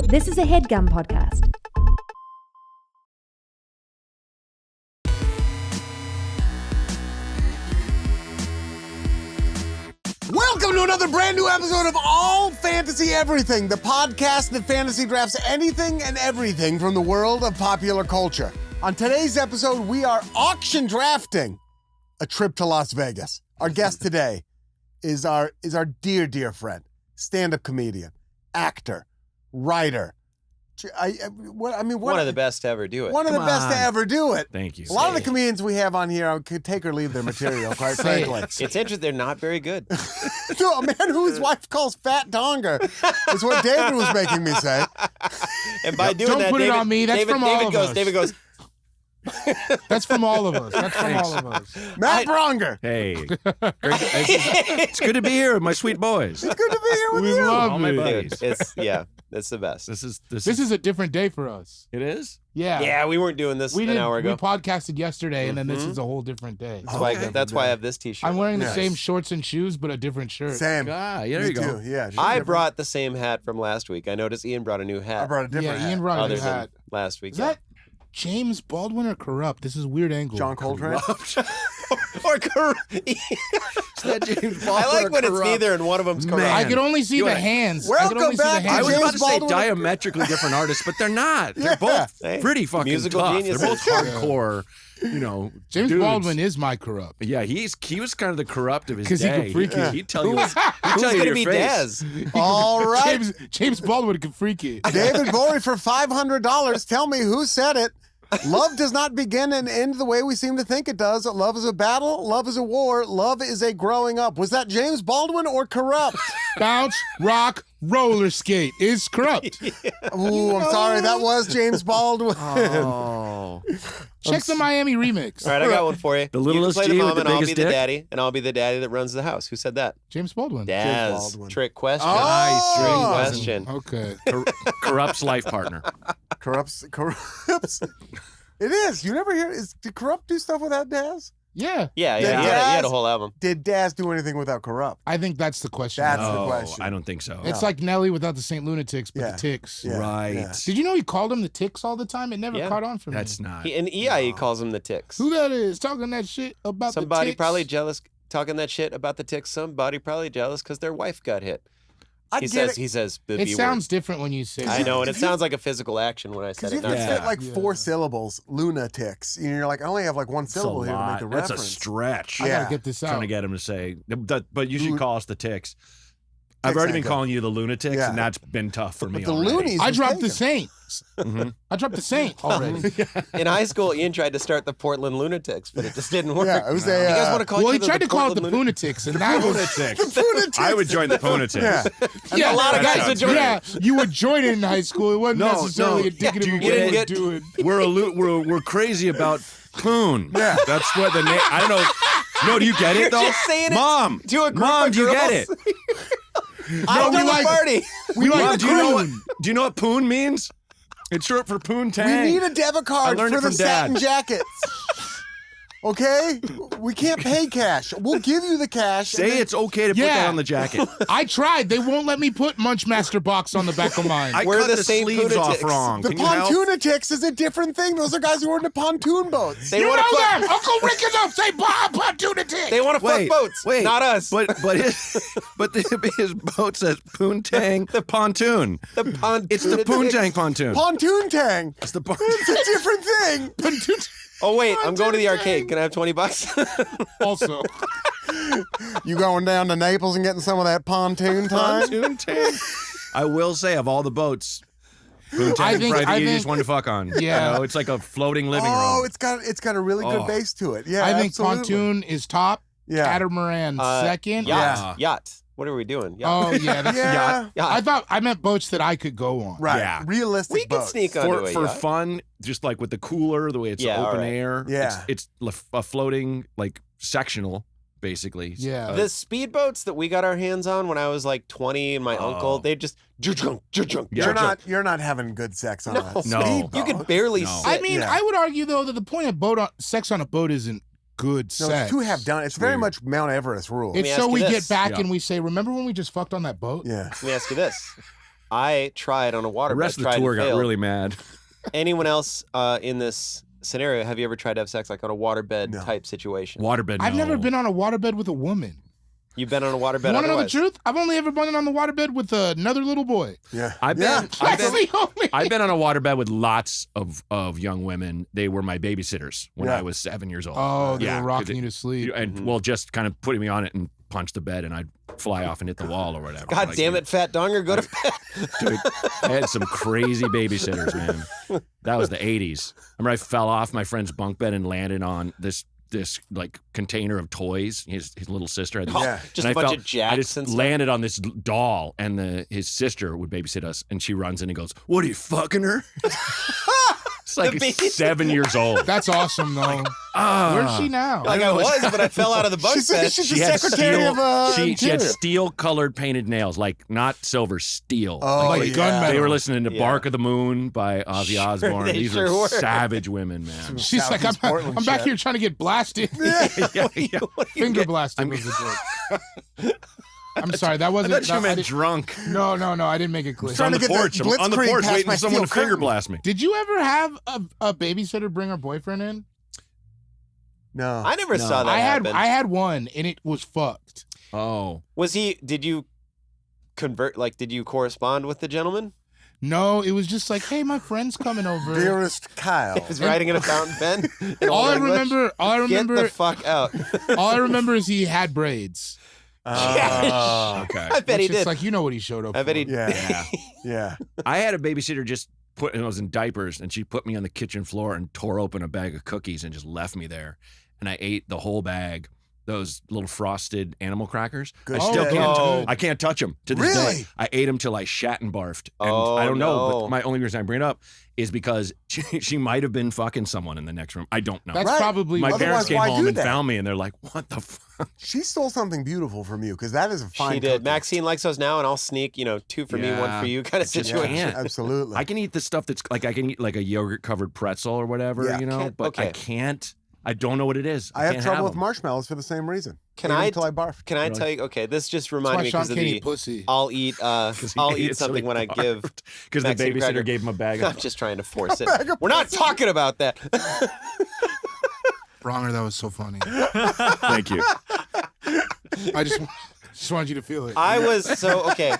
This is a Headgum podcast. Welcome to another brand new episode of All Fantasy Everything, the podcast that fantasy drafts anything and everything from the world of popular culture. On today's episode, we are auction drafting a trip to Las Vegas. Our guest today is our dear friend, stand-up comedian, actor, writer. One of the best to ever do it. One of the best to ever do it. Thank you. A lot of the comedians we have on here could take or leave their material, quite frankly. It's interesting. They're not very good. To a man whose wife calls fat Donger is what David was making me say. And by doing Don't that, put it David, on me. That's David, from all David of goes, us. David goes, That's from all of us. That's from all of us. Matt Braunger. Hey, it's good to be here with my sweet boys. It's good to be here with We you. love All my it. buddies. it's the best. This This is a different day for us. It is. Yeah. Yeah, we weren't doing this an hour We ago. podcasted yesterday, and then this is a whole different day. That's why I have this T-shirt. I'm wearing the Nice. same shorts and shoes, but a different shirt. Same. Ah, yeah, there Me you go. too. Yeah. I brought the same hat from last week. I noticed Ian brought a new hat. I brought a different Yeah, Ian hat. brought a other new than hat. last week. Is that James Baldwin or Corrupt? This is a weird angle. John Coltrane. or corrupt? I like when it's neither and one of them's corrupt. Man. I could only see You the wanna- hands. Welcome I could only back see to the I hands. was James about to say Baldwin- diametrically different artists, but they're not. They're Yeah. both Hey, pretty fucking musical tough. geniuses. They're both hardcore. James dudes. Baldwin is my Corrupt. Yeah, he was kind of the corrupt of his 'Cause he day. could freak it. He'd tell you. Who's He'd tell you going to your be face. Daz? All right. James Baldwin can freak it. David Bowie for $500. Tell me who said it. Love does not begin and end the way we seem to think it does. Love is a battle. Love is a war. Love is a growing up. Was that James Baldwin or Corrupt? Bounce, rock, roller skate is Corrupt. Ooh, I'm sorry. That was James Baldwin. Oh, Check the Miami remix. All right, I got one for you. The littlest you can play G the with mom, the and I'll be biggest the dick? daddy, and I'll be the daddy that runs the house. Who said that? James Baldwin. Daz. Baldwin. Trick question. Oh! Trick Oh. question. Okay. Corrupt's life partner. Corrupts. It is. You never hear. Did Corrupt do stuff without Daz? Yeah. Yeah, Did yeah. He had Daz- a whole album. Did Daz do anything without Corrupt? I think that's the question. That's the No, question. I don't think so. It's like Nelly without the St. Lunatics, but Yeah. the Ticks. Yeah, right. yeah. Did you know he called them the Ticks all the time? It never Yeah. caught on for me. That's not. And EIE calls them the Ticks. Who that is talking that shit about Somebody the Ticks? probably jealous, talking that shit about the Ticks. Somebody probably jealous because their wife got hit. I He get says, it. the It B sounds different when you say it. word. I know, and it sounds like a physical action when I said Because it. you have Not to Yeah. fit like 4 syllables, lunatics. And you're like, I only have like one It's a syllable here to lot. make a That's reference. a stretch. I Yeah. gotta get this out. Trying to get him to say, but you should Lu- call us the Ticks. I've Ticks already ain't been good. calling you the lunatics, Yeah. and that's been tough for me. But the already. loonies. I was dropped the taken. Saints. Mhm. I dropped the Saint already. In high school, Ian tried to start the Portland Lunatics, but it just didn't work. Yeah, it was you a. guys want to call Well, each he other tried the to call it the Portland Punatics, and that was Lunatics. Lunatics. I would join the Punatics. Yeah. yeah, a lot of That guys would sounds join. good. Yeah, you would join it in high school. It wasn't No, necessarily no. indicative Yeah, of do you what get you it? were doing. We're crazy about poon. Yeah. That's what the name. I don't know. No, do you get it You're though? just saying it Mom, to a group Mom, of do you get it? girls. I we do like- a party. We Mom, like do you know what? Croon. Do you know what poon means? It's short for poon We tang. need a debit card I learned for it the from Dad. satin jackets. Okay? We can't pay cash. We'll give you the cash. and Say then- it's okay to put Yeah. that on the jacket. I tried. They won't let me put Munchmaster box on the back of mine. I We're cut the the same sleeves off Punatics. wrong. The Can you help? pontoonatics is a different thing. Those are guys who are into pontoon boats. They you want know to them. Uncle Rick is up. Say Bob Punatics. They want to fuck Wait, boats. wait, Not us. But his boat says poontang the pontoon. the pontoon. It's the poontang pontoon. Pontoon tang. It's the pon- It's a different thing. Oh wait, I'm going to the arcade. Can I have $20? Also, You going down to Naples and getting some of that pontoon time? pontoon tang. I will say, of all the boats, poontang I is think- probably the I easiest think- one to fuck on. Yeah. You know, it's like a floating living Oh, room. it's got a really good Oh. base to it. Yeah, I think absolutely. pontoon is top. Yeah. Catamaran second. Yacht. Yacht. What are we doing? Oh yeah, that's Yeah. Yacht. I meant boats that I could go on. Right. Yeah. Realistic We can boats. sneak onto For a for yacht. fun, just like with the cooler, the way it's Yeah, open all right. air. Yeah. It's a floating like sectional, basically. Yeah. The speedboats that we got our hands on when I was like 20 and my uncle, they just Yeah. You're not having good sex on a No. speedboat. You could barely No. sit. I mean, Yeah. I would argue though that the point of sex on a boat isn't good No, sex. it's to have done. It's very weird. much Mount Everest rule. It's me so ask we you get this. back Yeah. and we say, remember when we just fucked on that boat? Yeah. Let me ask you this. I tried on a waterbed. The rest of the tried tour and got failed. really mad. Anyone else in this scenario, have you ever tried to have sex like on a waterbed type situation? Waterbed. I've no. never been on a waterbed with a woman. You've been on a waterbed You want to know the otherwise? truth? I've only ever been on the waterbed with another little boy. Yeah. I've been That's the only. I've been on a waterbed with lots of young women. They were my babysitters when I was 7 years old. Oh, they Yeah, were 'cause rocking you to sleep. And well, just kind of putting me on it and punch the bed, and I'd fly off and hit the wall or whatever. God damn it, Fat Donger, go to bed. Dude, I had some crazy babysitters, man. That was the 80s. Remember I fell off my friend's bunk bed and landed on this like container of toys. His little sister had this, Yeah. Just and a I bunch felt- of jacks I just and stuff. landed on this doll, and his sister would babysit us, and she runs in and goes, "What are you fucking her?" It's like baby- 7 years old. That's awesome, though. Where's she now? Like I was, but I fell out of the bunk She's bed. the She had secretary of she had Interior. steel-colored painted nails, like not silver, steel. Oh, Like yeah. gunmetal. They were listening to Yeah. "Bark of the Moon" by Ozzy Osbourne. they These sure were were. savage women, man. She's like, Southeast Portland I'm back shit. here trying to get blasted. yeah, yeah. Finger blasted was the joke. I'm sorry, that I wasn't. thought you I meant didn't- drunk. No, I didn't make it clear. It's on to the get porch. that I'm on the blitzkrieg porch past waiting my for someone to steel finger curtain. blast me. Did you ever have a babysitter bring her boyfriend in? No. I never No. saw that happen. I had one, and it was fucked. Oh. Did you convert, like, did you correspond with the gentleman? No, it was just like, hey, my friend's coming over. Dearest Kyle. He was riding in a fountain pen? in all Old I English? remember, Get the fuck out. all I remember is he had braids. Okay. I bet he Which is did. like, you know what he showed up I bet for. he Yeah. Yeah. I had a babysitter just I was in diapers, and she put me on the kitchen floor and tore open a bag of cookies and just left me there. And I ate the whole bag. Those little frosted animal crackers. Good I still shit. can't. Oh. I can't touch them to this Really? day. I ate them till I shat and barfed. And Oh, I don't know, no. but my only reason I bring it up is because she might have been fucking someone in the next room. I don't know. That's Right. probably My Otherwise, parents came why home do and that? found me, and they're like, "What the fuck?" She stole something beautiful from you because that is a fine She did. cookie. Maxine likes those now, and I'll sneak, 2 for me, 1 Yeah. for you kind of just situation. can't. Absolutely. I can eat the stuff that's like I can eat like a yogurt covered pretzel or whatever, Yeah. but I Okay. can't. I don't know what it is. I have can't trouble with them. marshmallows for the same reason. Can Ate 'em I- Until I barf. Can I Really? tell you? Okay, this just That's reminded why me Sean because of can't the eat pussy. I'll eat something when I give. because the Maxine babysitter Cracker. gave him a bag I'm of. just trying to force it. We're not talking about that. Braunger, that was so funny. Thank you. I just wanted you to feel it. I was okay.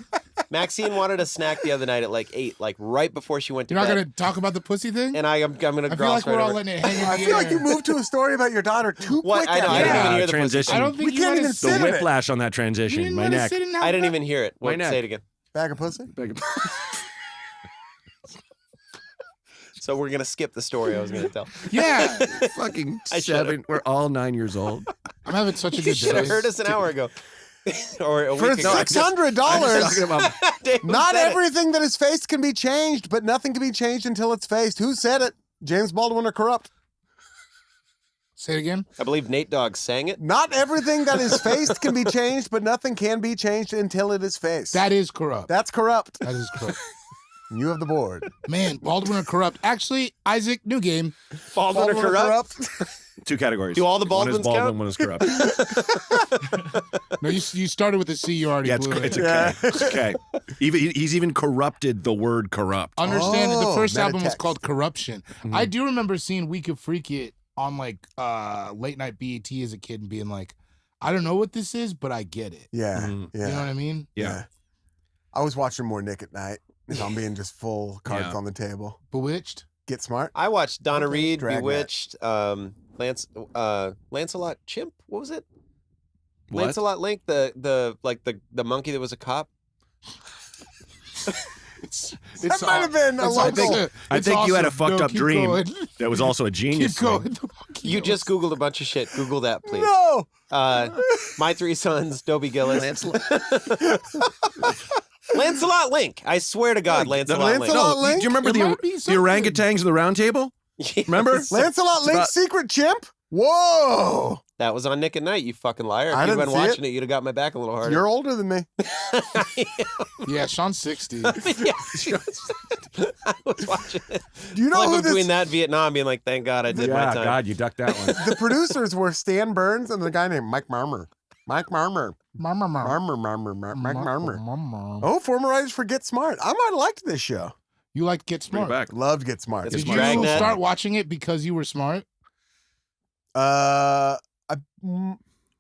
Maxine wanted a snack the other night at like 8, like right before she went to You're not bed. going to talk about the pussy thing? And I'm gonna I feel gloss like we're right all over. letting it hang in the I feel like you air. moved to a story about your daughter too What? quick. I know. I after didn't that. even hear the transition. I don't think We you can't let even us- sit The in it. whiplash on that You transition. didn't My let us neck. sit and have I didn't that? even hear it. My What? neck. Say it again. Bag of pussy? So we're gonna skip the story I was gonna tell. Yeah. Fucking I should've. 7. We're all 9 years old. I'm having such a You good should have day. heard us an hour ago, or a For week ago. $600, Talking about Dave, who not said it? everything that is faced can be changed, but nothing can be changed until it's faced. Who said it? James Baldwin or Corrupt? Say it again. I believe Nate Dogg sang it. Not everything that is faced can be changed, but nothing can be changed until it is faced. That is corrupt. That's Corrupt. That is corrupt. You have the board. Man, Baldwin or corrupt. Actually, Isaac, new game. Baldwin or corrupt? 2 categories. Do all the One is Baldwins Baldwin, count? one is corrupt. No, you started with a C. You already Yeah, it's, blew it's it. okay. It's okay. He's even corrupted the word corrupt. Understand that the Oh, first album was Metatext. called Corruption. Mm-hmm. I do remember seeing We Could Freak It on like late night BET as a kid and being like, I don't know what this is, but I get it. Yeah, Mhm. yeah. You know what I mean? Yeah. I was watching more Nick at Night. If I'm being just full cards Yeah. on the table. Bewitched. Get smart. I watched Donna Okay. Reed, Dragnet. Bewitched, Lancelot Chimp. What was it? What? Lancelot Link, the monkey that was a cop. That might have been a it's local. awesome. I It's think you had a awesome. fucked No, up keep dream. going. That was also a genius. Keep going. thing. The monkey You knows. just Googled a bunch of shit. Google that, please. No. My Three Sons, Dobie Gillis. Lancelot Link. I swear to God, Lancelot Link. Lancelot No, Link? do you remember It might the be something. orangutans of the round table? Yes. Remember? Lancelot Link's about- secret chimp? Whoa. That was on Nick at Night, you fucking liar. If I you'd didn't been see watching it, you'd have got my back a little harder. You're older than me. Yeah, Sean's 60. Yeah. I was watching it. Do you know Like who between this? that Vietnam being like, thank God I did my Yeah, time. God, you ducked that one. The producers were Stan Burns and the guy named Mike Marmer. Mike Marmer. Mama. Mike Marmer. Oh, former writers for Get Smart. I might have liked this show. You like Get Bring it Smart? back. Loved Get Smart. It's Did Smart. you Dragnet. start watching it because you were smart?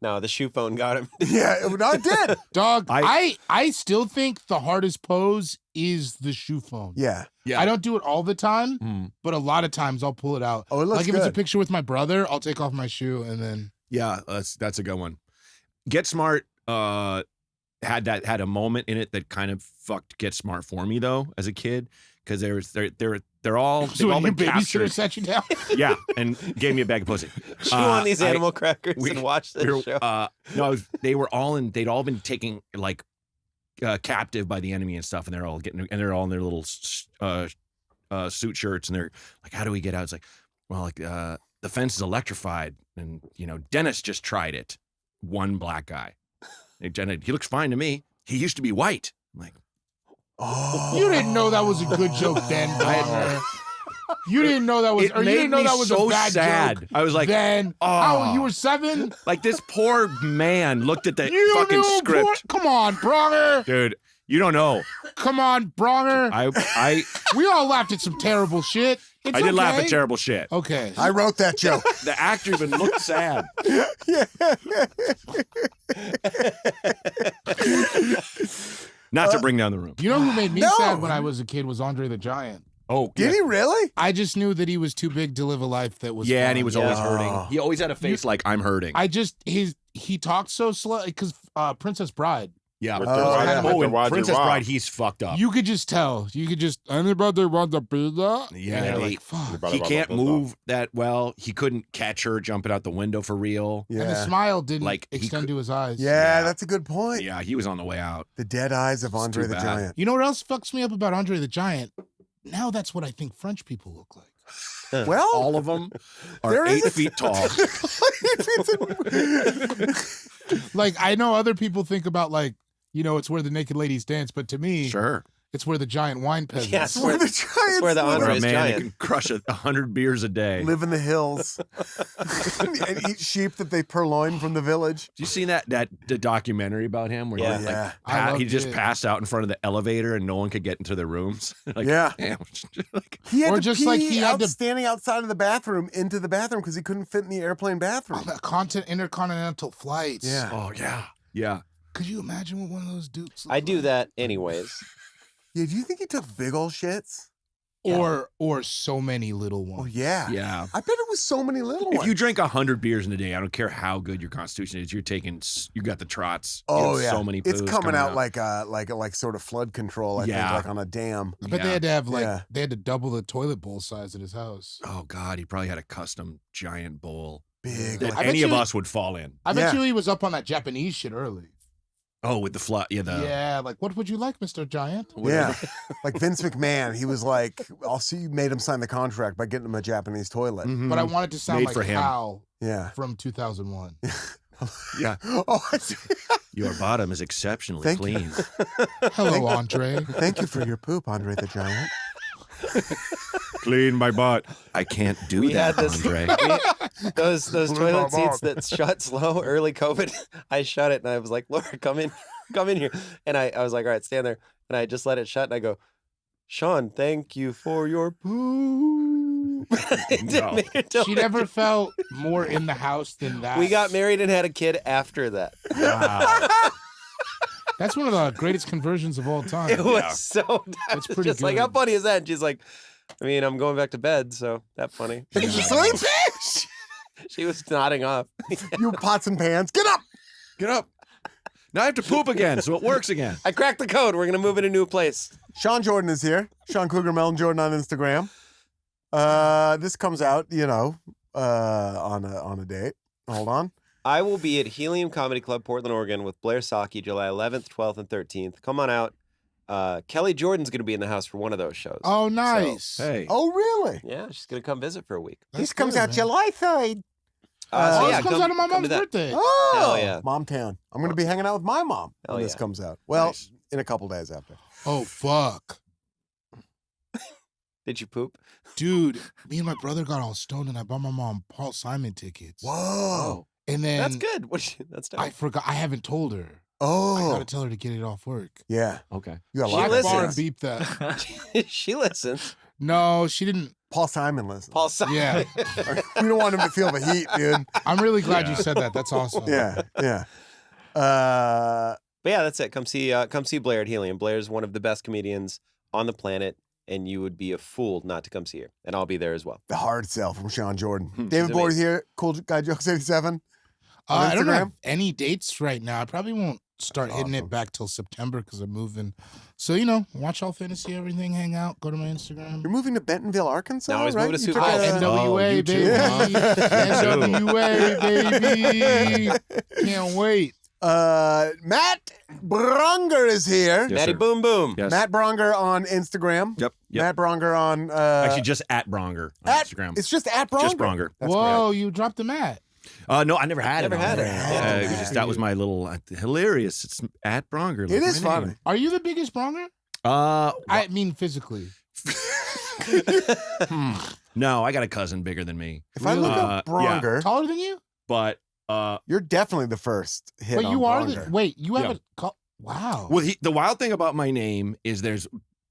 No, the shoe phone got him. Yeah, I did. Dog, I still think the hardest pose is the shoe phone. Yeah. Yeah. I don't do it all the time, Mm. but a lot of times I'll pull it out. Oh, it looks like if it's a good. picture with my brother, I'll take off my shoe and then. Yeah, that's a good one. Get Smart had a moment in it that kind of fucked Get Smart for me though as a kid because they're all So they've all when your been babysitter captured. sat you down. Yeah, and gave me a bag of pussy. Chew on these I- animal crackers we- and watch this we were- show. No, they'd all been taken like captive by the enemy and stuff, and they're all in their little suit shirts, and they're like, "How do we get out?" It's like, well, like the fence is electrified, and Dennis just tried it. One black guy, he looks fine to me. He used to be white. I'm like, Oh. You didn't know that was a good joke then, Braunger. You didn't know that was, it or you made didn't know me that was so a bad sad. joke. I was like, then, oh. you were 7? like this poor man looked at the You fucking knew, script, Come on, Braunger. dude. You don't know. Come on, Braunger. I We all laughed at some terrible shit. It's I did laugh okay. at terrible shit. Okay. I wrote that joke. The actor even looked sad. Yeah. Not to bring down the room. You know who made me No. sad when I was a kid was Andre the Giant. Oh, Did he really? I just knew that he was too big to live a life that was Yeah, fun. and he was Yeah. always hurting. Oh. He always had a face like I'm hurting. He talked so slow because Princess Bride. yeah. With the Roger- oh, with and the Roger Princess Rock. Bride, he's fucked up. You could just tell. You could just anybody want to be that? Yeah, And you're they- like, fuck. Blah, he blah, can't blah, blah, blah. move that well. He couldn't catch her jumping out the window for real. And the Yeah. smile didn't Like, he extend could- to his eyes. Yeah, that's a good point. Yeah, he was on the way out. The dead eyes of It's Andre too the bad. Giant. You know what else fucks me up about Andre the Giant? Now that's what I think French people look like. Well, All of them There are is 8 a- feet tall. Like I know other people think about like, it's where the naked ladies dance, but to me, Sure. it's where the giant wine peasants. Yeah, It's where the Giants where the live. For a Andre's man who giant. can crush 100 beers a day. Live in the hills and eat sheep that they purloin from the village. Did you see the documentary about him where Yeah. he, Yeah. I he loved just it. passed out in front of the elevator and no one could get into their rooms? Like, Yeah. damn. Like, He had Or to just pee like he had to- standing outside of the bathroom into the bathroom because he couldn't fit in the airplane bathroom. Intercontinental flights. Yeah. oh yeah, yeah. Could you imagine what one of those dudes? I do that anyways. Yeah, do you think he took big old shits? Or so many little Oh, ones. yeah. Yeah. I bet it was so many little If ones. you drink 100 beers in a day, I don't care how good your constitution is. You got the trots. You Oh have yeah, so many. it's poos coming out like sort of flood control. I think Yeah. like on a dam. I bet they had to have Yeah. they had to double the toilet bowl size at his house. Oh God, he probably had a custom giant bowl Big. that I bet any of you- us would fall in. I bet Yeah. you he was up on that Japanese shit early. Oh, with the flood. Yeah, Yeah, like what would you like, Mr. Giant? Yeah, like Vince McMahon. He was like, "I'll see you." Made him sign the contract by getting him a Japanese toilet. Mhm. But I wanted to sound Made like for him. Hal Yeah. from 2001. Yeah. Oh, I see. Your bottom is exceptionally Thank you. clean. Hello, Andre. Thank you for your poop, Andre the Giant. Clean my butt. I can't do We that, had this- Andre. Those toilet seats that shut slow early COVID. I shut it and I was like, Laura, come in here. And I was like, all right, stand there. And I just let it shut and I go, Sean, thank you for your poop. It didn't No. make it till She later. never felt more in the house than that. We got married and had a kid after that. Wow. That's one of the greatest conversions of all time. It was Yeah. so That's it's pretty just like, how good. funny is that? And she's like, I mean, I'm going back to bed, so that funny. Did you sleep? She was nodding off. You pots and pans. Get up. Get up. Now I have to poop again, so it works again. I cracked the code. We're gonna move in a new place. Sean Jordan is here. Sean Cougar Melon Jordan on Instagram. This comes out, on a date. Hold on. I will be at Helium Comedy Club, Portland, Oregon, with Blair Saki, July 11th, 12th, and 13th. Come on out. Kelly Jordan's going to be in the house for one of those shows. Oh, nice. Hey. Oh, really? Yeah, she's going to come visit for a week. This comes out July 3rd. Oh, yeah, this comes come- out on my come to mom's that. birthday. Oh, Hell yeah. Mom Town. I'm going to be hanging out with my mom Hell when this yeah. comes out. Well, Nice. in a couple days after. Oh, fuck. Did you poop? Dude, me and my brother got all stoned and I bought my mom Paul Simon tickets. Whoa. And then That's good. That's I nice. forgot. I haven't told her. I Oh, gotta tell her to get it off work. yeah. Okay. You got a She lot listens. of Bar sense. and beep that. She listens. No, she didn't. Paul Simon listens. Paul Simon. Yeah. We don't want him to feel the heat, dude. I'm really glad you said that. That's awesome. Yeah, yeah. But yeah, that's it. Come see Blair at Helium. Blair's one of the best comedians on the planet, and you would be a fool not to come see her. And I'll be there as well. The Hard Sell from Sean Jordan. She's David Boyd amazing. here, Cool Guy Jokes 87. On I don't Instagram? have any dates right now. I probably won't start That's hitting awesome. it back till September because I'm moving. So, watch All Fantasy Everything, hang out, go to my Instagram. You're moving to Bentonville, Arkansas, Now he's right? moving to You Sioux took Falls. a- NWA, you too. baby. NWA, baby. Can't wait. Matt Braunger is here. Yes, Matty sir. Boom Boom. Yes. Matt Braunger on Instagram. Yep. Matt Braunger on Actually, just at Braunger on at, Instagram. It's just at Braunger. Just Braunger. That's Whoa, you dropped the mat. No, I never had Never it. had it. Yeah. It was just that was my little hilarious. It's at Braunger. It is funny. Are you the biggest Bronger? Uh, I mean physically. no, I got a cousin bigger than me, If I look up Yeah. Braunger, Taller than you? but you're definitely the first hit But on you are Braunger. you Yeah. haven't wow. well, the wild thing about my name is there's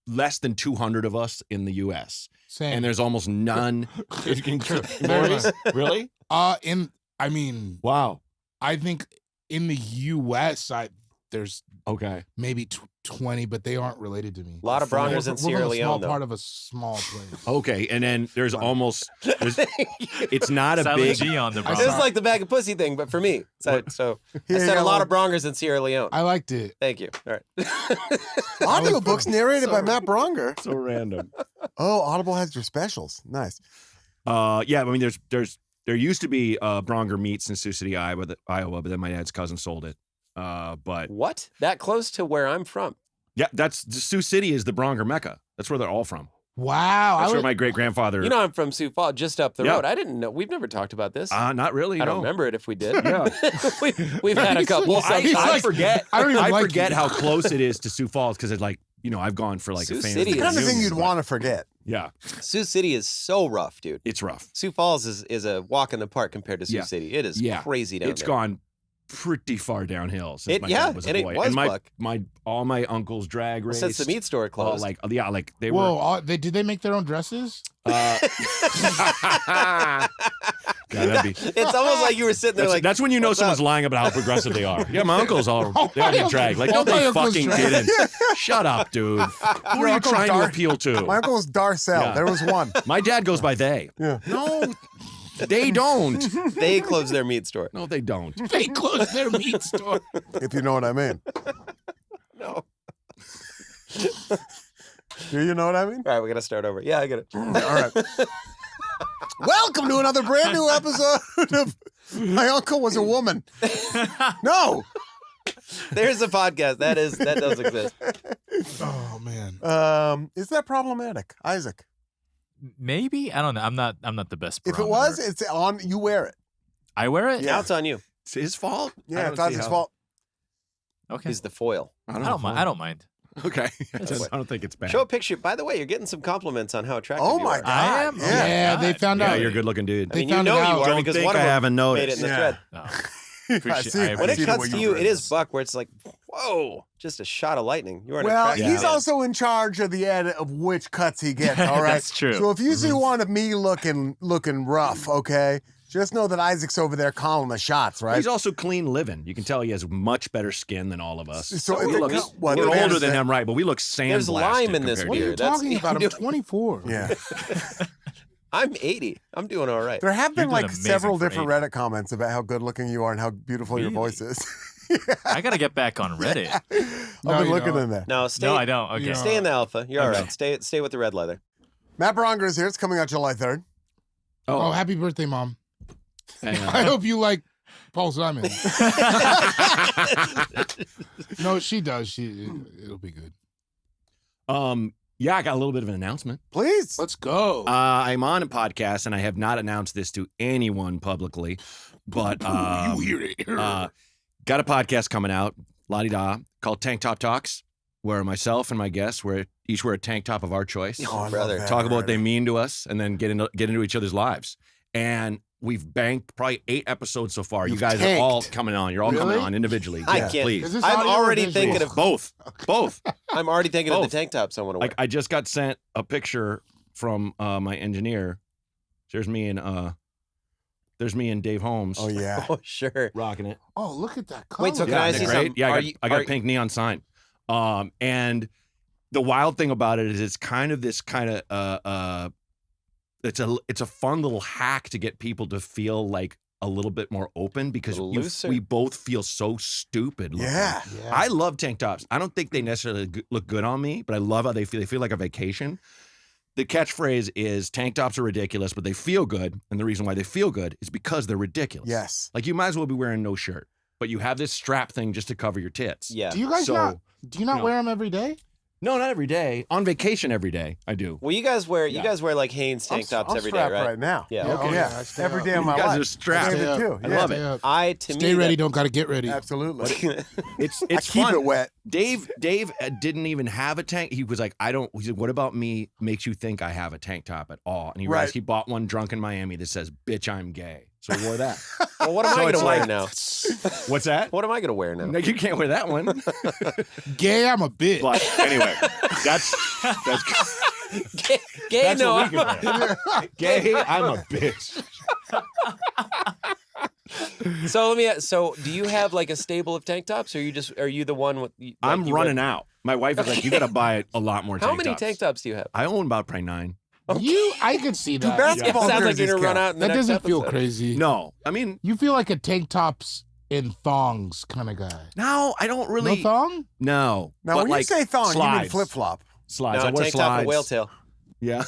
less than 200 of us in the U.S. Same. and there's almost none. Very Boys? Really? Wow. I think in the US there's Okay. maybe 20, but they aren't related to me. A lot of Braungers in We're Sierra from a Leone, small though. part of a small place. Okay, and then there's almost. It's not a Silent big. G on the I This Bronx. is like the bag of pussy thing, but for me. So I Here you said a go. lot of Braungers in Sierra Leone. I liked it. Thank you. All right. Audiobooks narrated by Matt Braunger. So random. Oh, Audible has your specials. Nice. Yeah, I mean, there used to be Braunger Meats in Sioux City, Iowa, but then my dad's cousin sold it. But What? That close to where I'm from? yeah, Sioux City is the Bronger Mecca. That's where they're all from. Wow. That's where my great grandfather. You know, I'm from Sioux Falls, just up the Yeah. road. I didn't know. We've never talked about this. Not really. I no. don't remember it if we did. Yeah. We've had a couple. Well, He's I like, forget. I don't even like forget you. how close it is to Sioux Falls because it's like I've gone for like Sioux a fan. City The kind of is- thing you'd want to forget. Yeah, Sioux City is so rough, dude. it's rough. Sioux Falls is a walk in the park compared to Sioux Yeah. City. It is Yeah. crazy down It's there. gone pretty far downhill since my Yeah, dad was a and it boy. was, and Buck. all my uncles drag raced. Since the meat store closed. like they Whoa, did they make their own dresses? were. God, that'd be. It's almost like you were sitting there like, That's when you know "What's someone's up?" lying about how progressive they are. Yeah, my uncles all they all my get dragged. Like, no, uncle- they my uncle's fucking dragged. didn't. Shut up, dude. Who Your are you uncle's trying to dark. appeal to? My uncle was Darcel. Yeah. There was one. My dad goes by they. Yeah. No, they don't. They closed their meat store. No, they don't. They closed their meat store. If you know what I mean. No. Do you know what I mean? All right, we got to start over. Yeah, I get it. All right. Welcome to another brand new episode of My Uncle Was a Woman. No. There's a podcast. That does exist. Oh man. Is that problematic, Isaac? Maybe I don't know. I'm not the best. If it barometer. was, it's on. You wear it. I wear it. Now it's on you. It's his fault. Yeah, I it's don't not see his how- fault. Okay. He's the foil. I don't mind. I don't mind. Okay, I don't think it's bad. Show a picture. By the way, you're getting some compliments on how attractive Oh you my are. God. I am. Yeah. Yeah, Oh, they God. found Yeah, out. you're a good-looking dude. I mean, They you found know it you out. are Don't because think one I of them haven't made noticed. it in the Yeah. thread. No. I Appreciate- see. I When it see the cuts way to you you, do it is this. Buck, where it's like, whoa, just a shot of lightning. You are an Well, attractive he's man. also in charge of the edit of which cuts he gets. All right, That's true. So if you see one of me looking rough, okay, just know that Isaac's over there calling the shots, right? He's also clean living. You can tell he has much better skin than all of us. So we if it look, co- what, we're the older man than said- him, right? But we look sandblasted. There's lime in this compared What to are beer. you That's- talking about? I'm you- 24. Yeah. I'm 80. I'm doing all right. There have been You're doing like amazing several for different 80. Reddit comments about how good looking you are and how beautiful your Really? voice is. I gotta get back on Reddit. I've No, been you looking don't. in there. No, stay. No, I don't. Okay. Yeah. Stay in the alpha. You're all Okay. right. Stay with the red leather. Matt Braunger is here. It's coming out July 3rd. Oh, happy birthday, Mom. And, I hope you like Paul Simon. No, she does. It'll be good. yeah, I got a little bit of an announcement. Please. Let's go. I'm on a podcast, and I have not announced this to anyone publicly, but you hear it. got a podcast coming out, la-di-da, called Tank Top Talks, where myself and my guests each wear a tank top of our choice. Oh, I love brother. that Talk about what already. they mean to us, and then get into each other's lives. and we've banked probably 8 episodes so far. You've you guys tanked. are all coming on. You're all coming Really? on individually. I Yeah, can't. please. Is this I'm audio or already visual? thinking of Both. I'm already thinking of the Both. tank tops I want to wear. Like I just got sent a picture from my engineer. There's me and Dave Holmes. Oh yeah. Oh sure. Rocking it. Oh, look at that color. Wait, so can I Isn't see it great? some? Yeah, Are I got are a pink neon sign. And the wild thing about it is it's kind of this kind of it's a fun little hack to get people to feel like a little bit more open because little looser. we both feel so stupid. looking. Yeah. Yeah. I love tank tops. I don't think they necessarily look good on me, but I love how they feel. They feel like a vacation. The catchphrase is tank tops are ridiculous, but they feel good. And the reason why they feel good is because they're ridiculous. Yes. Like you might as well be wearing no shirt, but you have this strap thing just to cover your tits. Yeah. Do you guys So- not? Do you not no. wear them every day? No, not every day. On vacation every day, I do. Well, you guys wear Yeah. like Hanes tank tops I'm every day, strapped right? now. Yeah. Yeah, Okay. oh, Yeah. I stay Every up. day of my You guys life. are strapped. I Stay did up. too. I Yeah. love Stay it. up. To Stay me, ready. that- Don't gotta get ready. Absolutely. It's I keep fun. it wet. Dave didn't even have a tank. He was like, he said, what about me makes you think I have a tank top at all? And he realized Right. he bought one drunk in Miami that says, bitch, I'm gay. So he wore that. Well, what am So I it's gonna wear like- now? What's that? What am I gonna wear now? No, you can't wear that one. Gay, I'm a bitch. But anyway, that's Gay, that's no. what we can wear. Gay, I'm a bitch. So let me. So do you have like a stable of tank tops, or are you the one with? Like, I'm you running out. My wife is like, you got to buy a lot more How tank many tops. tank tops do you have? I own about probably 9. I could see that. basketball It sounds like you're jerseys gonna run count. out. In the That next doesn't feel episode. crazy. No, I mean, You feel like a tank tops and thongs kind of guy. no, I don't really. No thong? No. Now, but when like you say thong, you mean slides. flip flop. Slides. No, I wear tank top slides. and whale tail. Yeah.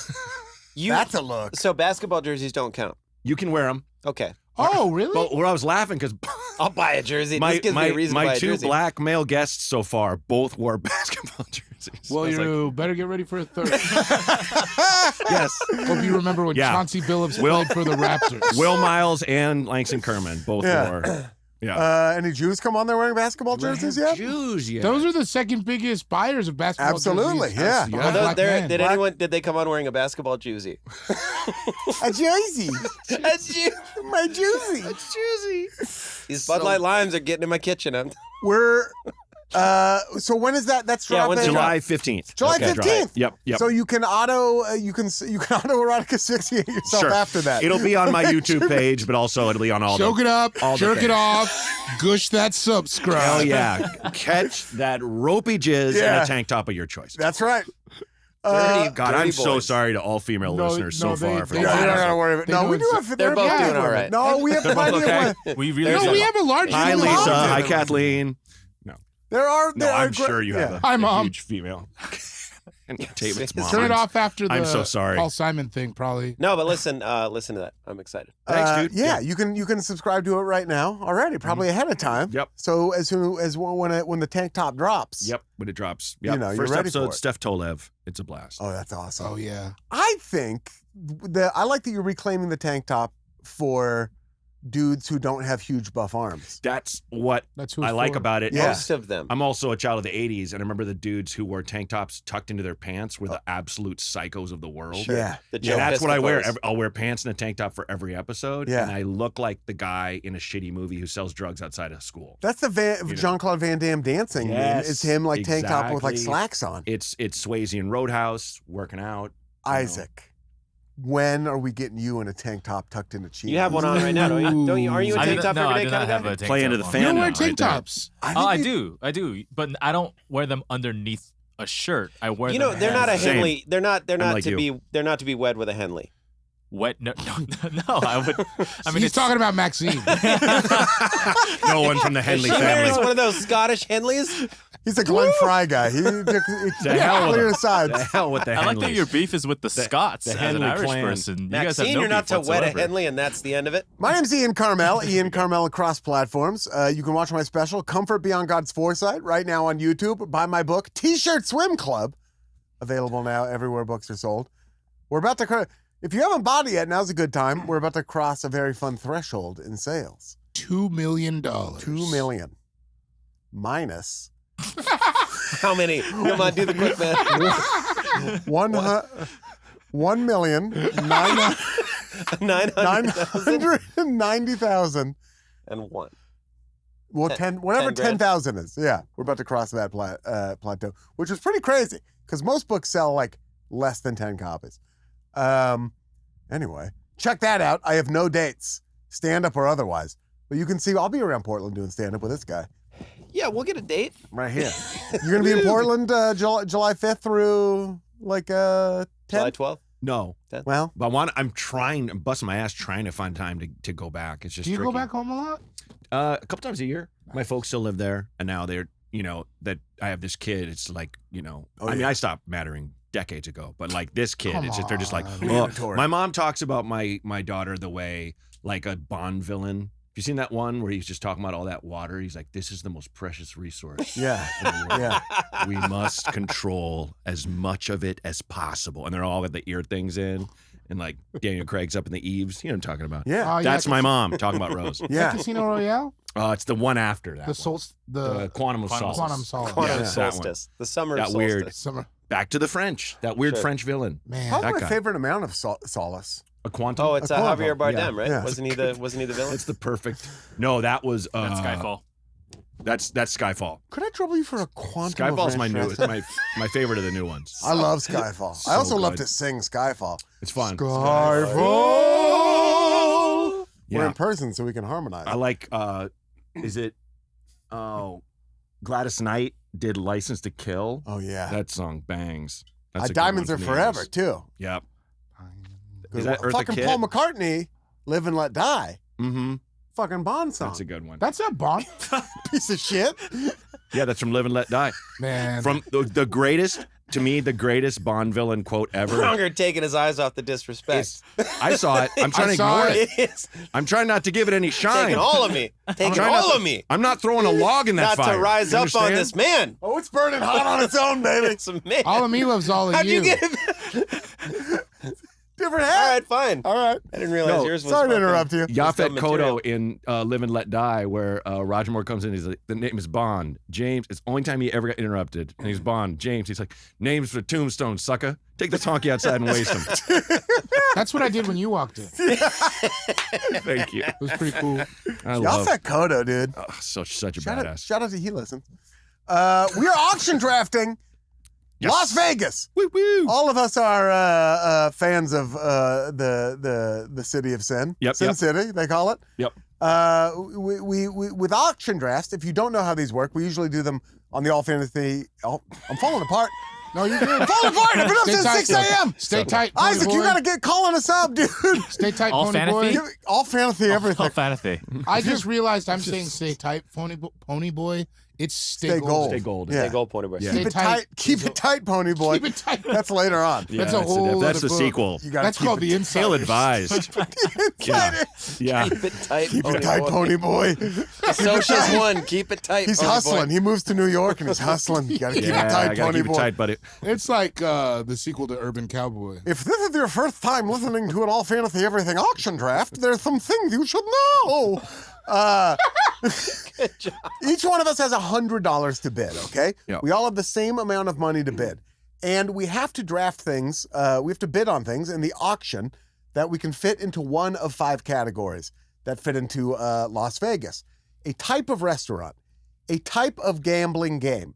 That's a look. So basketball jerseys don't count. You can wear them. Okay, Oh, really? But where I was laughing because I'll buy a jersey. my this gives me a reason to buy my a 2 jersey. black male guests so far both wore basketball jerseys. well, I was you better get ready for a third. yes. Hope you remember when Yeah. Chauncey Billups Will- played for the Raptors. Will Miles and Langston Kerman both Yeah. wore. Yeah. Any Jews come on there wearing basketball jerseys yet? Jews, yeah. Those are the second biggest buyers of basketball Absolutely, jerseys. yeah. Black Although man. did they come on wearing a basketball jersey? A jersey. That's you. My jersey. These Bud Light Limes are getting in my kitchen. We're so when is that? That's Yeah, when's dropping. it July 15th. July Okay, 15th. Yep. So you can autoerotic asphyxiate yourself Sure. after that. It'll be on my YouTube page, but also it'll be on all Choke the. it up, all the jerk it things. off, gush that subscribe. Hell yeah. Catch that ropey jizz in Yeah. a tank top of your choice. That's right. Dirty, God, dirty I'm so boys. sorry to all female No, listeners no, so they- far. For they- Yeah, that. you're not gonna worry about. They No, do we do have. They're both yeah, doing all right. No, we have plenty of women. We really No, we have a large Hi, female Lisa. audience. Hi, Kathleen. There are. No, There are I'm sure you have yeah. a, Hi, Mom. huge female. And David's mom. Turn it off after the I'm so sorry. Paul Simon thing, probably. No, but listen to that. I'm excited. Thanks, dude. Yeah, you can subscribe to it right now already, probably ahead of time. Yep. So as soon as when the tank top drops. Yep, when it drops. Yep. You know, you're First ready episode, for it. Steph Tolev. It's a blast. Oh, that's awesome. Oh, yeah. I think I like that you're reclaiming the tank top for dudes who don't have huge buff arms. That's what That's who I it's like for. about it. Yeah. Most of them. I'm also a child of the 80s, and I remember the dudes who wore tank tops tucked into their pants were the absolute psychos of the world. Sure. Yeah. The Yeah, Joe that's what I wear. Piscopos. I'll wear pants and a tank top for every episode, Yeah. and I look like the guy in a shitty movie who sells drugs outside of school. That's the know. Jean-Claude Van Damme dancing. Yes, It's him like tank top with like exactly. slacks on. It's Swayze and Roadhouse working out. Isaac, when are we getting you in a tank top tucked into cheese? You have one on right now, don't you? Don't you? Are you a I tank did top not, no, every I day do kind not of have guy? a tank Play top into the on. fan. You don't wear now, tank right there. tops. I do, but I don't wear them underneath a shirt. I wear You them. know, they're not a Same. Henley. They're not like to you. be. They're not to be wed with a Henley. wet. No, I would. I mean, He's it's talking about Maxine. No one from the Henley She wears family. one of those Scottish Henleys. He's a Glenn Fry guy. He The hell with clear him. sides. The hell with the I like that Henleys. your beef is with the Scots the as Henley an Irish clan. person. You guys have Maxine, no you're not beef to wed a whatsoever. Henley, and that's the end of it. My name's Ian Carmel. Ian Carmel across platforms. You can watch my special, Comfort Beyond God's Foresight, right now on YouTube. Buy my book, T-Shirt Swim Club, available now everywhere books are sold. We're about to, if you haven't bought it yet, now's a good time. We're about to cross a very fun threshold in sales. $2 million. $2 million. Minus How many? Come on, do the quick math. 1,900,000 990,000 and one. Well, 10 whatever 10 grand. 10,000 is. Yeah, we're about to cross that plateau, which is pretty crazy because most books sell like less than 10 copies. Anyway, check that out. I have no dates, stand-up or otherwise. But you can see I'll be around Portland doing stand-up with this guy. Yeah, we'll get a date. Right here. You're going to be in Portland July 5th through like 10th? July 12th. No, Well, but I'm busting my ass trying to find time to go back. It's just Do you tricky. go back home a lot? A couple times a year. My folks still live there, and now they're that I have this kid. It's like Oh, I mean yeah. I stopped mattering decades ago, but like this kid, Come it's just they're just like, on. oh. Mandatory. My mom talks about my daughter the way like a Bond villain. Have you seen that one where he's just talking about all that water? He's like, this is the most precious resource. yeah, in the world. yeah. We must control as much of it as possible. And they're all got the ear things in, and like Daniel Craig's up in the eaves. You know what I'm talking about? Yeah. Oh, That's my mom talking about Rose. Yeah. Casino Royale? It's the one after that. The Quantum of Solace. Quantum Solace. Quantum Yeah, that solstice. The summer That solstice. weird. Summer. Back to the French. That weird Sure. French villain. Man. Probably that my guy. favorite amount of solace. A quantum. Oh, it's A quantum. Javier Bardem, Yeah. right? Yeah. Wasn't he the villain? It's the perfect. No, that was That's Skyfall. That's Skyfall. Could I trouble you for a quantum? of Skyfall's my ranch new. It's dressing? my favorite of the new ones. I love Skyfall. So I also love good. to sing Skyfall. It's fun. Skyfall. We're Yeah. in person, so we can harmonize. I like. Is it? Oh, Gladys Knight did "License to Kill." Oh yeah. That song bangs. That's a good Diamonds one Are from the Forever 80s. too. Yep. Good Is that one. Eartha Fucking Kitt? Paul McCartney, "Live and Let Die." Mm-hmm. Fucking Bond song. That's a good one. That's a Bond. Piece of shit. Yeah, that's from "Live and Let Die." Man. From the greatest, to me, the greatest Bond villain quote ever. Braunger taking his eyes off the disrespect. It's- I saw it. I'm trying to saw ignore it. It's I'm trying not to give it any shine. taking all of me. Taking trying not all to- of me. I'm not throwing a log in that Not fire. to rise You up on understand? this man. Oh, it's burning hot on its own, baby. It's a man. all of me loves all of How'd you you. get it? Different All hat. right, fine. All right. I didn't realize No, yours was. Sorry to fucking- interrupt you. Yaphet dumb Kotto material. in "Live and Let Die," where Roger Moore comes in. He's like, "The name is Bond." James. It's the only time he ever got interrupted. And he's Bond. James. He's like, "Names for tombstone, sucker. Take the honky outside and waste him." That's what I did when you walked in. Thank you. It was pretty cool. I Y'all love. fat Kodo, dude. Such a Shout badass. out to he listens. We are auction drafting Yes. Las Vegas. Woo woo. All of us are fans of the city of Sin. Yep, Sin yep. City, they call it. Yep. We with auction drafts, if you don't know how these work, we usually do them on the All Fantasy. Oh, I'm falling apart. No, you're good. I'm falling apart. I've been up Stay since tight. 6 a.m. Stay tight, pony Isaac, boy. you gotta get calling us up, dude. Stay tight, All pony fantasy? boy. Give me- All Fantasy, everything. All fantasy. I just realized I'm saying stay tight, pony boy. It's Stay stay gold. gold. Stay gold. Yeah. Hey, gold pointer boy. Yeah. Keep it tight. Keep it tight, pony boy. Keep it tight. That's later on. Yeah, That's a whole That's other the book. sequel. You gotta That's keep called it the inside. Ill advised. Yeah. Yeah. Keep it tight. Keep it tight, pony boy. Socials one. Keep it tight. He's pony boy. hustling. He moves to New York and he's hustling. You gotta keep Yeah, it tight, I gotta pony keep it boy. tight, buddy. It's like the sequel to Urban Cowboy. If this is your first time listening to an All Fantasy Everything auction draft, there's some things you should know. Each one of us has $100 to bid, okay? Yeah. We all have the same amount of money to bid. And we have to draft things, we have to bid on things in the auction that we can fit into one of 5 categories that fit into Las Vegas. A type of restaurant, a type of gambling game,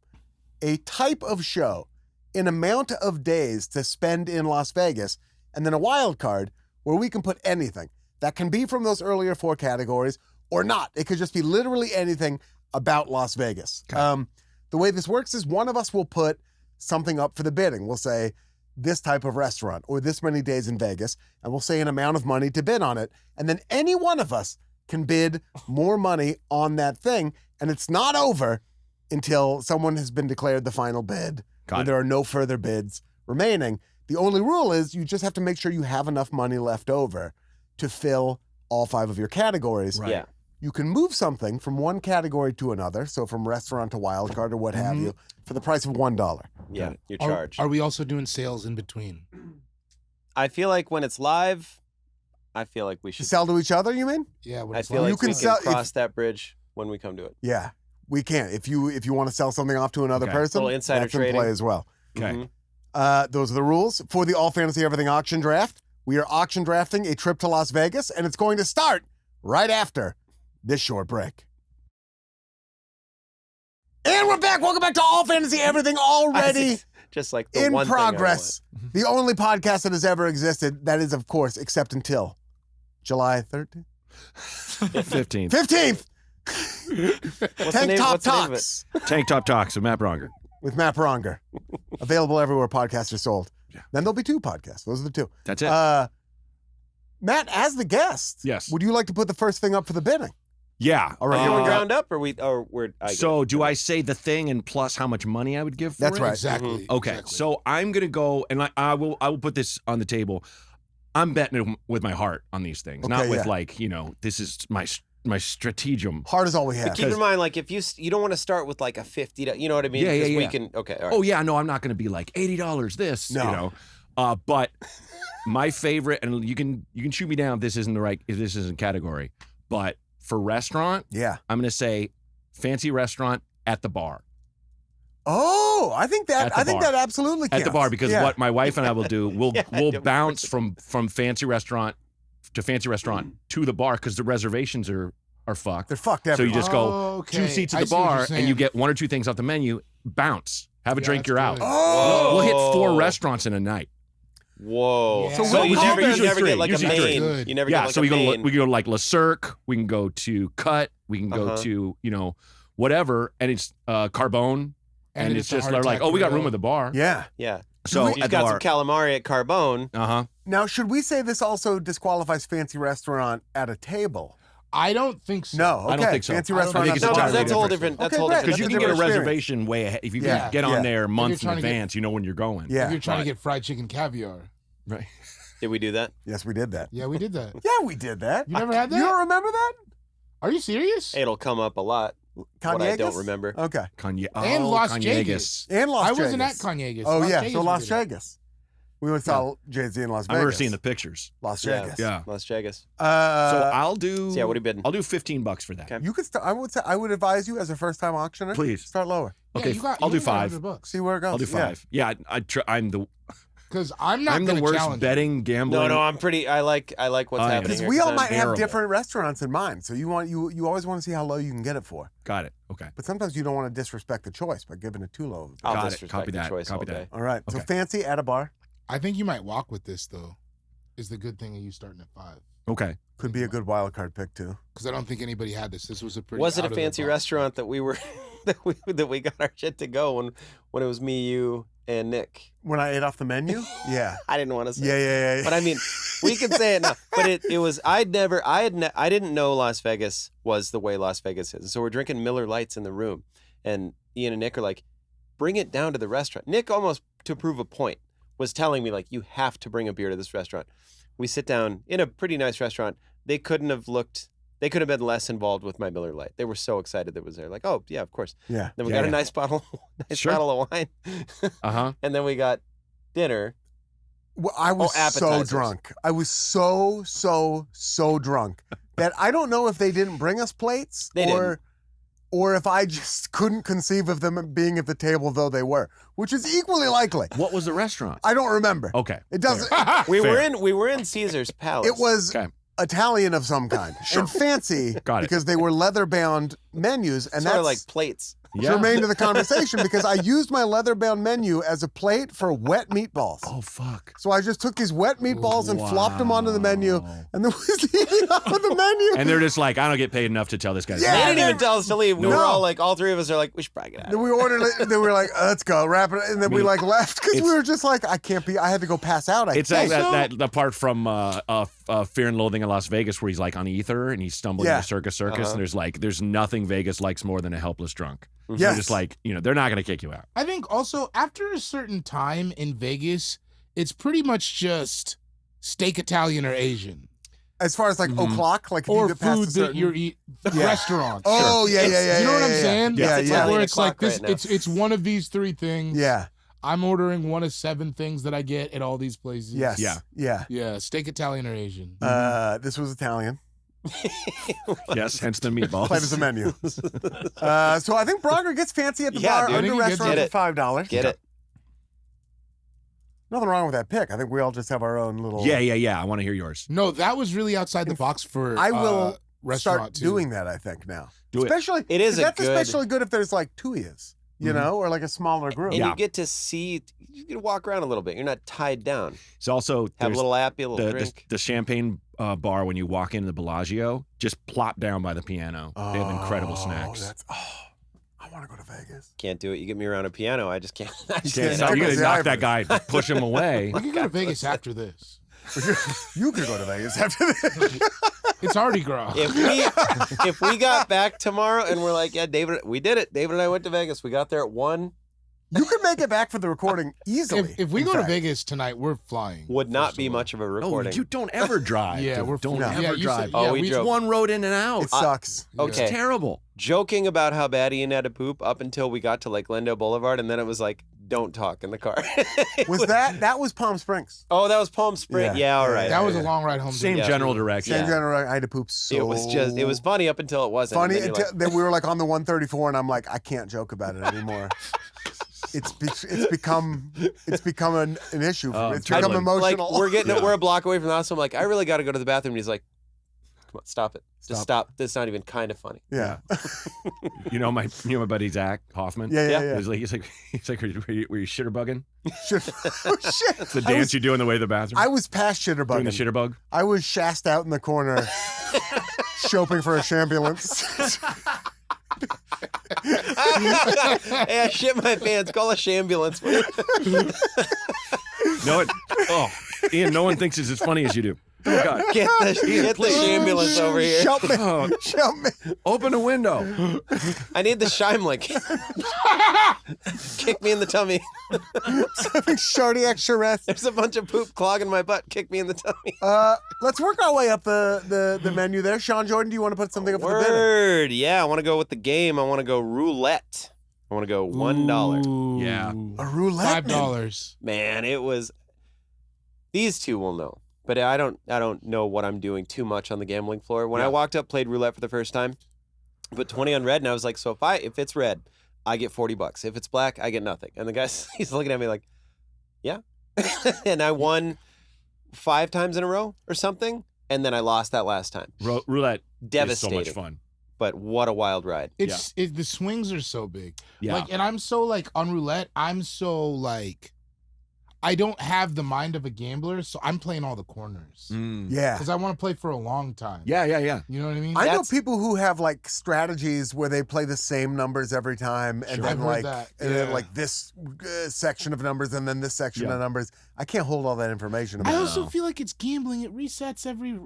a type of show, an amount of days to spend in Las Vegas, and then a wild card where we can put anything. That can be from those earlier 4 categories or not. It could just be literally anything about Las Vegas. The way this works is one of us will put something up for the bidding. We'll say this type of restaurant or this many days in Vegas, and we'll say an amount of money to bid on it. And then any one of us can bid more money on that thing, and it's not over until someone has been declared the final bid. Got And it. there are no further bids remaining. The only rule is you just have to make sure you have enough money left over to fill all 5 of your categories. Right. Yeah. You can move something from one category to another, so from restaurant to wild card or what have you, for the price of $1. Yeah. You're Are, charged. are we also doing sales in between? I feel like when it's live, I feel like we To should. sell to each other, you mean? Yeah. When I it's feel live. like You can we sell- can cross that bridge when we come to it. Yeah, we can. If you want to sell something off to another Okay. person, Little insider that's in trading. play as well. Okay. Mhm. Those are the rules for the All Fantasy Everything auction draft. We are auction drafting a trip to Las Vegas, and it's going to start right after this short break. And we're back. Welcome back to All Fantasy Everything, already Just like the in one thing I progress. The only podcast that has ever existed, that is, of course, except until July 13th? 15th. 15th! What's the Tank name- Top what's the name of it? Talks Tank Top Talks with Matt Braunger. with Matt Braunger. Available everywhere podcasts are sold. Yeah. Then there'll be 2 podcasts. Those are the 2. That's it. Matt, as the guest, Yes. would you like to put the first thing up for the bidding? Yeah. All right, Are you here we go. ground up, or we're? So do I say the thing and plus how much money I would give for That's it? right. Exactly. Okay, exactly. so I'm gonna go, and I will put this on the table. I'm betting with my heart on these things, not Okay, with yeah. like this is my strategum. Hard is all we have. But keep in mind, like if you don't want to start with like a $50, you know what I mean? Yeah, yeah, 'Cause we yeah. can. Okay. All right. Oh yeah, no, I'm not gonna be like $80 this, No. you know. But my favorite, and you can shoot me down if this isn't category, but for restaurant, Yeah. I'm gonna say fancy restaurant at the bar. Oh, I think At the bar. that absolutely counts. At the bar, because Yeah. what my wife and I will do, we'll Yeah, we'll yeah. bounce from fancy restaurant to fancy restaurant to the bar because the reservations are fucked. They're fucked So you everywhere. just go Okay. 2 seats I at the see what you're bar and saying. you get 1 or 2 things off the menu. Bounce, have a Yeah, drink, that's you're out. good. Oh! We'll hit 4 Whoa. restaurants in a night. Whoa. Yeah. So So we'll you call never, them- you never Usually get like a three. Usually main. good. You never Yeah, get like so a we main. go to like Le Cirque, we can go to Cut, we can go Uh-huh. to whatever, and it's Carbone, and it's a just heart they're like, attack oh, we got grill. room at the bar. Yeah. Yeah. So You've at the got bar, some calamari at Carbone. Now, should we say this also disqualifies fancy restaurant at a table? I don't think so. No. Okay. I don't think so. Fancy I don't restaurant think at it's a No, entirely table. that's a whole different. different. That's Okay, a whole great. different. because you That's can a get a different experience. reservation way ahead. If you Yeah. can get on Yeah. there months in trying to get- advance, you know when you're going. Yeah. If you're trying Right. to get fried chicken caviar. Right. Did we do that? Yes, we did that. Yeah, we did that. Yeah, we did that. You never had that? You don't remember that? Are you serious? It'll come up a lot. What I don't Canyegas? remember. Okay. Kanye. And oh, Las Kanyegas. Vegas. And Las I Vegas. wasn't at Kanyegas. Oh, yeah. Vegas So we Las did it. Vegas. We went to saw Jay-Z in Las I Vegas. remember seeing the pictures. Las Yeah. Vegas. Yeah. Las Vegas. So I'll do. So yeah, what are you bidding? I'll do $15 for that. Okay. You could start. I would advise you as a first-time auctioner. Please. Start lower. Yeah, Okay, you got- I'll you do only got $5. $100. See where it goes. I'll do 5. Yeah, I'm the Because I'm not I'm going the to worst challenge betting gambler. No, I'm pretty. I like what's I am. happening Because here. we all I'm might have terrible. different restaurants in mind, so you always want to see how low you can get it for. Got it. Okay. But sometimes you don't want to disrespect the choice by giving it too low. of a bid. I'll Got it. disrespect Copy the that. choice Copy all that. day. All right. So Okay. fancy at a bar I think you might walk with this, though, is the good thing of you starting at 5. Okay. could be a good wild card pick too. Because I don't think anybody had this. This was a pretty. Was it a out of the fancy box. restaurant that we were that we got our shit to go when it was me, you, and Nick? When I ate off the menu, yeah, I didn't want to say. yeah. But I mean, we can say it now. But it was I didn't know Las Vegas was the way Las Vegas is. So we're drinking Miller Lights in the room, and Ian and Nick are like, "Bring it down to the restaurant." Nick, almost to prove a point, was telling me like, "You have to bring a beer to this restaurant." We sit down in a pretty nice restaurant. They could have been less involved with my Miller Lite. They were so excited that it was there. Like, oh yeah, of course. Yeah. Then we Yeah, got a yeah. nice bottle Sure. of wine, and then we got dinner. Well, I was so appetizers. drunk. I was so drunk that I don't know if they didn't bring us plates They didn't. or if I just couldn't conceive of them being at the table, though they were, which is equally likely. What was the restaurant? I don't remember. Okay. It doesn't. We Fair. were in Caesar's Palace. It was Okay. Italian of some kind and fancy Got it. because they were leather-bound menus, and sort that's of like plates. Yeah. germane to the conversation because I used my leather-bound menu as a plate for wet meatballs. Oh fuck. So I just took these wet meatballs and flopped them onto the menu, Wow. and then was eating off of the menu. And they're just like, I don't get paid enough to tell this guy. to Yeah, They stop. didn't even tell us to leave. We No. were all like, all three of us are like, we should probably get out. Then we ordered it, and then we were like, let's go, wrap it. And then we like left because we were just like, I had to go pass out. It's like think. that part from Fear and Loathing in Las Vegas where he's like on ether and he's stumbling Yeah. in a circus, Uh-huh. and there's nothing Vegas likes more than a helpless drunk. Yes. They're just like, they're not gonna kick you out. I think also after a certain time in Vegas, it's pretty much just steak Italian or Asian. As far as like o'clock, like if you Or get past food a that certain... you're eating. Yeah. Restaurants. Oh, yeah. You know what I'm yeah, saying? Yeah, It's yeah. Italian Where it's like o'clock this, right now. it's one of these 3 things. Yeah, I'm ordering one of 7 things that I get at all these places. yes. Yeah. Yeah. Yeah, steak Italian or Asian. This was Italian. Yes, hence the meatballs. Played as a menu. So I think Braunger gets fancy at the Yeah, bar dude. under I think he gets restaurant it. for $5. Get it. Nothing wrong with that pick. I think we all just have our own little. Yeah. I want to hear yours. No, that was really outside the box for. I will restaurant start too. doing that. I think now, Do it. especially It is a that's good- especially good if there's like tuyas, you know, or like a smaller group. And Yeah. you get to see, you get to walk around a little bit. You're not tied down. It's also Have a there's little appy, a little the drink. the champagne bar when you walk into the Bellagio. Just plop down by the piano. They have incredible snacks. I want to go to Vegas. Can't do it. You get me around a piano. I just can't. I just can't can't. stop. You Tickles gotta the knock ivory. that guy, push him away. We can go to Vegas after this. You could go to Vegas after this. It's already grown. If we got back tomorrow and we're like, yeah, David, we did it. David and I went to Vegas. We got there at 1. You could make it back for the recording easily. If we in go to fact. Vegas tonight, we're flying. Would not first be of all. much of a No, recording. you don't ever drive. Yeah, we're don't yeah, ever you drive. said- Oh, yeah, we It's drove. one road in and out. It sucks. Okay. It's terrible. Joking about how bad Ian had to poop up until we got to like Glendale Boulevard, and then it was like, don't talk in the car. Was that was Palm Springs? Oh, that was Palm Springs. Yeah. Yeah, all Yeah, right. That was a long ride home. Same Yeah. general direction. Same Yeah. general. I had to poop so. It was funny up until it wasn't. funny And then you're until then we were like on the 134, and I'm like, I can't joke about it anymore. It's become an issue. Oh, It's become totally. like emotional. we're a block away from the house. I'm like, I really got to go to the bathroom. And he's like, come on, stop it. Just stop. This is not even kind of funny. yeah. You know my buddy Zach Hoffman. Yeah. He's like, were you shitter bugging? Shit. Shit. It's the dance you do in the way to the bathroom. I was past Doing the shitterbugging. shitter bug. I was shassed out in the corner, shopping for a shambulance. Hey, I shit my pants. Call a shambulance. No, Ian, no one thinks it's as funny as you do. Oh God. Get the shambulance over here. Shout me. Oh, Shout me. open a window. I need the Scheimlich. Kick me in the tummy. Having Shardiac Charest. There's a bunch of poop clogging my butt. Kick me in the tummy. Let's work our way up the menu there. Sean Jordan, do you want to put something up for the bid? Word. Yeah, I want to go with the game. I want to go roulette. I want to go $1. Ooh. Yeah. A roulette? $5. Man, it was. These two will know, but I don't know what I'm doing too much on the gambling floor. When I walked up, played roulette for the first time, put 20 on red, and I was like, so if it's red, I get $40. If it's black, I get nothing. And the guy, he's looking at me like, yeah. And I won 5 times in a row or something, and then I lost that last time. Roulette Devastating. is so much fun. But what a wild ride. The swings are so big. Yeah. Like, and I'm so like on roulette, I'm so like, I don't have the mind of a gambler, so I'm playing all the corners Yeah. because I want to play for a long time. Yeah. You know what I mean? I know That's- people who have like strategies where they play the same numbers every time, and Sure. then I've heard like, that. and then Yeah. like this section of numbers, and then this section Yeah. of numbers. I can't hold all that information. I About also No. feel like it's gambling. It resets every.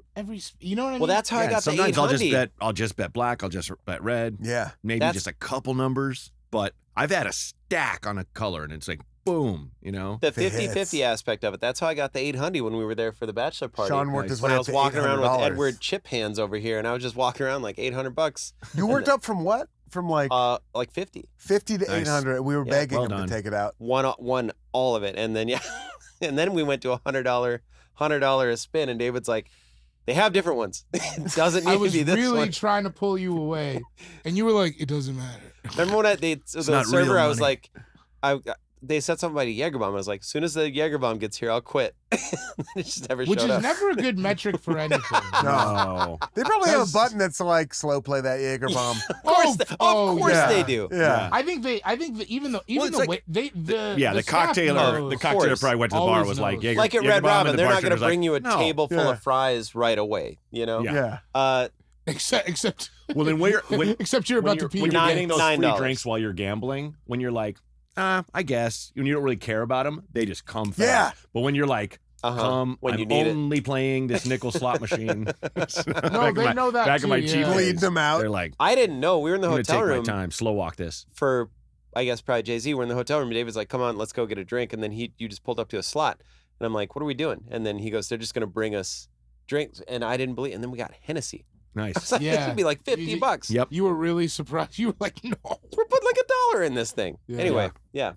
You know what I mean? Well, that's how I Yeah, got the sometimes 800. I'll just bet black. I'll just bet red. Yeah. Maybe That's- just a couple numbers. But I've had a stack on a color, and it's like boom. You know. The If it 50-50 hits. aspect of it. That's how I got the 800 when we were there for the bachelor party. Sean worked his way when I up was to walking around with $800. Edward chip hands over here, and I was just walking around like $800. You worked up from what? From like Like 50. 50 to Nice. 800. We were Yeah, begging well him done. to take it out. Won all of it, and then and then we went to $100 a spin, and David's like, they have different ones. It doesn't need I to was be this really one. trying to pull you away, and you were like, "It doesn't matter." Remember when the not server? real I was money. like, they said something about a Jaeger bomb. I was like, as soon as the Jaeger bomb gets here, I'll quit. It just never Which showed is up. never a good metric for anything. No. They probably have a button that's like slow play that Jaeger bomb. Of course, of course yeah. they do. Yeah. I think that even Well, the it's like- way the Yeah, the staff cocktail knows. the cocktail probably went to the bar Always was like knows. Jaeger, Like at Jaeger Red bomb, Robin, and the they're not going bartender's to like, bring you a "No." table full Yeah. of fries right away. You know. Yeah. Yeah. Except Well, then when except you're about to pee. when your you're Nine- getting pants. those free $9. drinks while you're gambling, when you're like, I guess, when you don't really care about them, they just come fast. Yeah. But when you're like, When I'm you need it. only playing this nickel slot machine. No, they know that back too, of my yeah. cheap Bleed days, them out. They're like, I didn't know. We were in the I'm gonna hotel take room my time, slow walk this. for, I guess, probably Jay-Z. We're in the hotel room. And David's like, come on, let's go get a drink. And then you just pulled up to a slot. And I'm like, what are we doing? And then he goes, they're just going to bring us drinks. And I didn't believe. And then we got Hennessy. I was Nice. like, Yeah. this would be like $50. Yep. You were really surprised. You were like, no. We're putting like $1 in this thing. Yeah. Anyway, yeah.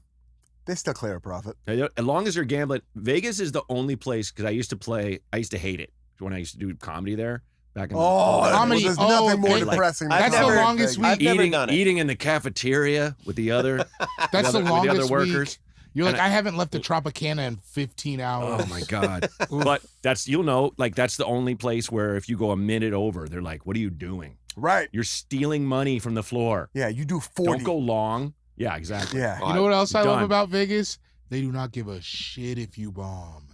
They still clear a profit. As long as you're gambling, Vegas is the only place because I used to hate it when I used to do comedy there back in Oh, the Comedy- there's oh, nothing more okay. depressing. I've than That's the never- longest Vegas. I've never eating, done it. eating in the cafeteria with the other That's the with the longest other workers. week. You're like, And I haven't left the Tropicana in 15 hours. Oh my God. But that's, that's the only place where if you go a minute over, they're like, what are you doing? Right. You're stealing money from the floor. Yeah, you do 40. Don't go long. Yeah, exactly. Yeah. You know what else I love Done. about Vegas? They do not give a shit if you bomb.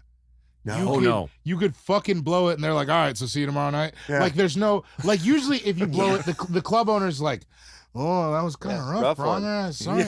No. No. You could fucking blow it, and they're like, all right, so see you tomorrow night. Yeah. Like, there's no, like, usually if you blow it, the club owner's like, oh, that was kind of rough, one. Braunger. Sorry.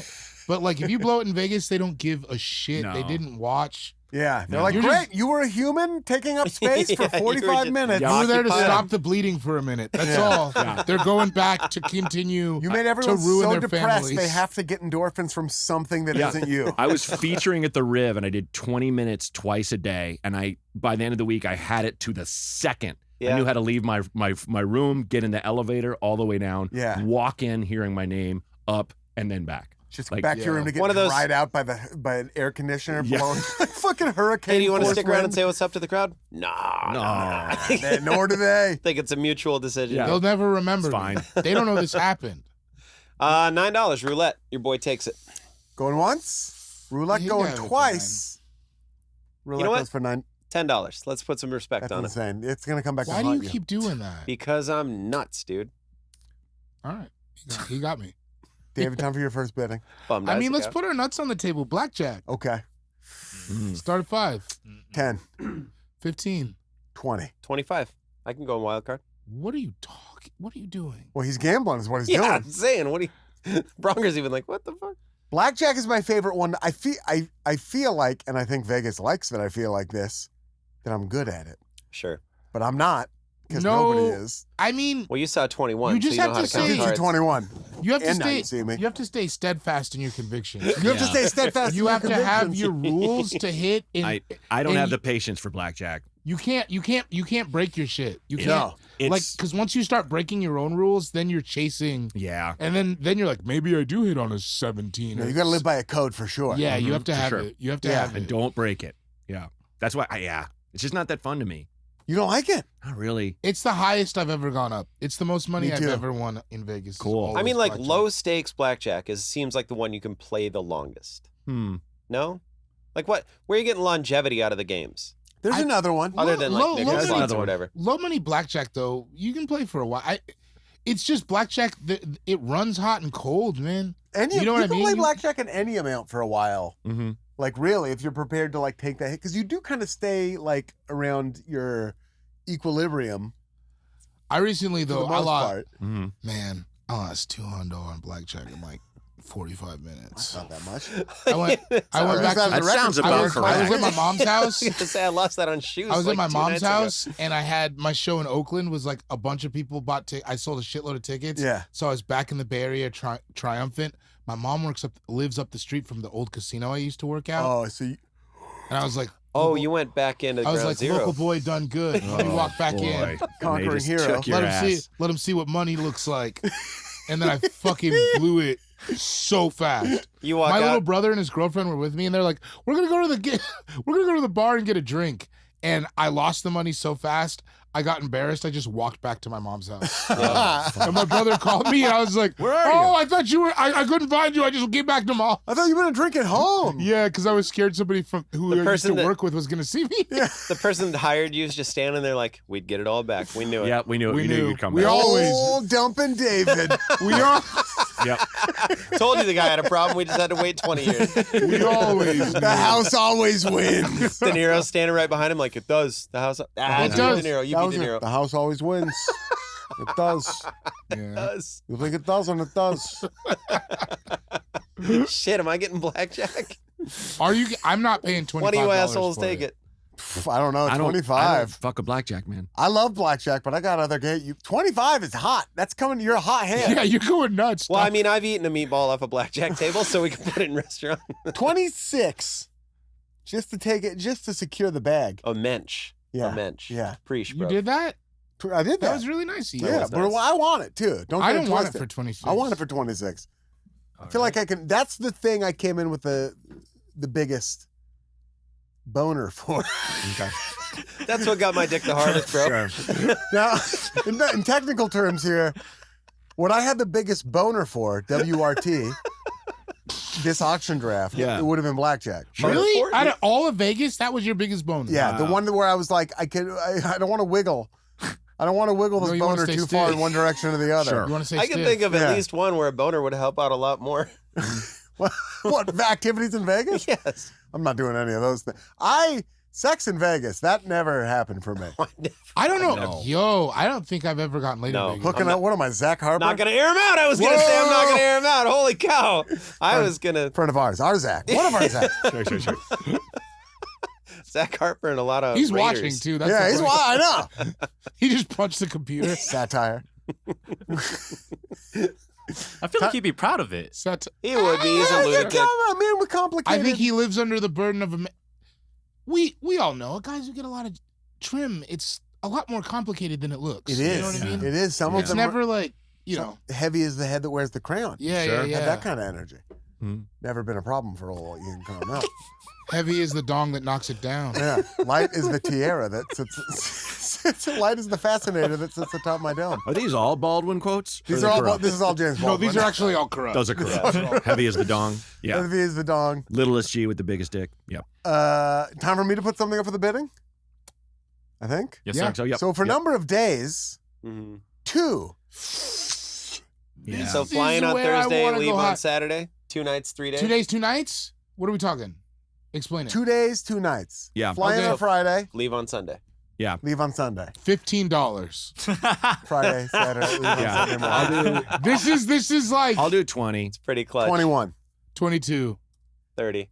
But, like, if you blow it in Vegas, they don't give a shit. No. They didn't watch. Yeah. They're No. like, You're great, you were a human taking up space for Yeah, you were 45 just- minutes. You were there to Occupied. stop the bleeding for a minute. That's Yeah. all. Yeah. They're going back to continue You made to everyone ruin so their depressed families. they have to get endorphins from something that Yeah. not you. I was featuring at the Riv and I did 20 minutes twice a day. And by the end of the week, I had it to the second. I Yeah. knew how to leave my room, get in the elevator all the way down, Yeah. walk in, hearing my name, up, and then back. Just Like- back to your room to get One of those- dried out by an air conditioner Yeah. blowing like fucking hurricane. Hey, do you want to force stick around and wind. say what's up to the crowd? No. Nah, nor do they. I think it's a mutual decision. Yeah. They'll never remember. It's me. fine. They don't know this happened. $9 roulette. Your boy takes it. Going once, roulette You going got it for twice. Roulette know what? goes for 9. $10. Let's put some respect That's on it. insane. It's gonna come back. Why to do you haunt keep doing that? Because I'm nuts, dude. All right. He got me. David, time for your first bidding. Bummed I mean, let's Isaac put our nuts on the table. Blackjack. Okay, Mm. Start at 5. 10, 15. 20. out. 25. I can go in wild card. What are you talking? What are you doing? Well, he's gambling, is what he's Yeah, I'm doing. saying. What do you... Bronger's even like, what the fuck? Blackjack is my favorite one. I feel like, and I think Vegas likes that I feel like this, that I'm good at it, Sure. but I'm not because No. nobody is. I mean, Well, you saw 21, You just so you know have how to to count say- Gives you cards. 21. you have to And now stay. you see me. You have to stay steadfast in your convictions. You have to Yeah. stay steadfast. You in have to your have convictions. your rules to hit. I don't and have you- the patience for blackjack. You can't break your shit. You can't. No. Like, It's, because once you start breaking your own rules, then you're chasing, yeah. and then you're like, maybe I do hit on a 17. No, or you got to live by a code for sure. Yeah, you Mhm, have to for have sure. it. You have to Yeah. have And it. don't break it. Yeah. That's why, it's just not that fun to me. You don't like it? Not really. It's the highest I've ever gone up. It's the most money Me I've too. ever won in Vegas. is Cool. always I mean, like, blackjack. low stakes blackjack seems like the one you can play the longest. No? Like, what? Where are you getting longevity out of the games? There's another one. Other than, like, low nickel money- slots or whatever. Low money blackjack though, you can play for a while. It's just blackjack. It runs hot and cold, man. Any, You know what I can mean? play You- blackjack in any amount for a while. Mm-hmm. Like really, if you're prepared to like take that hit, because you do kind of stay like around your equilibrium. I recently For though the I most lost. part. Mm-hmm. Man, I lost $200 on blackjack in like 45 minutes. Not that much. I went back That to sounds I about was correct. at my mom's house. I was gonna say I lost that on shoes. I was like at my 2 mom's nights ago. house, and I had my show in Oakland. Was like a bunch of people bought. I sold a shitload of tickets. Yeah. So I was back in the Bay Area, triumphant. My mom lives up the street from the old casino I used to work out, Oh, so you, and I was like, Oh, you went back into I was ground like, zero. local boy done good. Let me walk back in. And they Conquering just hero. took your Let him see what money looks like. And then I fucking blew it so fast. You walk My little out. brother and his girlfriend were with me, and they're like, "We're gonna go to the bar and get a drink." And I lost the money so fast, I got embarrassed. I just walked back to my mom's house. And my brother called me, and I was like, Where are "Oh, you?" I thought you were. I couldn't find you. I just came back to mom." I thought you were gonna drink at home. Yeah, because I was scared somebody from who I used person to that- work with was gonna see me. The person that hired you is just standing there like, we'd get it all back. We knew it. Yeah, we knew it. We We knew knew. you'd come We back. all- always- Oh, dumping David. We are. Yep. Told you the guy had a problem. We just had to wait 20 years. We always. The house always wins. De Niro standing right behind him like, it does. The house. It you does. De Niro. You That beat was De it. Niro. The house always wins. It does. Yeah. It does. You think it doesn't? It does. Shit, am I getting blackjack? Are you? I'm not paying $25. One of you assholes for take it. I don't know. I don't 25. fuck a blackjack, man. I love blackjack, but I got other game. 25 is hot. That's coming. You're a hot hand. Yeah, you're going nuts. Well, I mean, I've eaten a meatball off a blackjack table, so we can put it in restaurant. 26. Just to take it, just to secure the bag. A mensch. Yeah. A mensch. Yeah. Preach, you bro. did that. I did that. That was really nice of you. yeah, was but nice. I want it too. Don't I get don't want it twisted. for 26. I want it for 26. I feel like I can. That's the thing I came in with the biggest boner for. Okay. That's what got my dick the hardest, bro. Sure. Now, in technical terms here, what I had the biggest boner for, WRT, this auction draft, Yeah. it would have been blackjack. Really? Four- Out of all of Vegas, that was your biggest bonus? Yeah, the Wow. one where I was like, I don't want to wiggle. I don't want to wiggle No, this you wanna boner stay too far stiff. in one direction or the other. Sure. You want to say I can stiff? think of Yeah. at least one where a boner would help out a lot more. What activities in Vegas? Yes. I'm not doing any of those things. Sex in Vegas, that never happened for me. I don't know. No. Yo, I don't think I've ever gotten laid No. in Vegas. Hooking up, what am I, Zach Harper? Not gonna air him out. I was gonna say I'm not gonna air him out. Holy cow! I was gonna Friend of ours, our Zach. One of our Zachs. Sure. Zach Harper and a lot of He's Raiders. watching too. That's Yeah, the he's point. I know. He just punched the computer. Satire. I feel like he'd be proud of it. He would be. He's a Yeah, lunatic. come on, man, we're complicated. I think he lives under the burden of a. We all know guys who get a lot of trim. It's a lot more complicated than it looks. It You is. know what I mean? It is. Some Yeah. of It's them never like heavy as the head that wears the crayon. Yeah, Sure. yeah. Had that kind of energy. Mhm. Never been a problem for old Ian Carmel. Heavy is the dong that knocks it down. Yeah, light is the tiara that sits. Light is the fascinator that sits atop my dome. Are these all Baldwin quotes? Or These they are all. corrupt? This is all James No, Baldwin. these are actually all corrupt. Those are corrupt. Heavy as the dong. Yeah. Heavy is the dong. Littlest G with the biggest dick. Yep. Time for me to put something up for the bidding. I think. Yes, Yeah. sir. So yep. So for Yep. number of days, Mhm. 2. Yeah. So This flying is on where I Thursday, wanna leave go on hot. Saturday. 2 nights, 3 days. 2 days, 2 nights. What are we talking? Explain it. 2 days, 2 nights. Yeah. Flying Okay. on Friday, Leave on Sunday. leave on Sunday. $15. Friday, Saturday, leave on Yeah. Sunday I'll morning. do. This is like I'll do 20. It's pretty clutch. 21. 22. 30.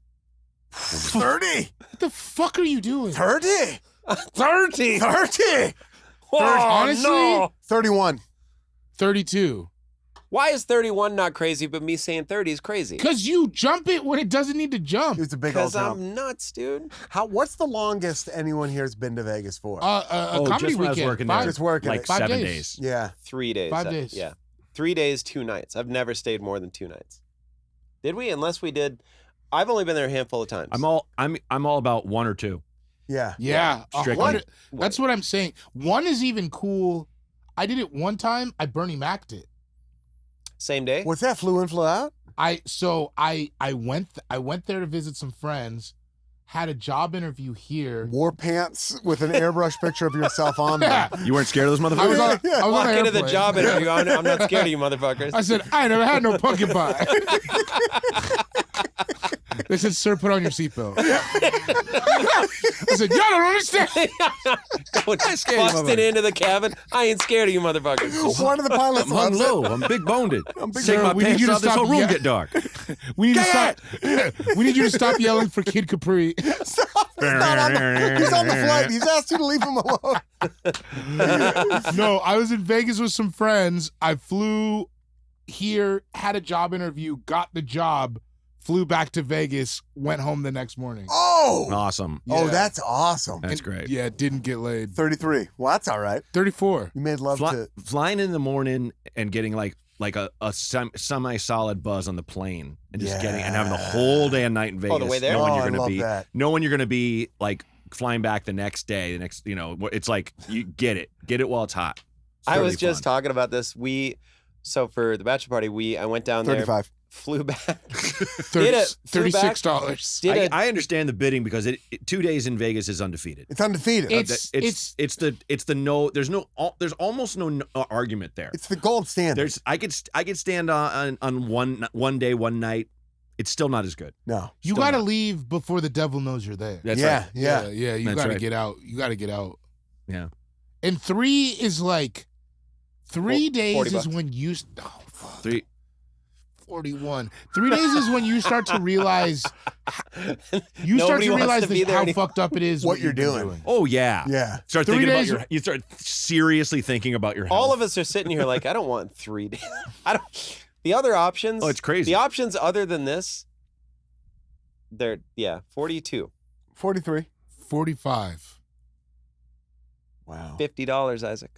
30. What the fuck are you doing? 30. 30. 30. Honestly, 31. 32. Why is 31 not crazy, but me saying 30 is crazy? Because you jump it when it doesn't need to jump. It's a big old Because jump. I'm nuts, dude. What's the longest anyone here has been to Vegas for? A Oh, comedy just when I was weekend. working Five- there. Just working Like it. 5 7 days. days. Yeah. 3 days. 5 days. Yeah. 3 days, 2 nights. I've never stayed more than 2 nights. Did we? Unless we did. I've only been there a handful of times. I'm all about 1 or 2. Yeah. Yeah. Strictly. 100 That's what I'm saying. 1 is even cool. I did it one time. I Bernie Mac'd it. Same day? What's that? Flew in, flew out? I went there to visit some friends. Had a job interview here. Wore pants with an airbrush picture of yourself on them. Yeah. You weren't scared of those I was motherfuckers? on, I was Walk on an into the airplane. job interview. I'm not scared of you motherfuckers. I said, I never had no pumpkin pie. They said, sir, put on your seatbelt. I said, y'all don't understand. Busting into the cabin. I ain't scared of you motherfuckers. One of the pilots I'm hung loves it. low. I'm big boned it. big- Take Sir, my we need pants you to off. This stop whole room ye- get dark. We need to stop. We need you to stop yelling for Kid Capri. He's on the flight. He's asked you to leave him alone. No, I was in Vegas with some friends. I flew here, had a job interview, got the job, flew back to Vegas, went home the next morning. Oh. Awesome. Oh, Yeah. that's awesome. That's great. Yeah, didn't get laid. 33. Well, that's all right. 34. You made love to. Flying in the morning and getting like a semi-solid buzz on the plane and just getting and having the whole day and night in Vegas. the way there? Knowing Oh, you're I gonna love be that. knowing you're gonna be like flying back the next day. It's like you get it while it's hot. It's I really was just fun. talking about this. So for the bachelor party, I went down there, 35. flew back. 30, Flew back. $36. Did I understand the bidding because 2 days in Vegas is undefeated. It's undefeated. It's- It's the no. There's almost no argument there. It's the gold standard. I could stand on one day, one night. It's still not as good. No. You Still got to not. leave before the devil knows you're there. That's yeah, right. yeah. Yeah, you That's got to right. get out. You got to get out. Yeah. And 3 is like 3 days 40 is bucks. when you oh, fuck, 3. 41. 3 days is when you start to realize Nobody wants to be there how anymore. fucked up it is What you're you've been doing. Oh yeah. Yeah. Start 3 thinking about days- you start seriously thinking about your health. All of us are sitting here like, I don't want 3 days. I don't. The other options. Oh, it's crazy. The options other than this, they're 42, 43. 45. Wow. $50, Isaac.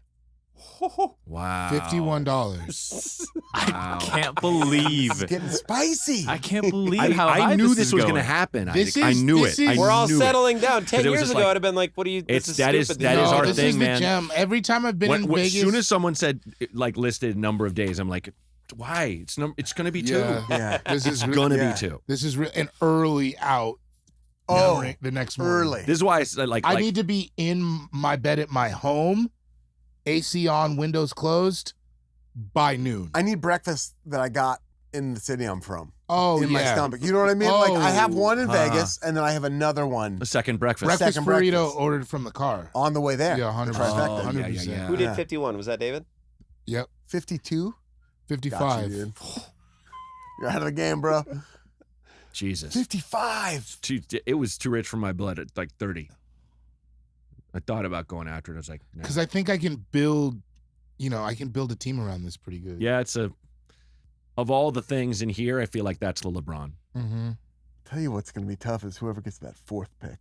Wow. $51. Wow. Can't believe. It's getting spicy. I can't believe how I high knew this this is was going to happen. This Isaac. I is- knew this it. is- I We're all knew it. settling down. 10 'Cause it was years just ago, like- I'd have been like, what are you? This is that is stupid. that is No, our this thing, is the man. gem. Every time I've been in Vegas. As soon as someone said listed number of days, I'm like, Why? It's going to be Yeah. 2. Yeah. This is It's going to yeah. be 2. This is an early out. Oh, the next morning. early. This is why I said, I need to be in my bed at my home, AC on, windows closed, by noon. I need breakfast that I got in the city I'm from. Oh, in my yeah. stomach. You know what I mean? Like I have one in Uh-huh. Vegas, and then I have another one a second breakfast. Breakfast Second burrito breakfast. ordered from the car. on the way there. Yeah, 100%. The trifecta. Oh, yeah, 100%. yeah. Who did Yeah. 51? Was that David? Yep. 52? 55. Got you, dude. You're out of the game, bro. Jesus. 55. It was too rich for my blood at like 30. I thought about going after it. I was like, nah. Because I think I can build, I can build a team around this pretty good. Yeah, of all the things in here, I feel like that's the LeBron. Mm-hmm. Tell you what's going to be tough is whoever gets that 4th pick.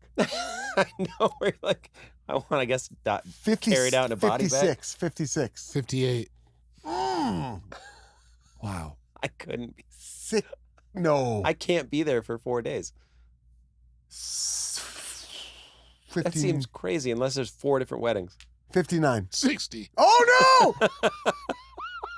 I know. We're like, I want, I guess, 50, carried out in a body bag. 56. 58. Mm. Wow. I couldn't be. Sick. No. I can't be there for 4 days. 15, That seems crazy unless there's 4 different weddings. 59. 60. Oh, no.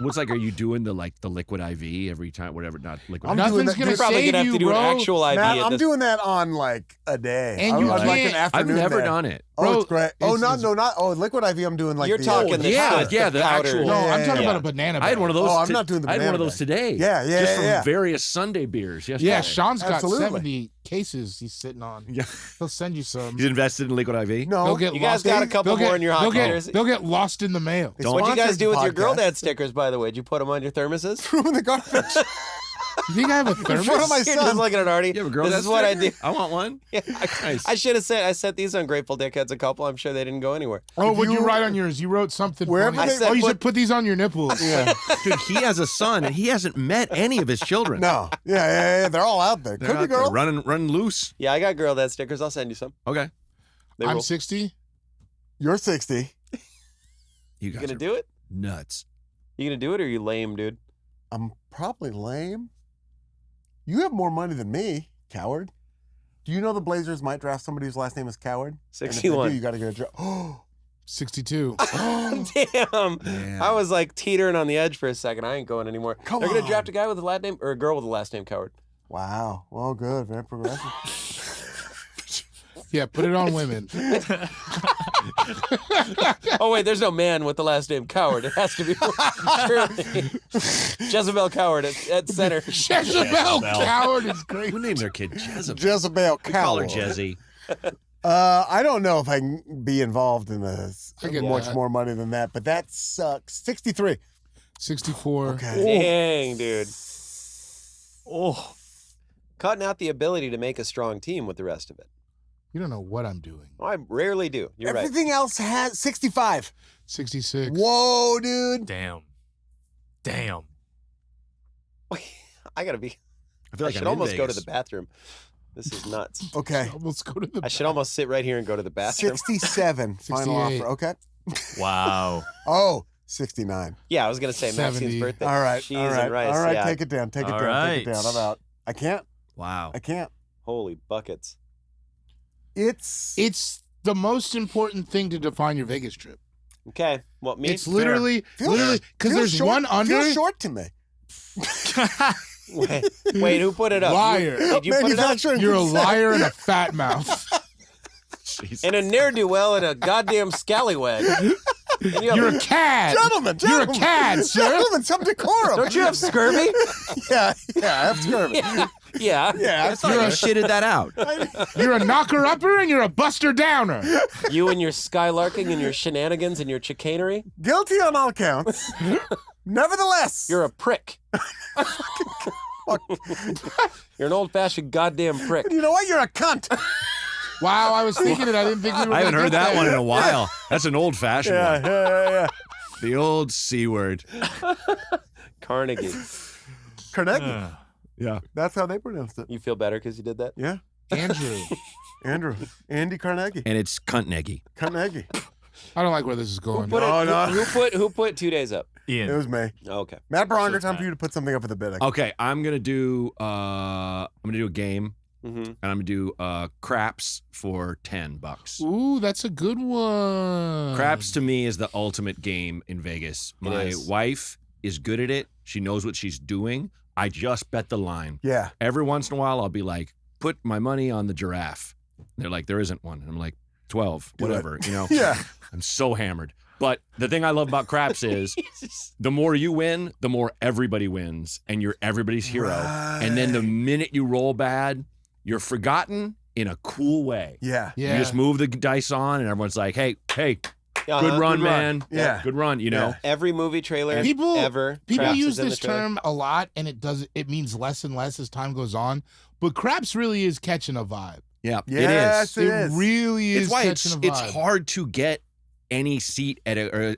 What's like, are you doing the liquid IV every time? Whatever, not liquid. I'm IV. doing Nothing's that- going to You're probably save gonna have you, to do bro. an actual IV. Matt, at I'm this- doing that on like a day. And you on like can't- an I've afternoon never day. done it. Oh, Bro, it's great. Oh, it's- not liquid IV. I'm doing like You're the, talking the yeah, powder. yeah, the actual- No, I'm talking Yeah. about a banana I had bag. one of those. Oh, I'm not doing the I had one of banana those bag. today. Yeah, yeah, Just yeah, from yeah. various Sunday beers. Yesterday. Yeah, Sean's got Absolutely. 70 cases he's sitting on. Yeah. He'll send you some. He's invested in liquid IV. No. They'll get You guys lost got in- a couple they'll more in your they'll hockey get, jersey? they'll get lost in the mail. It's What'd you guys sponsored do with your girl podcast. dad stickers, by the way? Did you put them on your thermoses? Threw them in the garbage. You think I have a In thermos? front of my You're just son. looking at Artie. You have a girl This dad is what I do. sticker? I want one. Yeah, Nice. I should have said. I sent these ungrateful dickheads a couple. I'm sure they didn't go anywhere. Oh, If what'd you you- write on yours? You wrote something Wherever funny. they- I said you put- said put these on your nipples. Yeah. Dude, he has a son and he hasn't met any of his children. No. Yeah. They're all out there. They're Could be out there girl. running loose. Yeah, I got girl dad stickers. I'll send you some. Okay. They I'm rule. 60. You're 60. You You guys gonna are do it? nuts. You gonna do it, or are you lame, dude? I'm probably lame. You have more money than me, coward. Do you know the Blazers might draft somebody whose last name is Coward? And if they 61. do, you got to get a draft. Oh, 62. Damn. Damn. I was like teetering on the edge for a second. I ain't going anymore. Come They're gonna on. draft a guy with a last name or a girl with a last name Coward. wow. Well, good. Very progressive. Yeah, put it on women. Oh wait, there's no man with the last name Coward. It has to be surely Jezebel Coward at center. Jezebel Coward is great. Who named their kid Jezebel? Jezebel We call her Coward. Jezzy. I don't know if I can be involved in I get much that. more money than that, but that sucks. 63. 64. Okay. Dang, dude. Oh, cutting out the ability to make a strong team with the rest of it. You don't know what I'm doing. Oh, I rarely do. You're right. Everything else has 65. 66. Whoa, dude. Damn. I gotta be. I feel like I should I'm in almost go to Vegas. the bathroom. This is nuts. Okay. Let's go to the I should almost sit right here and go to the bathroom. 67. Final 68. offer. Okay. Wow. Oh, 69. Yeah, I was gonna say 70. Maxine's birthday. All right. Cheese all right. and rice. All right. Yeah. Take it down. Take it All down. Take it right. down. I'm out. I can't. Wow. I can't. Holy buckets. It's the most important thing to define your Vegas trip. Okay. What me? It's literally, feels because there's short, one under. Feels short to me. Wait, who put it up? Liar. Did you put it up? Manufacturing You're a consent. liar and a fat mouth. Jesus. And a ne'er-do-well and a goddamn scallywag. And you have You're a cad. Gentlemen, You're a gentlemen. cad, sir. Gentlemen, some decorum. Don't you have scurvy? Yeah, I have scurvy. Yeah. Yeah, I thought you shitted that out. You're a knocker-upper and you're a buster-downer. You and your skylarking and your shenanigans and your chicanery. guilty on all counts. Nevertheless, You're a prick. You're an old-fashioned goddamn prick. you know what? You're a cunt. Wow, I was thinking it. I didn't think we were I haven't gonna heard get that there. one in a while. That's an old-fashioned one. yeah. The old C word. Carnegie. Carnegie. Yeah. That's how they pronounced it. You feel better because you did that? Yeah. Andrew. Andy Carnegie. And it's cunt-neggy. Carnegie. I don't like where this is going. Put it- No, no. Who put 2 days up? It Ian. was me. Okay. Matt Braunger, So time for you to put something up for the bid. Okay, I'm gonna do a game, Mm-hmm. and I'm gonna do craps for $10. Ooh, that's a good one. Craps to me is the ultimate game in Vegas. It My is. wife is good at it. She knows what she's doing. I just bet the line. Yeah. Every once in a while, I'll be like, put my money on the giraffe. They're like, there isn't one. And I'm like, 12, Do it. whatever, you know? Yeah. I'm so hammered. But the thing I love about craps is the more you win, the more everybody wins, and you're everybody's hero. And then the minute you roll bad, you're forgotten in a cool way. Yeah. Yeah. You just move the dice on, and everyone's like, hey, Uh-huh. good run, Good run. man. Yeah. Good run, you know? Every movie trailer People- ever. People Craps use is in this the trailer. term a lot, and it means less and less as time goes on. But craps really is catching a vibe. Yeah, Yes, it is. it is. really is It's why catching it's a vibe. hard to get any seat at a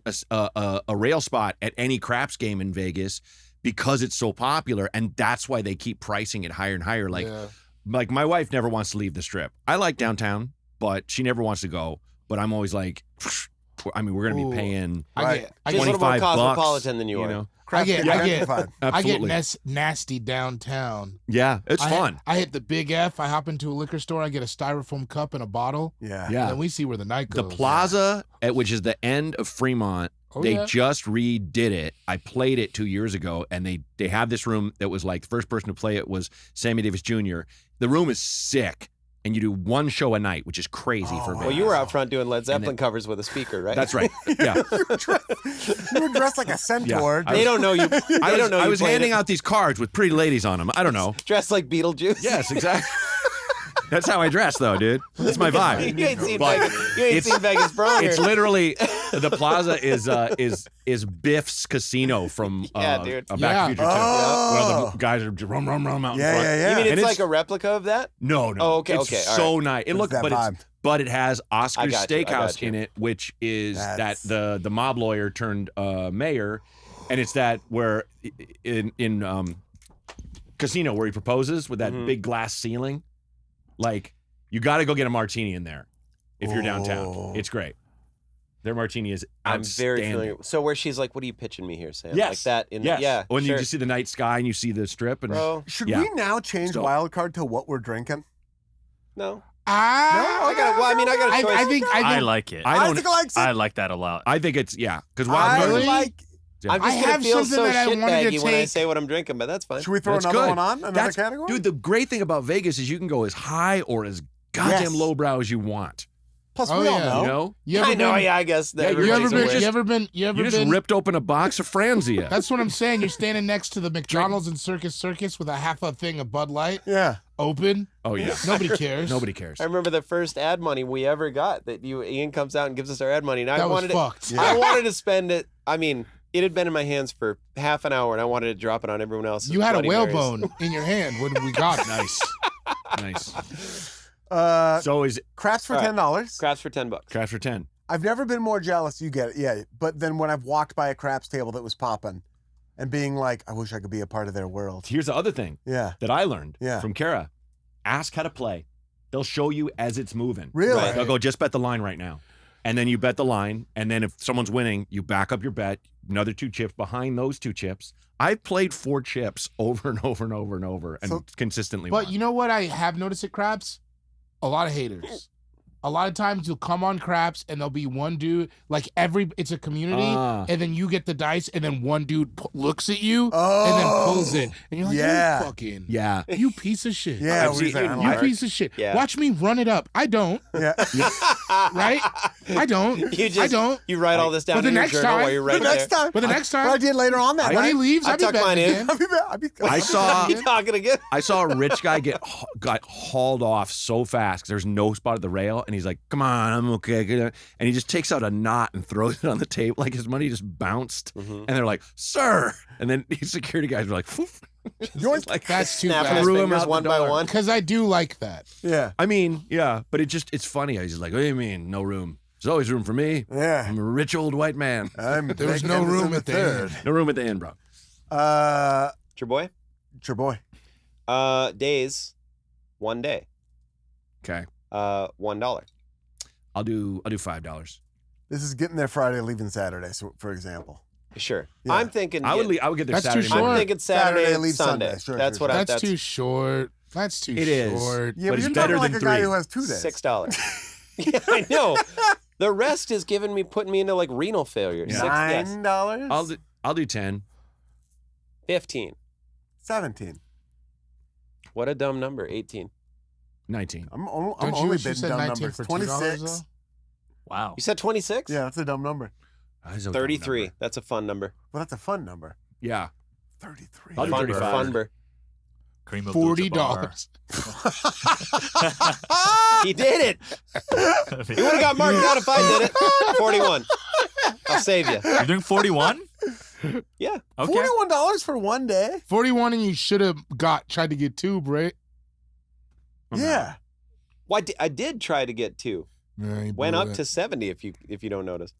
rail spot at any craps game in Vegas because it's so popular, and that's why they keep pricing it higher and higher. Like my wife never wants to leave the Strip. I like downtown, but she never wants to go. But I'm always like, I mean, we're gonna Ooh. be paying I She's get a little more $25, cosmopolitan than you are. know? I get Absolutely. nasty downtown. Yeah, it's fun. I hit the Big F. I hop into a liquor store. I get a styrofoam cup and a bottle. Yeah. Yeah. And we see where the night The goes. plaza, which is the end of Fremont, Oh, they yeah. just redid it. I played it 2 years ago, and they have this room that was like the first person to play it was Sammy Davis Jr. The room is sick, and you do one show a night, which is crazy for Well, Vegas. you were out front doing Led And Zeppelin then- covers with a speaker, right? That's right. Yeah. You were dressed like a centaur. Yeah. They don't know you. They don't know I you was played handing it. out these cards with pretty ladies on them. I don't know. Dressed like Beetlejuice. Yes, exactly. That's how I dress, though, dude. That's my vibe. you ain't seen But Vegas. You ain't it's- seen Vegas Braunger. It's literally the plaza is Biff's casino from Yeah, dude. Back Yeah. to the Future 2. Oh. Where the guys are rum out in Yeah, front. yeah, yeah. You mean And it's like a replica of that? No. Oh, okay, It's okay, all so nice. It It's looks, that vibe. but it has Oscar's got you, I Steakhouse got you. in it, which is That's- that the mob lawyer turned mayor, and it's that where in Casino where he proposes with that Mm-hmm. big glass ceiling, like you got to go get a martini in there if you're downtown. Oh. It's great. Their martini is I'm very outstanding. familiar. So where she's like, "What are you pitching me here, Sam?" Yes. Like that. In Yes. Yeah. When sure. you just see the night sky and you see the strip and Bro, Should Yeah. we now change So- wild card to what we're drinking? no. I I got. Well, I mean, I got a choice. I think I like it. I don't. Isaac likes it. I like that a lot. I think it's because wild I card Really? is- like. I'm I just gonna have feel something so that I wanted to shitbaggy when I take- say what I'm drinking, but that's fine. Should we throw That's another good. one on? Another That's- category? Dude, the great thing about Vegas is you can go as high or as goddamn Yes. lowbrow as you want. Plus, Oh, we all yeah. know. You know? You ever I know. been- Yeah, I guess. That Yeah, You ever everybody's been? aware. You ever been? You ever You just been? ripped open a box of Franzia. That's what I'm saying. You're standing next to the McDonald's and Circus with a half a thing of Bud Light Yeah. open. Oh yeah. Nobody cares. Nobody cares. I remember the first ad money we ever got. That Ian comes out and gives us our ad money, and I That was wanted fucked. I wanted to spend it. I mean, it had been in my hands for half an hour, and I wanted to drop it on everyone else. You had a whalebone in your hand when we got it. Nice. Nice. So is Craps for All right. $10. Craps for $10. crash for 10. I've never been more jealous. You get it, yeah. But then when I've walked by a craps table that was popping, and being like, I wish I could be a part of their world. Here's the other thing Yeah. that I learned Yeah. from Kara. Ask how to play. They'll show you as it's moving. Really? Right. They'll go, just bet the line right now. And then you bet the line. And then if someone's winning, you back up your bet, another 2 chips behind those 2 chips. I've played 4 chips over and over and over and over and So- consistently But won. you know what I have noticed at craps? A lot of haters. A lot of times you'll come on craps and there'll be one dude, like it's a community, Ah. and then you get the dice, and then one dude looks at you Oh. and then pulls it. And you're like, Yeah. you fucking, Yeah. you piece of shit. Yeah, I've what do you seen- think? I don't You like it. piece of shit. Yeah. Watch me run it up. I don't, Yeah. right? I don't. You just, I don't. You write all this down But the in your next journal time- while you're The right next there. time. But the next What I time, did later on that when he night. leaves, I I'll be tuck betting mine in. again. I'll be I saw You talking again? I saw a rich guy got hauled off so fast because there's no spot at the rail, and he's like, "Come on, I'm okay." And he just takes out a knot and throws it on the table, like his money just bounced. Mm-hmm. And they're like, "Sir!" And then these security guys were like, "Poof." Just like That's too Snapping bad. his Threw him fingers out the one by door. one. Because I do like that. Yeah. I mean, yeah, but it's funny. I was just like, "What do you mean, no room? There's always room for me. Yeah. I'm a rich old white man. There was no room at the end. No room at the end, bro." It's your boy. It's your boy. Days, 1 day. Okay, $1. I'll do $5. This is getting there Friday, leaving Saturday, so, for example. Sure. Yeah. I'm thinking. I would get there That's too Saturday short. I'm morning. thinking Saturday, Saturday, leave Sunday. Sunday. Sure, That's sure, what sure. I. That's too short. That's too It is. short. Yeah, But but it's you're better talking like than a guy 3. who has 2 days. $6. Yeah, I know. The rest is putting me into like renal failure. Yeah. Yes. $9? I'll do 10. 15. 17. What a dumb number. 18. 19. I'm Don't only you wish you bidding said dumb 19 numbers. for $2 26. though? Wow. You said 26? Yeah, that's a dumb number. That is a dumb 33. number. That's a fun number. Well, that's a fun number. Yeah. 33. I'll do Fun, 35. fun number. Kareem $40. He did it. He would have got marked out if I did it. 41. I'll save you. You're doing 41? Yeah. Okay. $41 for one day? 41, and you should have tried to get 2, Bray. Yeah. Well, I did try to get 2. Yeah, you Went blew up it. to 70 if you don't notice.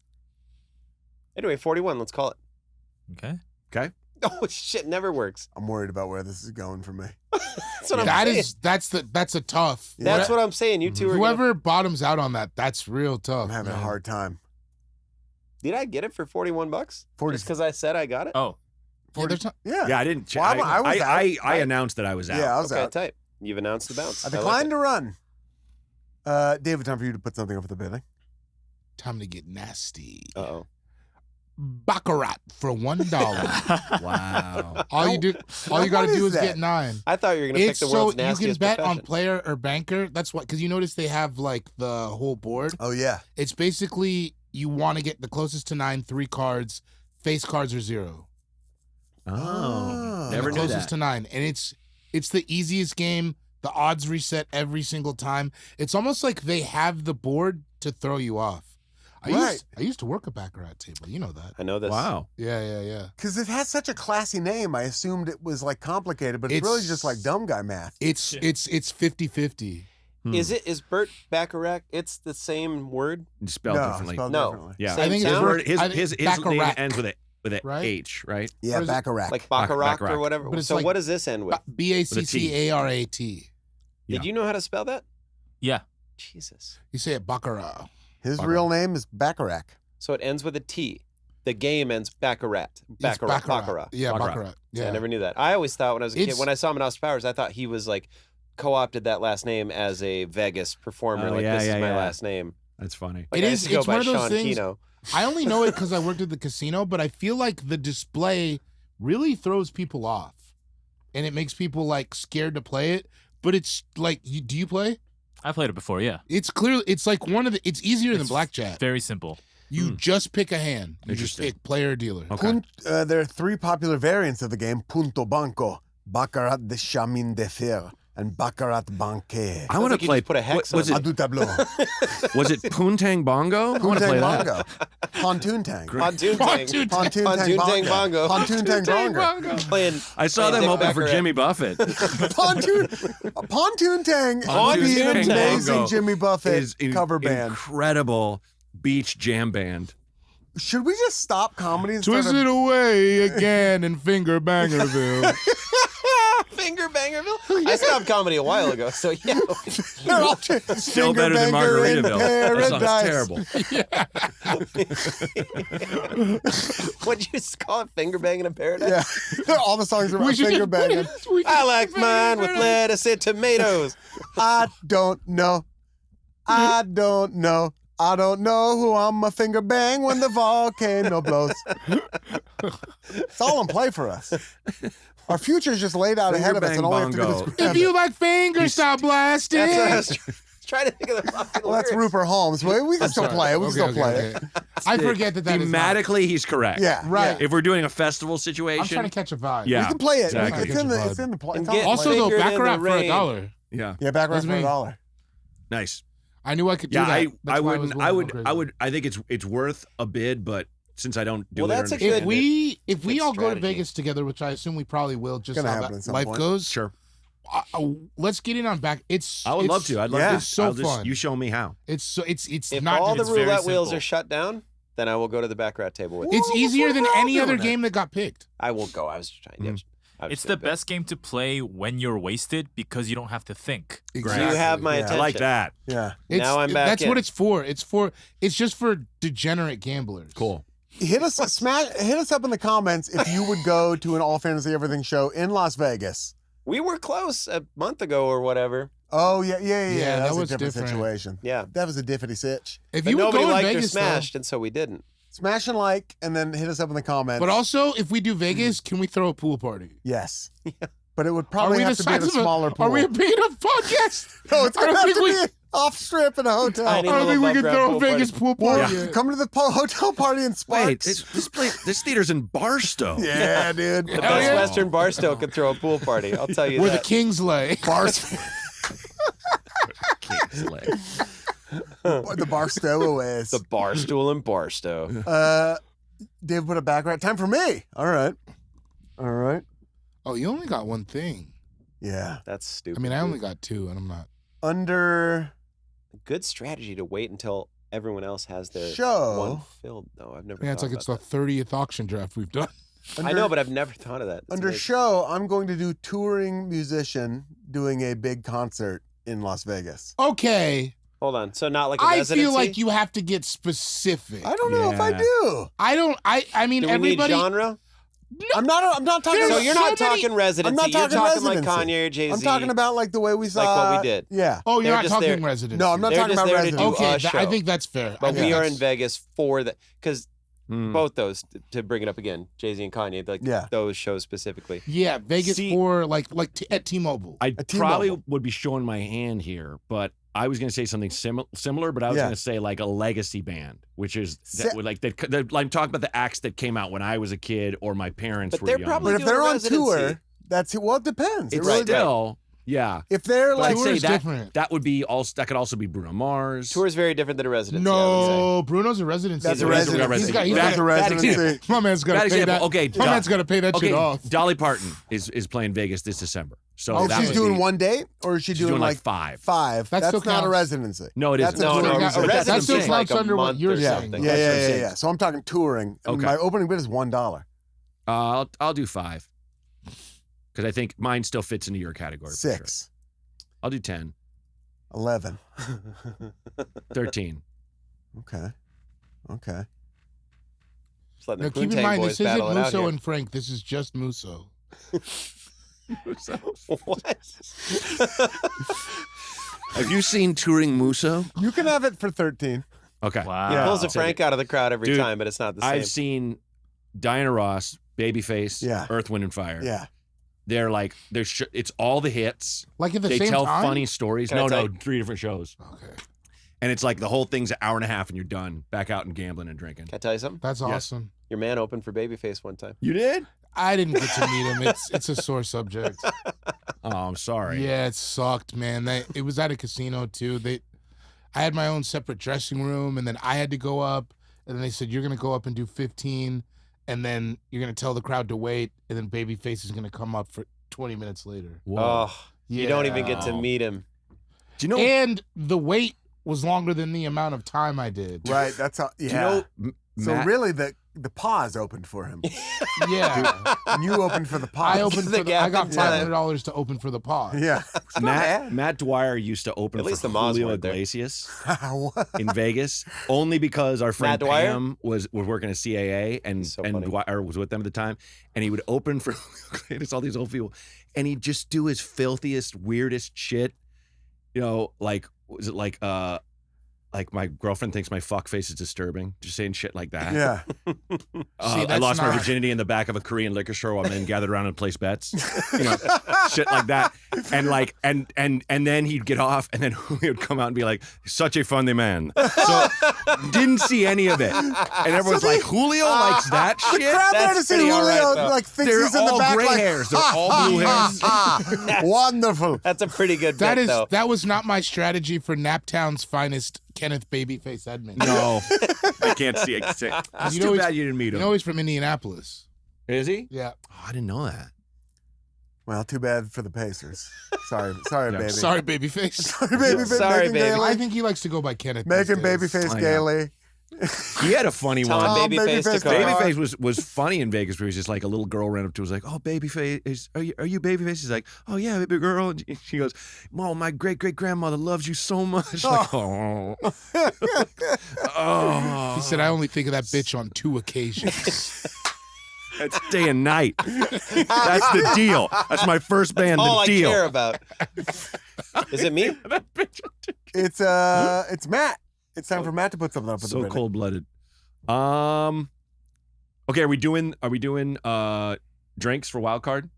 Anyway, 41. Let's call it. Okay. Okay. Oh shit! Never works. I'm worried about where this is going for me. That's what I'm That saying. is that's a tough. That's what I'm saying. You two are. Whoever bottoms out on that's real tough. I'm having a man. hard time. Did I get it for $41? 40. Just because I said I got it? Oh, Yeah, there's not- Yeah. Yeah, I didn't check. Well, I was out, I right? announced that I was out. Yeah, I was Okay, out. tight. You've announced the bounce. I like declined it. to run. David, time for you to put something up for the bidding. time to get nasty. Uh-oh. Baccarat for $1. Wow. all you What got to do is is that? get 9. I thought you were going to pick It's the so world's you can nastiest bet profession. on player or banker. That's what, because you notice they have like the whole board. Oh, yeah. It's basically you want to get the closest to 9, 3 cards. Face cards are 0. Oh. Never the knew closest that. to 9, and it's the easiest game. The odds reset every single time. It's almost like they have the board to throw you off. I used to work a baccarat table. You know that. I know this. Wow. Yeah. Because it has such a classy name, I assumed it was like complicated, but it's really just like dumb guy math. It's 50-50. Is Bert Bacharach? It's the same word? It's spelled No, differently. spelled No. differently. Yeah. Same I think it's sound? word- His I- name Baccarat, ends with a right? H, right? Yeah, Or is it- Baccarat. Like Bacharach Bacharach. or whatever? But it's So like what does this end with? Baccarat. Yeah. Did you know how to spell that? yeah. Jesus. You say it baccarat. His real name is Baccarat. So it ends with a T. The game ends Baccarat. It's Baccarat. Yeah, Baccarat. baccarat. Yeah. Yeah. I never knew that. I always thought when I was a kid, It's- when I saw him in Austin Powers, I thought he was like co-opted that last name as a Vegas performer. Oh, like yeah, this is yeah, my yeah. last name. That's funny. Like, It I is- used to go it's by one of those Sean things- Keno. I only know it because I worked at the casino, but I feel like the display really throws people off, and it makes people like scared to play it. But it's like, do you play? I played it before, yeah. It's clearly it's like it's easier than blackjack. Very simple. You just pick a hand. You just Interesting. pick player or dealer. Okay. There are 3 popular variants of the game: Punto Banco, Baccarat de Chemin de Fer, and Baccarat Banquet. I want like to you play. just put a hex was on A it du tableau. was it Poontang Bongo? I want to play Poontang that. Bongo. Pontoon Tang. Pontoon Tang. Pontoon Pontoon Tang Tang Bongo. Bongo. Pontoon Tang Bongo. Playing. I saw playing them Dick open for Baccarat. Jimmy Buffett. Pontoon Tang would be an Pontoon Tang amazing Bongo Jimmy Buffett is cover band. incredible beach jam band. Should we just stop comedy and start Twist it away again in Finger Bangerville. Finger Bangerville? I stopped comedy a while ago, so yeah. They're all Still Finger better than Banger in Margaritaville. That Paradise. song's terrible. What'd you just call it? Finger Banging in Paradise? Yeah. All the songs are We about should finger just- banging. we I should- like mine with lettuce and tomatoes. I don't know. I don't know. I don't know who I'm a finger bang when the volcano blows. It's all in play for us. Our future is just laid out Finger ahead of us, bang and all we have to do is bongo. grab If it. you like fingers, stop blasting. That's what I was trying to think of the fucking Well, that's lyrics. Rupert Holmes. We can still Sorry. play it. We can Okay, still play okay, it. okay. I forget that is not. Thematically, he's correct. Yeah. Right. yeah. If we're doing a festival I'm situation, trying to catch a vibe. yeah, We can play it. exactly. It's in the. Vibe. It's in the play. And It's on get- the Also, play. though, Fingered in Baccarat the for rain. $1. yeah, Yeah, back right That's for me. $1. nice. I knew I could do Yeah, that. I That's why was wouldn't. going I a would. little I crazy. would. I think it's worth a bid, but since I don't do Well, it, that's or a good- If we Good all go to strategy. Vegas together, which I assume we probably will, just Gonna how happen that at some life point. goes. sure, Let's get in on back. I would love to. I'd love yeah. to. It's so I'll just- fun. You show me how. It's If not. all the it's very roulette wheels simple. are shut down, then I will go to the Baccarat table with you. It's easier than any other game that got picked. I will go. I was trying. Mm. It's the best game to play when you're wasted because you don't have to think. You have my Yeah. attention. I like that. Yeah. Now I'm back That's in. what it's for. It's just for degenerate gamblers. Cool. Hit us up in the comments if you would go to an All Fantasy Everything show in Las Vegas. We were close a month ago or whatever. Oh yeah. Yeah, That was a was different different. situation. Yeah. That was a differity sitch. If But you would nobody go in liked Vegas, or smashed, and so we didn't. Smash and like, and then hit us up in the comments. But also, if we do Vegas, can we throw a pool party? yes. But it would probably have to be at a size of smaller pool. Are we a big enough podcast? No, it's I going to don't have think to we- be off strip in a hotel. Tiny I don't think we can above-ground throw a pool Vegas party. pool Well, party. yet. come to the hotel party in Wait, Sparks. this theater's in Barstow. Yeah, dude. The Hell Best yeah. Western Barstow could throw a pool party. I'll tell you Where the that. Kings lay. Bars, Kingsley. the bar stowaways. The Barstool in Barstow. Dave put it back right. Time for me. All right. All right. Oh, you only got one thing. Yeah. That's stupid. I mean, I only got two, and I'm not. Under Good strategy to wait until everyone else has their Show. one filled. No, I've never. Yeah, it's thought like it's about the 30th auction draft we've done. that. I know, but I've never thought of that. That's under amazing. show, I'm going to do touring musician doing a big concert in Las Vegas. Okay, Hold on. So not like a I residency? feel like you have to get specific. I don't know if I Yeah. do. I don't. I mean, Do we everybody. need genre? I'm not talking. There's So about, you're so not many- talking residency. I'm not You're talking talking like residency. Kanye or Jay-Z. I'm talking about like the way we saw. Like what we did. Yeah. Oh, you're They're not just talking there- residency. No, I'm not They're talking just about there to do residency. Okay, a show. I think that's fair. But I think we are that's- in Vegas for the because Hmm. both those to bring it up again, Jay-Z and Kanye, like Yeah. those shows specifically. Yeah, Vegas See- for at T-Mobile. I T-Mobile. probably would be showing my hand here, but I was going to say something similar, but I was Yeah. going to say like a legacy band, which is Se- that would like I'm talking about the acts that came out when I was a kid or my parents But were they're young. probably But if doing they're a on residency. tour, that's well. It depends. It it's really still yeah. If they're But like, I'd Tour say is that different. that would be also that could also be Bruno Mars. Tour is very different than a residency. I would say. No, Bruno's a residency. that's a He's a residency. He's got- he's That's got- a residency. My man's got Bad to pay example. that. Okay, My man's got to pay that okay, shit off. Dolly Parton is playing Vegas this December. So Oh, that She's would doing be- one date, or is she she's doing like five? five. That That's still not a counts. residency. No, it That's isn't. a No, touring no, musician. a That residency still is like counts a under what month you're or saying. something. Yeah, That's what I'm yeah, saying. yeah. So I'm talking touring. And Okay. my opening bid is $1. I'll do 5 because I think mine still fits into your category. for sure. 6, I'll do 10, 11. 13. Okay. Okay. Just letting Now, the keep in Poontang mind, boys this isn't battle it out Musso here. and Frank. This is just Musso. What? Have you seen touring Musso? You can have it for 13. Okay. Wow. He Yeah. pulls a Frank out of the crowd every Dude, time, but it's not the same. I've seen Diana Ross, Babyface, Yeah. Earth, Wind, and Fire. Yeah. They're like it's all the hits. Like at the They same tell time? funny stories. Can I No, tell you- 3 different shows. Okay, And it's like the whole thing's an hour and a half and you're done. Back out and gambling and drinking. Can I tell you something? that's Yes. awesome. Your man opened for Babyface one time. You did? I didn't get to meet him. It's a sore subject. Oh, I'm sorry. Yeah, it sucked, man. It was at a casino too. I had my own separate dressing room, and then I had to go up, and then they said you're gonna go up and do 15, and then you're gonna tell the crowd to wait, and then Babyface is gonna come up for 20 minutes later. Whoa. Oh, you don't even get to Yeah. meet him. Do you know? And the wait was longer than the amount of time I did. Right. That's how. Yeah. Do you know? so Matt, really, the pause opened for him. Yeah, And you opened for the pause. I opened. The For gap I got in time. $500 to open for the pod. Yeah. Matt Dwyer used to open At least for the Moz Julio weren't there. Iglesias What? in Vegas, only because our friend Matt Dwyer? Pam was working at CAA and He's so and funny. Dwyer was with them at the time, and he would open for it's all these old people, and he'd just do his filthiest, weirdest shit. You know, like was it like my girlfriend thinks my fuck face is disturbing, just saying shit like that. Yeah. See, I that's lost my not- virginity in the back of a Korean liquor store while men gathered around and placed bets. You know, shit like that. And like, and then he'd get off, and then he would come out and be like, "Such a funny man." So didn't see any of it, and everyone's like, "Julio likes that The shit." crowd there to That's see pretty all Julio right, though. like thinks They're he's in the all back gray like, hairs. They're all blue hairs. Wonderful. That's a pretty good That bit, is though. that was not my strategy for Naptown's finest, Kenneth Babyface Edmonds. No, I can't see it. It's You too know he's- bad you didn't meet You him. know he's from Indianapolis. Is he? Yeah. Oh, I didn't know that. Well, too bad for the Pacers. Sorry, Yeah. baby. Sorry, Babyface. Sorry, baby. Sorry, Megan baby. I Gailey. think he likes to go by Kenneth. Making these days. babyface I know. Gailey. He had a funny Tell one. him Babyface to Babyface call. Gailey. Babyface was funny in Vegas, where he's just like a little girl ran up to him, was like, "Oh, Babyface, are you Babyface?" He's like, "Oh yeah, baby girl." And she goes, "Mom, my great grandmother loves you so much." Like, oh, oh, He said, "I only think of that bitch on 2 occasions." it's day and night. That's the deal. That's my first band. All The I deal. care about. Is it me? That bitch. It's Matt. It's time for Matt to put something up. So cold blooded. Okay, are we doing drinks for wild card?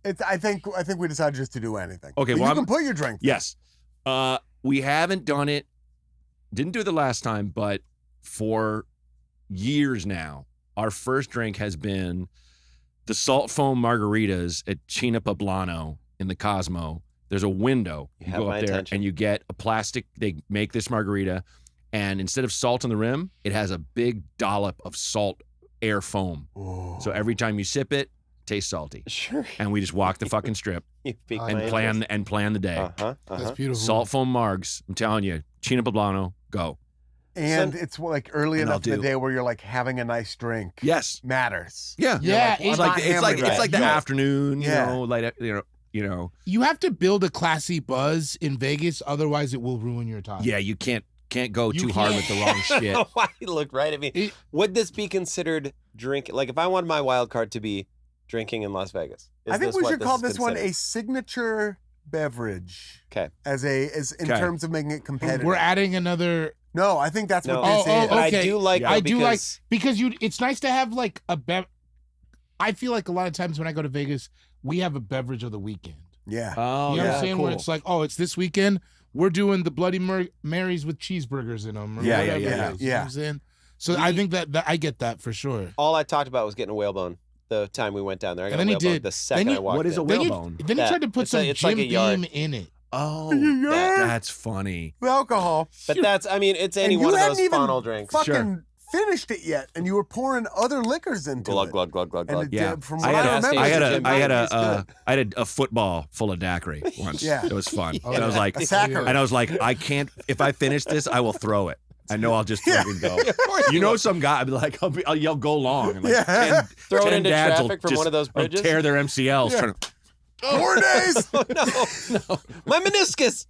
I think we decided just to do anything. Okay, But well, you can put your drink. Yes. We haven't done it. Didn't do it the last time, but for years now, our first drink has been the salt foam margaritas at China Poblano in the Cosmo. There's a window. You have go my up there attention. and you get a plastic. They make this margarita, and instead of salt on the rim, it has a big dollop of salt air foam. Ooh. So every time you sip it, tastes salty. Sure. And we just walk the fucking strip You piqued And my plan interest. the day. Uh-huh. That's beautiful. Salt foam margs. I'm telling you, China Poblano, go. And it's like early And enough in I'll the do- day where you're like having a nice drink. Yes. Matters. Yeah. Yeah, You're It's like, like I'm not hammered it's like the yet. afternoon, Yeah. you know. You have to build a classy buzz in Vegas, otherwise it will ruin your time. Yeah, you can't go You too hard can't. with the wrong shit. Why he looked right at me? It- Would this be considered drinking? Like, if I wanted my wild card to be drinking in Las Vegas, is I think this we what should call is this one considered? a signature beverage. Okay. As in Okay. terms of making it competitive. We're adding another No, I think that's No. what this Oh, is. But okay. I do like. Yeah. though, I do like because because it's nice to have like a I feel like a lot of times when I go to Vegas, we have a beverage of the weekend. Yeah. Oh, You know what yeah, I'm saying? cool. Where it's like, oh, it's this weekend. We're doing the Bloody Marys with cheeseburgers in them. Or Yeah, whatever yeah, it is, you know what I'm saying? So I think that I get that for sure. all I talked about was getting a whalebone the time we went down there. I got And then a he whalebone did. the second Then I walked what is in. a Then he, whalebone? then he That- tried to put it's some it's like Jim a yard. Beam in it. Oh, Yeah. that's funny. The alcohol. But that's, I mean, it's any And you one of hadn't those even funnel drinks. fucking finished it yet, and you were pouring other liquors into Glug, it. glug, glug, glug, And glug. it, Yeah, from I what had I a- remember, I had it's a- Jim I had Beam. It's good. I had a football full of daiquiri once. Yeah. It was fun. Oh, and I was yeah. like, A sacker. and I was like, I can't. If I finish this, I will throw it. I know I'll just Yeah. fucking go. Of course You know, will. some guy. I'd be like, I'll yell, go long. And like Yeah. 10, Throw it 10 into dads will traffic from just- one of those will bridges? tear their MCLs. Yeah. Trying to, 4 days. Oh, no, my meniscus.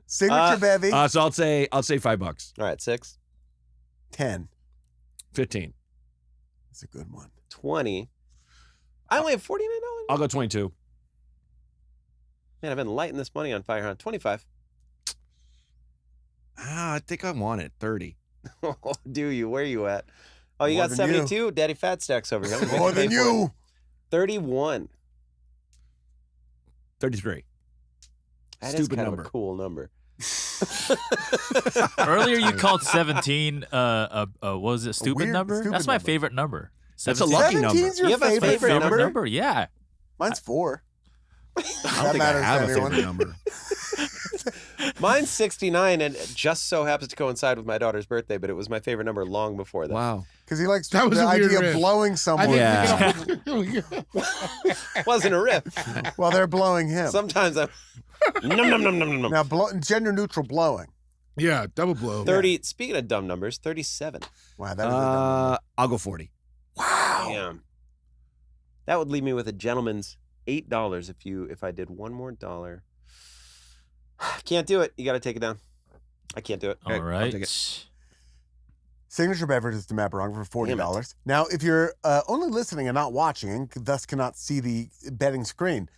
Signature bevy. so I'll say $5. All right, 6, 10. 15. That's a good one. 20. I only have $49. I'll go 22. Man, I've been lighting this money on fire, huh? 25. I think I want it 30. Oh, do you? Where you at? Oh, you More got than you. 72? Daddy Fat Stacks over here. I'm gonna make More you pay than for it. you. 31. 33. That is Stupid kind number. of a cool number. Earlier you called 17 what was it, stupid weird number? stupid That's my number. favorite number. That's a 17 lucky number. 17's your You have a favorite, favorite number? number? Yeah. Mine's 4. I That don't think I matters have to a anyone. favorite number. Mine's 69, and it just so happens to coincide with my daughter's birthday, but it was my favorite number long before that. Wow. Because he likes That was the a weird idea of riff. blowing I someone Yeah. think Wasn't a riff. while they're blowing him. Sometimes I'm. Num, num, num, num, num, num. Now, gender neutral blowing. yeah, double blow. 30. Speaking of dumb numbers, 37. Wow, that is a dumb number. I'll go 40. Wow. Damn. That would leave me with a gentleman's $8 if I did one more dollar. Can't do it. You got to take it down. I can't do it. All I'll right. take it. Signature beverage is to Matt Braunger for Damn $40. Now, if you're only listening and not watching, and thus cannot see the betting screen,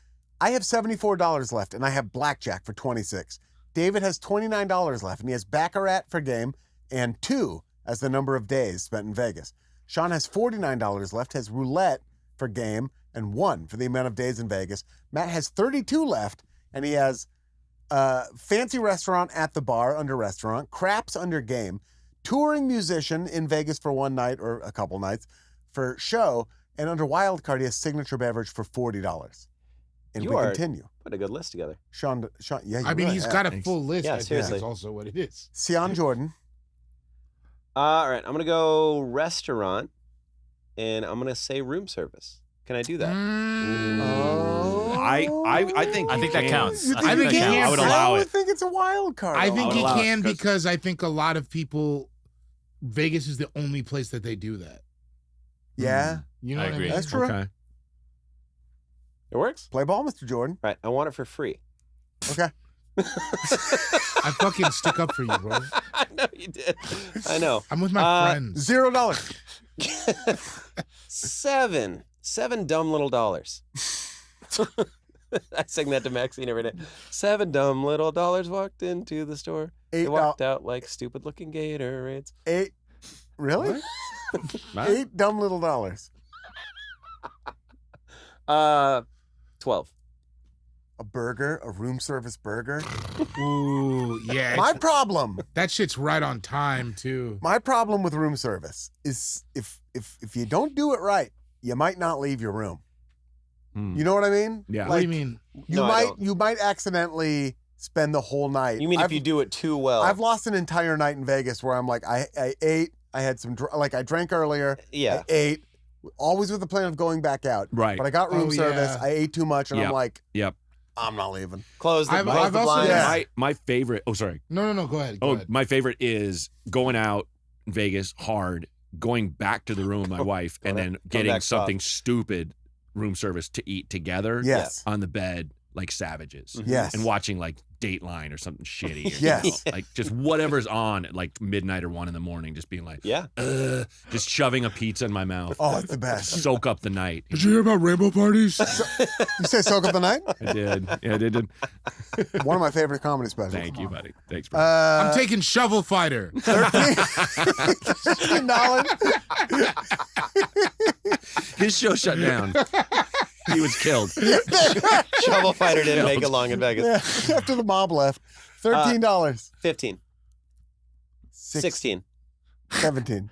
I have $74 left, and I have blackjack for $26. David has $29 left, and he has baccarat for game and 2 as the number of days spent in Vegas. Sean has $49 left, has roulette for game and 1 for the amount of days in Vegas. Matt has 32 left, and he has fancy restaurant at the bar under restaurant, craps under game, touring musician in Vegas for one night or a couple nights for show, and under wild card he has signature beverage for $40. And You we are- continue. Put a good list together. Sean, yeah, I mean, you're he's right, got a Thanks. full list. Yeah, I think seriously. that's also what it is. Sion Jordan. All right. I'm going to go restaurant, and I'm going to say room service. Can I do that? Oh. I think I you think that can. counts. You I think I think think that he counts. can. I would I allow would it. think it's a wild card. I think would he allow it, can 'cause- because I think a lot of people, Vegas is the only place that they do that. Yeah, You know I what agree. I mean? that's true. Okay. It works? Play ball, Mr. Jordan. Right. I want it for free. Okay. I fucking stick up for you, bro. I know you did. I know. I'm with my friends. $0. 7 dumb little dollars. I sing that to Maxine every day. 7 dumb little dollars walked into the store. They $8. walked out like stupid looking Gatorades. 8. Really? What? 8 dumb little dollars. 12. A burger, a room service burger. Ooh, yeah. My problem. That shit's right on time too. My problem with room service is if you don't do it right, you might not leave your room. Hmm. You know what I mean? Yeah. What do you mean? No, I don't. You might accidentally spend the whole night. You mean if you do it too well? I've lost an entire night in Vegas where I'm like I ate, I had some I drank earlier. Yeah. I ate, always with the plan of going back out. Right. But I got room Oh, service. yeah. I ate too much, and I'm Yep. like, Yep. I'm not leaving. Close the, I've close the also- blinds. Yeah. My favorite. Oh, sorry. No. Go ahead. Go ahead. My favorite is going out in Vegas hard, going back to the room with my wife, and then getting back something stupid room service to eat together Yes. on the bed like savages. Yes. And watching like Dateline or something shitty. Or, Yes. you know, like just whatever's on at like midnight or 1 a.m, just being like, Yeah. just shoving a pizza in my mouth. Oh, it's the best. Soak up the night. Did you hear about rainbow parties? You say soak up the night? I did. Yeah, I did. One of my favorite comedy specials. Thank you, buddy. Thanks, bro. I'm taking Shovel Fighter. $13. His show shut down. He was killed. Shovel Fighter didn't make it long in Vegas. Yeah, after the mob left. $13. 15. 16. 17.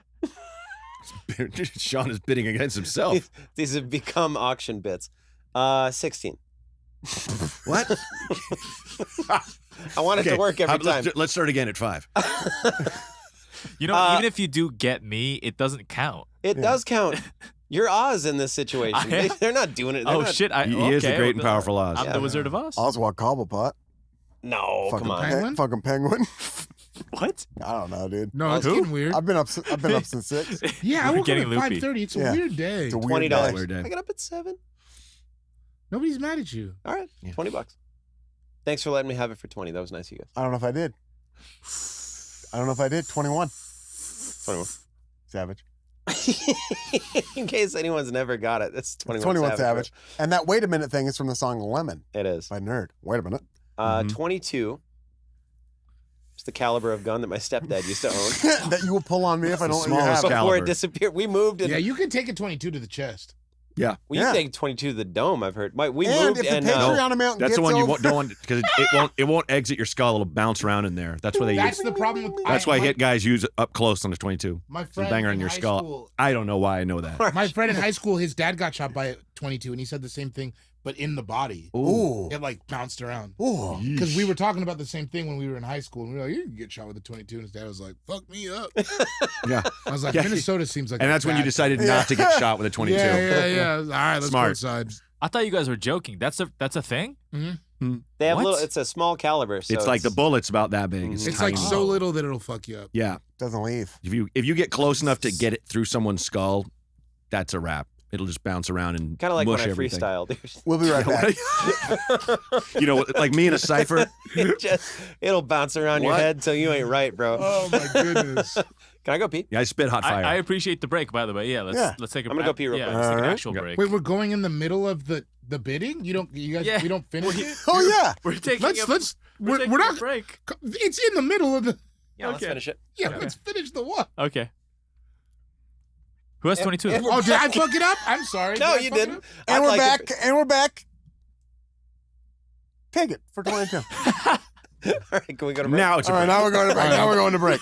Sean is bidding against himself. These have become auction bits. 16. What? I want it to work every time. Let's start again at 5. You know, even if you do get me, it doesn't count. It does count. You're Oz in this situation. They're not doing it. They're Oh not- shit! He is the great and powerful Oz. I'm the Wizard of Oz. Oswald Cobblepot. No, Fucking come on. Penguin? Fucking penguin. What? I don't know, dude. No, it's Who? getting weird. I've been up since 6. Yeah, I We're woke up getting at loopy. 5:30. It's a Yeah. weird day. It's a weird $20. Weird day. I got up at 7. Nobody's mad at you. All right, Yeah. $20. Thanks for letting me have it for 20. That was nice of you guys. I don't know if I did. 21. 21. Savage. In case anyone's never got it, it's 21, 21 Savage. right? And that wait a minute thing is from the song Lemon It is. by Nerd. Wait a minute. 22. It's the caliber of gun that my stepdad used to own. That you will pull on me if I the don't let you smallest have it. Before caliber. it disappeared, we moved. And Yeah, you can take a 22 to the chest. Yeah. we Yeah. take 22 to the dome. I've heard. We And moved if the and Patreon amount That's gets the one you over, don't want because it won't exit your skull. It'll bounce around in there. That's why they That's use. the problem with. That's why hit guys use it up close on the 22. My It's a friend banger in in your high skull. school- I don't know why I know that. My friend in high school, his dad got shot by a 22, and he said the same thing, but in the body. Ooh. It like bounced around. Ooh. Because we were talking about the same thing when we were in high school, and we were like, "You can get shot with a 22," and his dad was like, "Fuck me up." Yeah. I was like, Yeah. "Minnesota seems like." And a that's when you bad- decided not to get shot with a 22. Yeah. All right, let's Smart. go inside. I thought you guys were joking. That's a thing. they have What? little. It's a small caliber. So It's like the bullet's about that big. It's, It's tiny. like so little that it'll fuck you up. Yeah. Doesn't leave. If you get close enough to get it through someone's skull, that's a wrap. It'll just bounce around and kind of like mush when I everything. freestyled. We'll be right back. You know, like me in a cipher. It'll bounce around your What? head till you ain't right, bro. Oh my goodness. Can I go pee? Yeah, I spit hot fire. I appreciate the break, by the way. Yeah, let's take a. I'm gonna go pee real quick. Let's take an Alright. actual break. Wait, we're going in the middle of the bidding? You guys Yeah. we don't finish it? Oh, yeah. We're taking. We're taking a not break. it's in the middle of the Yeah, let's Okay. finish it. Yeah, let's finish the one. Okay. Who has 22? and- Oh, did I fuck it up? I'm sorry. No, Did I you fuck it didn't. up? And I'd we're like back. it- And we're back. Take it for 22. All right, can we go to break? now it's a All right, break. now we're going to break. Now we're going to break.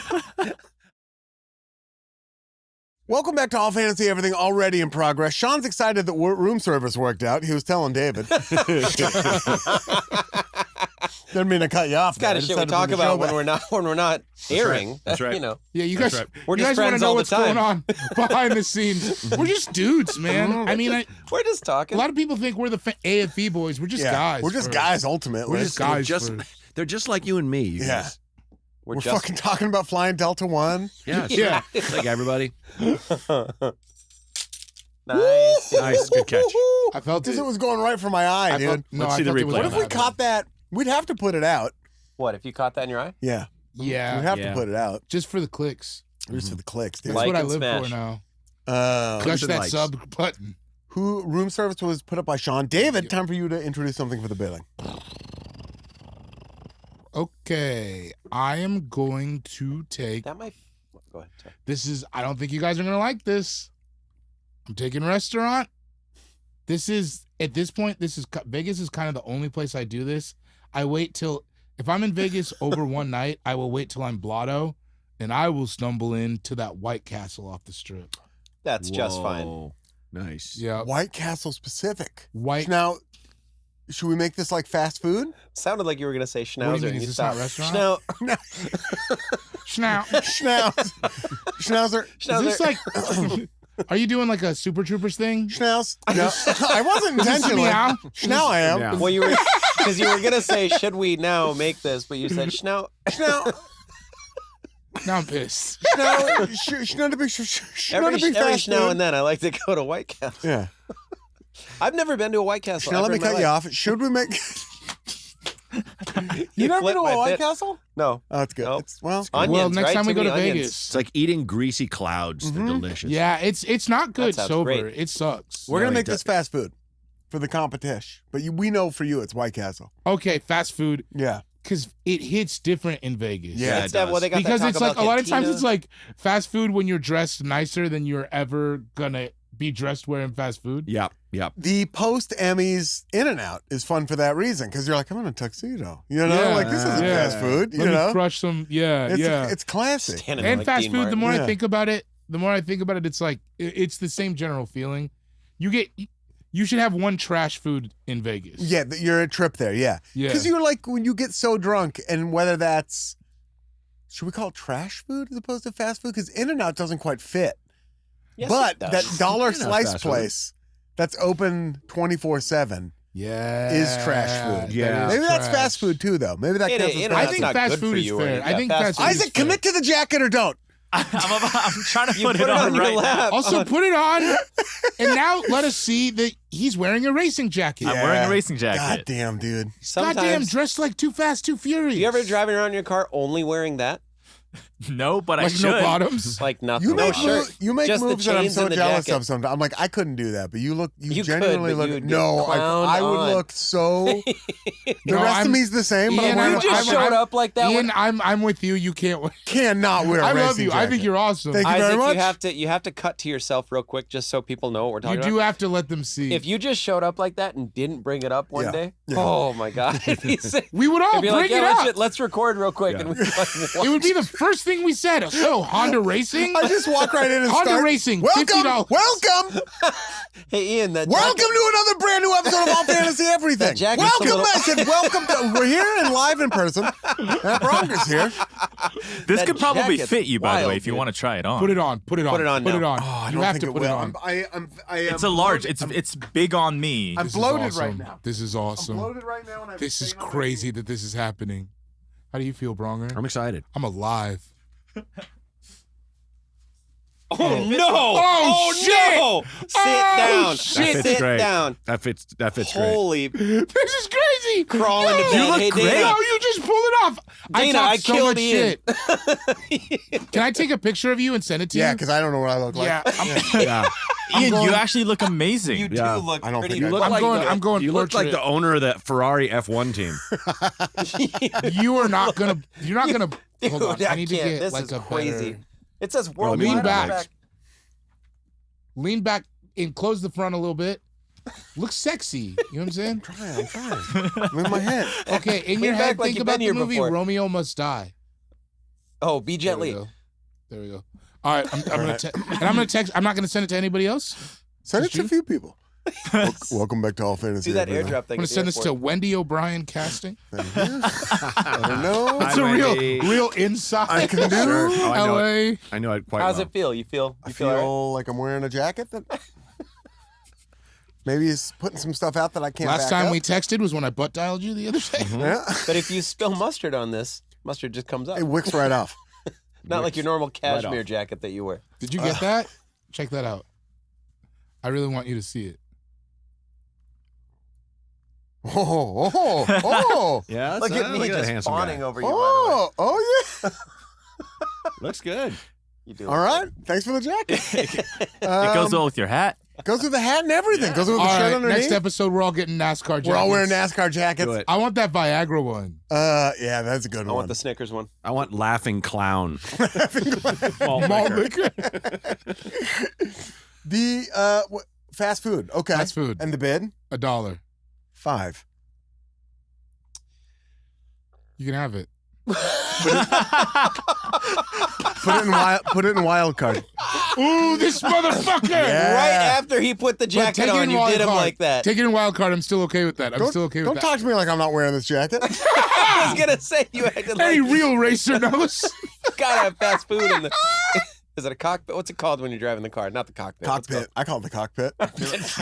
Welcome back to All Fantasy Everything, already in progress. Sean's excited that room service worked out. He was telling David. Didn't mean to cut you off. Kind there. of I shit just we had to talk bring the show about back. when we're not airing. That's right. You know, Yeah, you guys, right. We're you just guys want to friends know all the what's going time. on behind the scenes. We're just dudes, man. I mean, we're just a talking. lot of people think we're the AFE boys. We're just Yeah, guys. we're just for- guys, ultimately. We're just guys. They're just like you and me. You Yeah. guys. We're just fucking talking about flying Delta One. Yeah. Yeah. Like everybody. nice. Nice. Good catch. I felt Because it. it was going right for my eye, I dude. felt, no, Let's I see the felt it was replay. What if we bad. caught that? We'd have to put it out. What if you caught that in your eye? Yeah. Yeah, We'd have Yeah. to put it out. just for the clicks. Just for the clicks, dude. That's Like what I and live smash. for now. Uh, Push and that likes. sub button. who room service was put up by Sean. David, time for you to introduce something for the billing. Okay, I am going to take That might. Go ahead. Sorry. I don't think you guys are going to like this. I'm taking restaurant. At this point, Vegas is kind of the only place I do this. I wait till, if I'm in Vegas over one night, I will wait till I'm blotto, and I will stumble into that White Castle off the strip. That's just fine. Whoa. Nice. Yeah. White Castle specific. White. Now, should we make this like fast food? Sounded like you were going to say schnauzer. What do you mean, and is you this not stopped. restaurant? Schnout. Schnout. Schnauzer. Schnauzer. Is this like, are you doing like a Super Troopers thing? Schnauz. No, I wasn't Is this intentionally. meow? Now I am. Yeah. Well, you were because you were gonna say, should we now make this? But you said schnout. Schnauz. Now I'm pissed. Every now and then, I like to go to White Castle. Yeah. I've never been to a White Castle. Now let ever me in my cut you life. off. Should we make? You never been flipped to my a White bit. Castle? No. Oh, that's good. Nope. It's, well, Onions, Well, next right? time we Too go to many onions. Vegas. It's like eating greasy clouds. They're delicious. Yeah, it's not good sounds sober. great. It sucks. we're No, gonna it make this fast food for the competition. But we know for you, it's White Castle. Okay, fast food, Yeah. because it hits different in Vegas. Yeah, It's that, well, they got Because that it's Taco like a Bell lot of times cantina. it's like fast food when you're dressed nicer than you're ever gonna be dressed wearing fast food. Yep. Yep. The post Emmys In and Out is fun for that reason because you're like, I'm in a tuxedo. You know, Yeah, like this isn't yeah. fast food. You Let know, me crush some. Yeah, it's it's classic. Standing And like fast Dean food. The Martin. more Yeah. I think about it, it's like it's the same general feeling. You should have one trash food in Vegas. Yeah, you're a trip there. Yeah, Yeah. because you're like when you get so drunk, and whether that's should we call it trash food as opposed to fast food? Because In and Out doesn't quite fit. Yes, But it does. that dollar In-N-Out's slice fast food. place that's open 24/7 Yeah. is trash food. Yeah. that is Maybe that's trash. fast food too, though. Maybe that It counts is, as you know, fast I that's think food. not fast good food for is you, fair. or- I think yeah, fast food is Isaac, commit to the jacket or don't. I'm trying to You put it on your right now. lap. Also, put it on, and now let us see that he's wearing a racing jacket. I'm wearing a racing God jacket. damn, dude. Sometimes, Goddamn, dressed like Too Fast, Too Furious. you ever driving around in your car only wearing that? No, but I like should. no bottoms? Like nothing. You no make, shirt. you make Just the moves that I'm chains so and the jealous jacket. of sometimes. I'm like, I couldn't do that, but you You genuinely could, but look. you would get No, clowned I would on. look so. The No, rest I'm- of me's the same, but Ian, I'm You wearing, just I showed up like that. Ian, I'm with you. You can't. cannot wear a I racing love you. I think jacket. you're awesome. Thank you Isaac, very much. you have to cut to yourself real quick just so people know what we're talking You do have to let them see. about. If you just showed up like that and didn't bring it up one Yeah. day, Yeah. oh my god! If you said- we would all if you're bring like, yeah, it up. let's record real quick, Yeah. and we like, It would be the first thing we said. So Honda Racing. I just walk right in and Honda start. Racing, Welcome, $50. welcome, hey Ian, that welcome jacket- to another brand new episode of All Fantasy Everything. That jacket's a Welcome, little- I said welcome. We're here and live in person. Braunger's here. This That could probably jacket's fit you, by the wild, way, if you dude. want to try it on. Put it on. Put it on. Put it on Put it now. on. Oh, I you don't have think to it put it will. on. I am It's a large. It's big on me. I'm This is bloated awesome. right now. This is awesome. I'm bloated right now, and I'm This is staying on my crazy feet. that this is happening. How do you feel, Braunger? I'm excited. I'm alive. Oh no! Oh, shit! no! Sit Oh, down. shit. That fits Sit great. down. That fits great. Holy This is crazy. crawl into No, bed. You look Hey, great. Dana. No, you just pulled it off. Dana, I I talked so killed much Ian. shit. Can I take a picture of you and send it to Yeah, you? because I don't know what I look like. Yeah, Yeah. Ian, going- you actually look amazing. You do Yeah. look I don't pretty. think I You do. look I'm like going. the- I'm going. You look like portrait. the owner of that Ferrari F1 team. You are not gonna. You're not gonna. Hold on. Dude, I need to can't. get This like is a crazy. better. It says Well, worldwide. lean on the back. Lean back and close the front a little bit. Look sexy. You know what I'm saying? I'm trying. I'm in my head. Okay, in Lean your back head, like think you've about been the here movie before. Romeo Must Die. Oh, be There we gently. go. There we go. All right, I'm gonna and I'm gonna text. I'm not gonna send it to anybody else. Send it Just to a you? few people. Welcome back to All Fantasy. Do that Everything. airdrop I'm thing. gonna at the send this to airport. Wendy O'Brien casting. Thank you. I don't know. It's Hi, a Wendy. real inside. I can do. Sure. Oh, I know LA. it. I know it quite How's well. it feel? You feel? I You feel? all right? feel like I'm wearing a jacket that maybe is putting some stuff out that I can't. Last back time up. we texted was when I butt dialed you the other day. Yeah. But if you spill mustard on this, mustard just comes up. It wicks right off. Not like your normal cashmere off. jacket that you wear. Did you get that? Check that out. I really want you to see it. Oh. Yeah, Look at me that just handsome fawning guy. over you. By the way. Oh yeah. Looks good. You do. All right. Thanks for the jacket. It goes well with your hat. Goes with the hat and everything. Goes with the All shirt right, underneath. next episode, we're all getting NASCAR jackets. We're all wearing NASCAR jackets. Do it. I want that Viagra one. Yeah, that's a good I one. want the Snickers one. I want laughing clown. Malt Malt liquor. liquor. The fast food. Okay. Fast food. And the bid? $1. $5. You can have it. Put it in wild card. Ooh, this motherfucker! Yeah. Right after he put the But jacket take it on, in you wild did him card. like that. Take it in wild card. I'm still okay with that. I'm still okay with Don't that. talk to me like I'm not wearing this jacket. I was gonna say you acted Any like real racer knows. you gotta have fast food in the. Is it a cockpit? What's it called when you're driving the car? Not the cockpit. What's it Cockpit. I call it the cockpit. I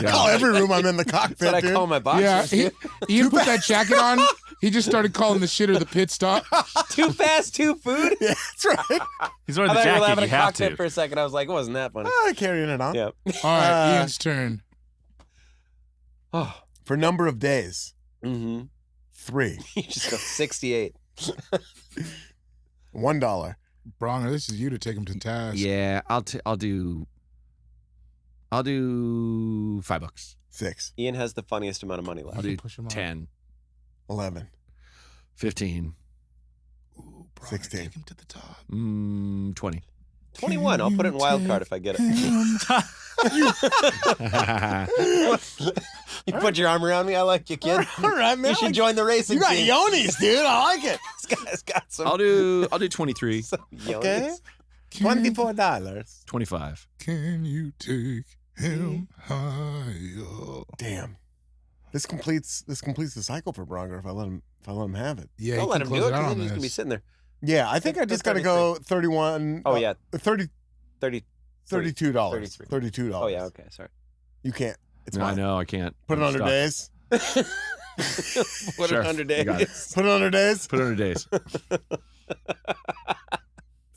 Yeah. call every room I'm in the called? cockpit, That's what I dude. call my Yeah, boxers. Ian put that jacket on. He just started calling the shitter the pit stop. Too fast, too food. Yeah, that's right. He's I wearing the thought you were jacket. having You a have cockpit to. for a second. I was like, it wasn't that funny. Carrying it on. Yeah. All right, Uh, Ian's turn. Oh. For number of days, Mm-hmm. 3. You just go 68. $1. Braunger, this is you to take him to task. Yeah, I'll do $5. 6. Ian has the funniest amount of money I'll left. do Push him up. 10, 11. 15, Ooh, Braunger, 16. take him to the top. 20. 21. I'll put it in wild card if I get it. You put your arm around me. I like you, kid. All right, man. You should join the racing You got team. yonis, dude. I like it. This guy's got some. I'll do 23, some yonis. Okay. $24. 25. Can you take him higher? Damn. This completes the cycle for Braunger if I let him have it. Yeah, Don't you let can him do close it. out 'Cause on then he's gonna be this. sitting there. Yeah, I think I just got to go 31. Oh yeah, 30, 30. $32. 33. $32. Oh yeah. Okay. Sorry. You can't. It's No, I mine. know, I can't. Put it I'm under stuck. days. What Sure, 100 you got it. days. Put it under days. Put it under days.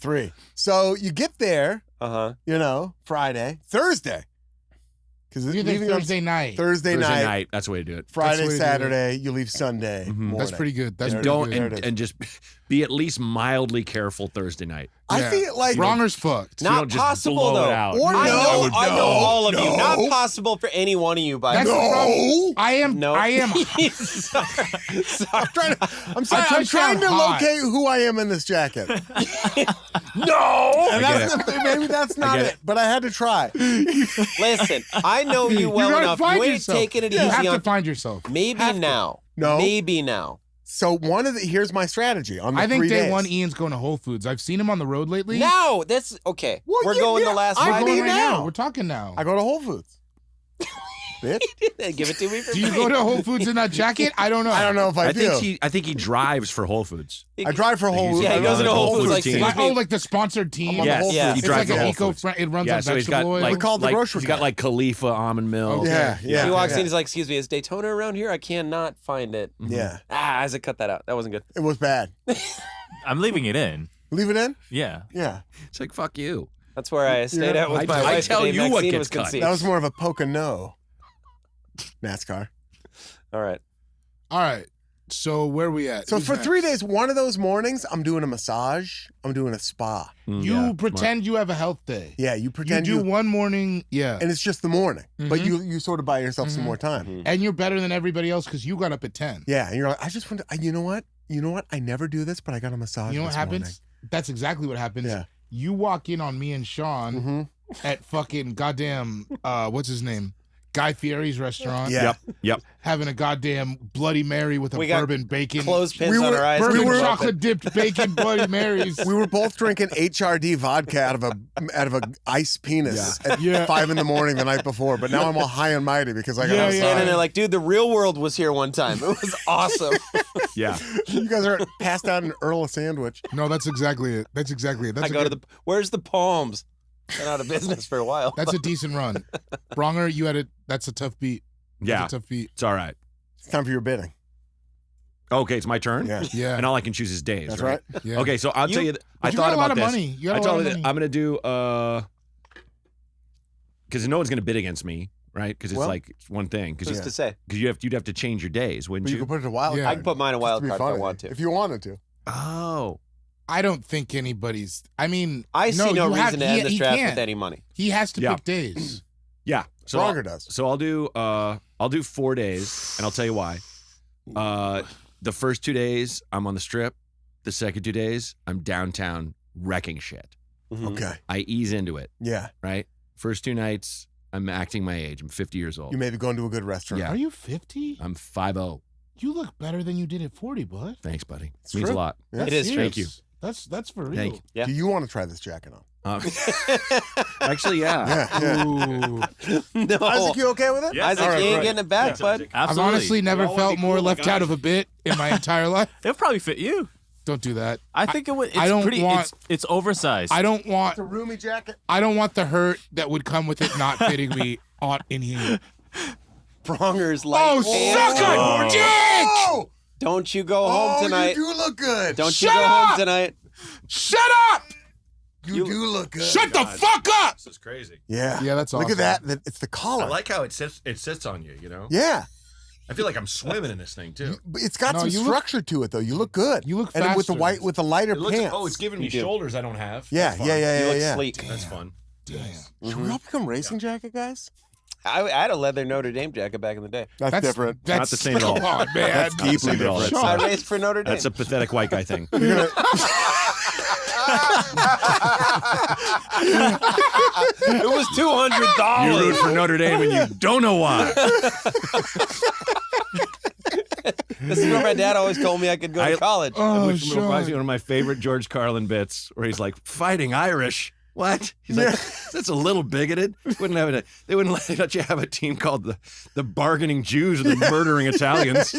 3. So you get there, Uh huh. Friday, Thursday. Because You think Thursday night? Thursday Thursday night, night. That's the way to do it. Friday, That's the way to do it. Saturday, you leave Sunday Mhm. morning. That's pretty good. That's There pretty Don't good. There it is. and just be at least mildly careful Thursday night. I Yeah. feel like Bronger's fucked. you Not don't just possible blow though. it out. Or I no, know all of you. no. Not possible for any one of you. By That's the the way. problem. I am. No. I am. Sorry. I'm sorry. I'm trying to hot. locate who I am in this jacket. No. And I that's maybe that's not get it, but I had to try. Listen, I know you well gotta enough. find You ain't yourself. taking it You have easy to on. find yourself. Maybe Have to. now. No. Maybe now. So here's my strategy on the I think 3 day days. one, Ian's going to Whole Foods. I've seen him on the road lately. Now. That's okay. Well, We're yeah, going yeah, the last I We're mean, Friday. going right now. now. We're talking now. I go to Whole Foods. Bitch. Give it to me for Do you free. go to Whole Foods in that jacket? I don't know. I don't know if I do. I think he drives for Whole Foods. I drive for Whole Foods. Yeah, he goes into Whole Foods like, team. Like, excuse me. like the sponsored team. I'm on the Yes, Whole yeah. Foods. he It's drives like for an Whole eco Foods. friend. It runs Yeah, on so he's vegetable got oil. like We call it the grocery he's got cart. like Khalifa almond milk. Okay. Yeah, yeah. He walks yeah. in, he's like, excuse me, is Daytona around here? I cannot find it. Yeah, Isaac, cut that out. That wasn't good. it was bad. I'm leaving it in. Leave it in. Yeah. Yeah, It's like fuck you. That's where I stayed at with my I wife. tell the day you what Maxine gets was cut. conceived. that was more of a Pocono. NASCAR. All right. All right. So where we at? So Who's for next? 3 days, one of those mornings, I'm doing a massage. I'm doing a spa. You Yeah, pretend you have a health day. Yeah, you You pretend do one morning, yeah, and it's just the morning, but Mhm. you sort of buy yourself some Mhm. more time. Mhm. and you're better than everybody else because you got up at 10. Yeah, and you're like, I just want to. You know what? I never do this, but I got a massage. You know what this happens? That's exactly what happens. Yeah. You walk in on me and Sean Morning. at fucking goddamn what's his name? Guy Fieri's restaurant. Yeah. Yep. Having a goddamn Bloody Mary with a We got bourbon bacon. Clothespins We on were- our eyes. Bourbon we were- chocolate dipped bacon Bloody Marys. We were both drinking HRD vodka out of a ice penis at Yeah. 5 a.m. the night before. But now I'm all high and mighty because I got Yeah, a yeah. massage. Standing there like, dude, the real world was here one time. It was awesome. Yeah. You guys are passed out an Earl of sandwich. No, that's exactly it. That's exactly it. That's I go to the, where's the Palms? Been out of business for a while. That's a decent run. Bronger, you had it. That's a tough beat. Yeah. That's a tough beat. It's all right. It's time for your bidding. Okay, it's my turn. Yeah, Yeah. And all I can choose is days. that's right. Yeah. Okay, so I'll tell you. I But you thought got a lot about of this. money. You got I a told lot you of that money. I'm gonna do because no one's gonna bid against me, right? Because it's Well, like it's one thing. Who's Because to say? you'd have to change your days, wouldn't But you you? can put it to wild Yeah. card. I can put mine in Just to wild be card if I funny, want to. If you wanted to. Oh. I don't think anybody's. I mean, I see no you have- reason to end this he draft can't. with any money. He has to Yeah. pick days. Yeah. So Braunger does. So I'll do 4 days, and I'll tell you why. The first 2 days I'm on the strip. The second 2 days I'm downtown wrecking shit. Okay. I ease into it. Yeah. Right. First 2 nights I'm acting my age. I'm 50 years old. You may be going to a good restaurant. Yeah. Are you 50? I'm 50. You look better than you did at 40, bud. Thanks, buddy. It's Means true. a lot. Yeah. It is true. Thank you. That's for real. Thank you. Yeah. Do you want to try this jacket on? Actually, yeah. Yeah. Ooh. No. Isaac, you okay with it? Yeah. Isaac, All right, you ain't right. getting it back, bud. I've Absolutely. honestly never We all wanna felt be more cool left like out guys. of a bit in my entire life. It'll probably fit you. Don't do that. I think it would. It's I don't pretty. want- It's oversized. I don't want It's a roomy jacket. I don't want the hurt that would come with it not fitting me on in here. Braunger's like, Oh, suck a dick! Oh! don't you go Oh, home tonight. you do look good. Don't Shut you go up! home tonight. Shut up! You do look good. Shut the fuck up! This is crazy. Yeah. Yeah, that's Look awesome. at that. It's the collar. I like how it sits on you, you know? Yeah. I feel like I'm swimming in this thing, too. But it's got No, some you look- structure to it, though. You look good. You look and with the faster. with the lighter It looks, pants. oh, it's giving me You do. shoulders I don't have. yeah, That's fun. yeah, yeah, You yeah, look yeah. sleek. That's fun. Damn. Should we all become racing jacket guys? I had a leather Notre Dame jacket back in the day. That's different. That's Not the same at all. Come on, man. That's deeply Not the same at all. different. I That's, raced for Notre Dame. that's a pathetic white guy thing. You're gonna- It was $200. You root for Notre Dame and you don't know why. This is where my dad always told me I could go to college. Oh, Which reminds me Sean. of one of my favorite George Carlin bits where he's like, fighting Irish. What? He's like, that's a little bigoted. They wouldn't let you have a team called the bargaining Jews or the murdering Italians.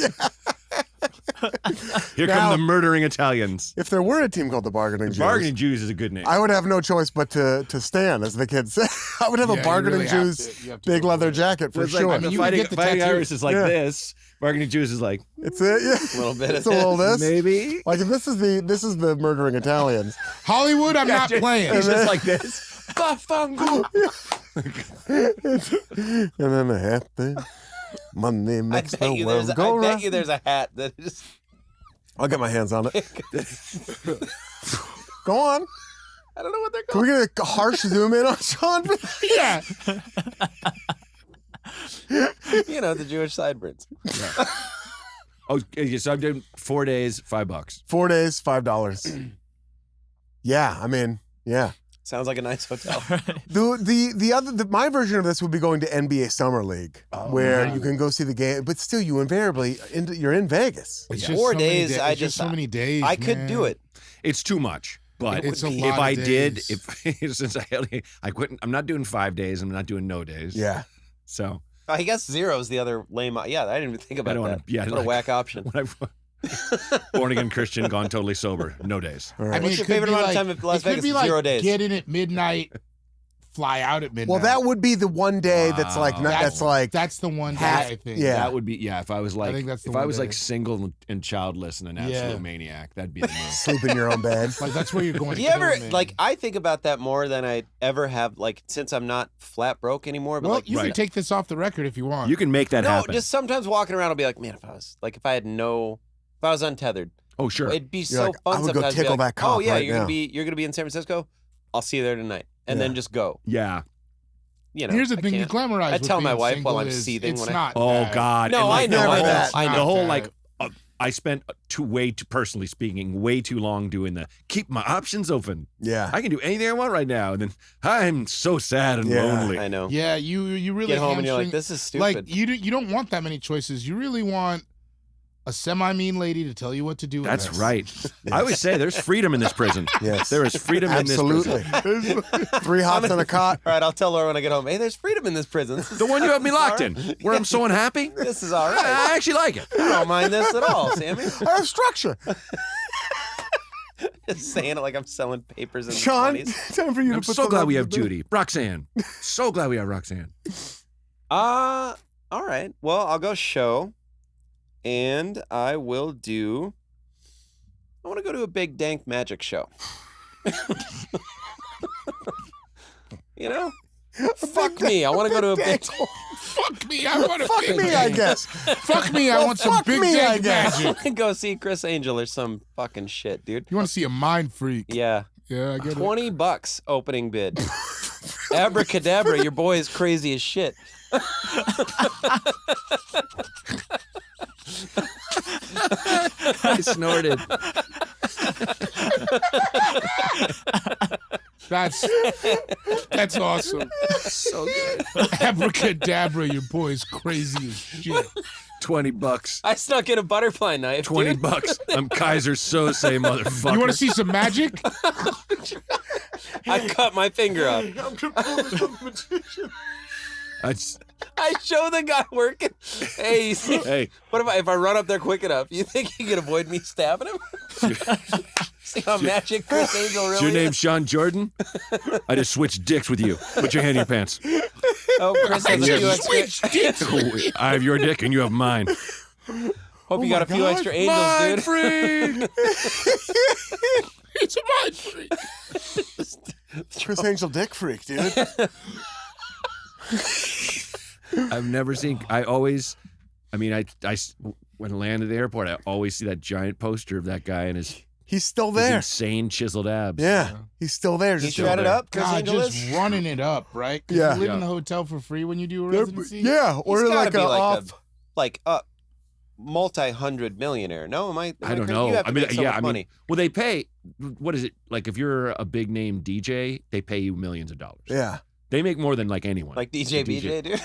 Here Now- come the murdering Italians. if there were a team called the Bargaining Jews, Bargaining Jews is a good name. I would have no choice but to stand, as the kids say. I would have Yeah, a you Bargaining really have Jews to. You have to big go leather for it. jacket for It's sure. like mean, the you would fighting, get the fighting tattoo. Irish is like Yeah. this. Bargaining Jews is like, It's it. Yeah. A little bit. It's a little this. maybe. Like if this is the murdering Italians. Hollywood, I'm not playing. He's just like this. And then the hat thing. Money I makes bet the you world there's. go I bet round. you there's a hat that is. I'll get my hands on it. Go on. I don't know what they're Can called. we get a harsh zoom in on Sean? Yeah. You know, the Jewish sideburns. Oh, okay, so I'm doing 4 days, $5. 4 days, $5. Yeah, I mean, yeah. Sounds like a nice hotel. My version of this would be going to NBA Summer League, where you can go see the game, but still, you're in Vegas. It's Yeah. just 4 so many days, days. I It's just just- so many days. I could do man. it. It's too much. But It's a if lot of I did, days. if since I couldn't, I'm not doing 5 days. I'm not doing no days. Yeah. So I guess zero is the other lame. Yeah, I didn't even think about don't that. wanna- yeah, what a like- whack option. when I born again Christian, gone totally sober, no days. All right. I mean, What's it your could favorite be amount of like- time at Las it could Vegas? be like 0 days. Get in at midnight, fly out at midnight. Well, that would be the one day that's like Wow. that's like That's the one day half- I think. yeah. That would be if I was like think that's the if I one was day. like single and childless and an absolute Yeah. maniac, that'd be the move. sleep in your own bed. Like that's where you're going. Do to you ever kill, man. like? I think about that more than I ever have. Like since I'm not flat broke anymore. But Well, like, you can Right. take this off the record if you want. You can make that no, happen. just sometimes walking around, I'll be like, man, if I was untethered, oh sure. it'd be You're so like, fun. I would go sometimes to be tickle like, that cop oh yeah, right you're now." gonna be in San Francisco. I'll see you there tonight, and then Yeah. just go. Yeah. You know, Here's the I thing: you can't. glamorize. I with tell my being wife single while I'm is, seething It's when I- not. Oh bad. God. No, And, I like, know. never I know. that. I the know. whole bad. like I spent way too personally speaking way too long doing the keep my options open. Yeah. I can do anything I want right now, and then I'm so sad and Yeah. lonely. I know. Yeah, you really Get home and you're like, hamstring- this is stupid. Like you don't want that many choices. You really want a semi-mean lady to tell you what to do. That's next. right. I always say there's freedom in this prison. Yes. There is freedom Absolutely. in this prison. 3 hots on a cot. All right, I'll tell Laura when I get home. Hey, there's freedom in this prison. This is- The one you have me this is locked all in, right. where I'm so unhappy. This is all right. I actually like it. I don't mind this at all, Sammy. I have structure. Just saying it like I'm selling papers in Sean, the 20s. time for you I'm to put so some glad up we in have the bed. Judy. Roxanne. So glad we have Roxanne. All right. Well, I'll go show, and I will do. I want to go to a big dank magic show. You know, fuck me. I want to go to a big. Fuck me. I want to. Fuck me, I guess. Fuck me. I want some fuck big me, I dick guess. magic. Go see Chris Angel or some fucking shit, dude. You want to see a mind freak? Yeah, Yeah, I get it. $20 opening bid. Abracadabra, your boy is crazy as shit. I snorted. That's awesome. So good. Abracadabra, your boy's crazy as shit. $20. I snuck in a butterfly knife. dude. $20. I'm Kaiser Sose, motherfucker. You want to see some magic? I cut my finger off. I show the guy working. Hey, Hey, what if I run up there quick enough? You think he can avoid me stabbing him? See how magic Chris Angel really is your name is? Sean Jordan? I just switched dicks with you. Put your hand in your pants. Oh, Chris has a few extra. I have your dick and you have mine. Hope you got a few extra angels, Mind dude. free. It's a mind freak. Chris Angel dick freak, dude. I've never seen. I when I land at the airport, I always see that giant poster of that guy and his He's still his there. insane chiseled abs. Yeah, he's still there. You Just shredded there. up, Chris God, Angel just is? running it up, right? 'Cause Yeah. You live Yeah. in the hotel for free when you do a residency? Yeah, He's or gotta like be a like off. a multi-hundred millionaire. No, am I I don't crazy? know. You have to I mean, make so yeah, much I mean, money. well, they pay. What is it like? If you're a big name DJ, they pay you millions of dollars. Yeah. They make more than like anyone. Like DJ BJ, dude.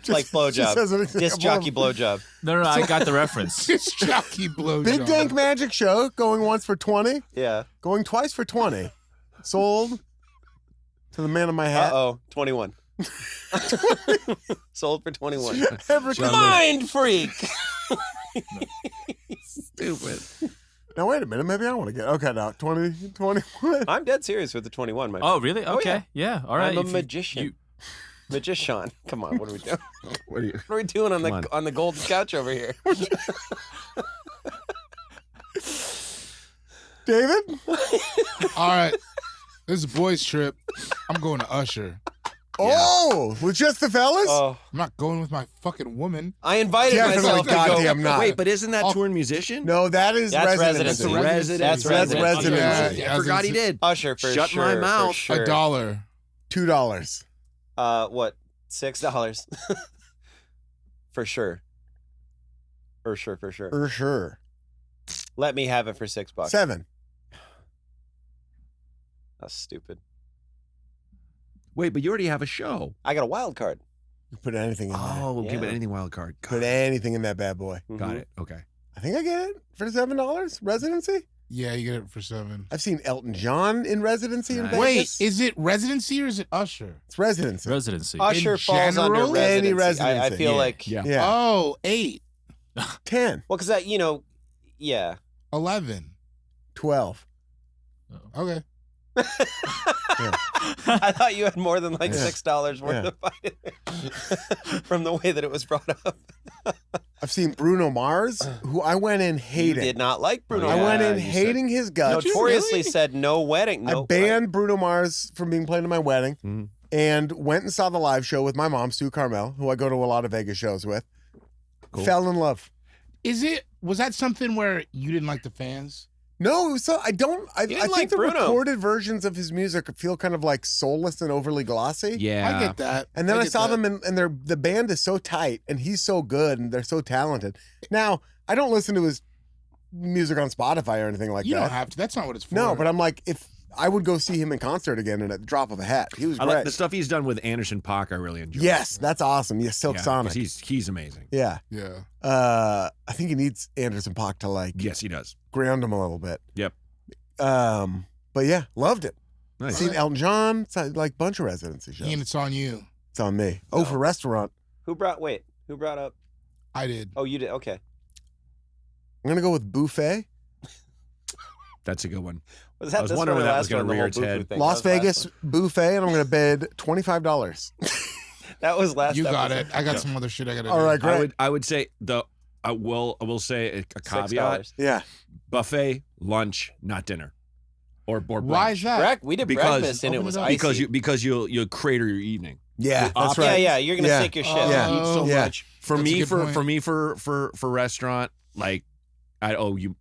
Like blowjob. as an example Disc jockey of- blowjob. No, I got the reference. This jockey blowjob. Big Dank Magic Show going once for 20, Yeah. going twice for 20. Sold to the man in my hat. Uh-oh. 21. Sold for 21. Mind freak. Stupid. Now wait a minute, maybe I want to get okay now 20, 21. I'm dead serious with the 21, my Oh, really? Oh, Okay. Yeah. All right. I'm a If you- magician. Magician. Come on, what are we doing? What are you? What are we doing on Come the on the golden couch over here? David? All right. This is a boys' trip. I'm going to Usher. Oh, with just the fellas? Oh, I'm not going with my fucking woman. I invited Definitely myself to go. goddamn not. Wait, but isn't that Oh. touring musician? No, that is That's residency. residency. That's That's residency. residency. Yeah, I forgot he did. Usher for Shut sure. my for mouth. sure. $1. $2. What? $6? For sure. For sure. For sure. Let me have it for $6. 7. That's stupid. Wait, but you already have a show. I got a wild card. You put anything in there. Oh, okay, but Yeah. anything wild card. Put anything in that bad boy. Got Mhm. it. Okay. I think I get it for $7. Residency? Yeah, you get it for $7. I've seen Elton John in residency in Nice. Vegas. Wait, is it residency or is it Usher? It's residency. Residency. Usher falls under general? residency. Any I residency, feel yeah. like Yeah. Yeah. Oh, 8, 10, well, because that yeah. 11. 12. Okay. I thought you had more than like Yeah. $6 worth Yeah. of fight from the way that it was brought up. I've seen Bruno Mars, who I went in You hating. did not like Bruno. I went in you said- hating his guts. Notoriously said no wedding. No, I banned Bruno Mars from being played at my wedding Mhm. and went and saw the live show with my mom, Sue Carmel, who I go to a lot of Vegas shows with. Cool. Fell in love. Was that something where you didn't like the fans? No, it was so I didn't think like the Bruno. recorded versions of his music feel kind of like soulless and overly glossy. Yeah. I get that. And then I get saw that. them and the band is so tight and he's so good and they're so talented. Now, I don't listen to his music on Spotify or anything like You that. don't have to. That's not what it's for. No, but I'm like, if I would go see him in concert again and at the drop of a hat. He was I great. like the stuff he's done with Anderson .Paak. I really enjoy. Yes, that's awesome. Yes, Silk Yeah, 'cause Sonic. he's amazing. Yeah. Yeah. I think he needs Anderson .Paak to like Yes, he does. ground him a little bit. Yep. But yeah, loved it. Nice. Seen Elton John, it's like bunch of residency shows. Ian, it's on you. It's on me. Oh, for restaurant, Who brought up? I did. Oh, you did. Okay. I'm gonna go with buffet. That's a good one. Was I that was this wondering one or when that last was gonna one, the rear whole its Bufu head. thing? Las That was last Vegas one. buffet, and I'm gonna bid $25. That was last. You got episode. it. I got some other shit I got to All do. right, great. I would say I will say a caveat: $6. Yeah. buffet, lunch, not dinner, or Why brunch. is that? Correct. We did Because- breakfast and it Open was it up. icy. because you'll crater your evening. Yeah, that's Yeah, right. yeah. You're gonna Yeah. sink your shit. Oh. Yeah. Eat so Yeah. much. For That's a me, good for point. me, for restaurant, like I don't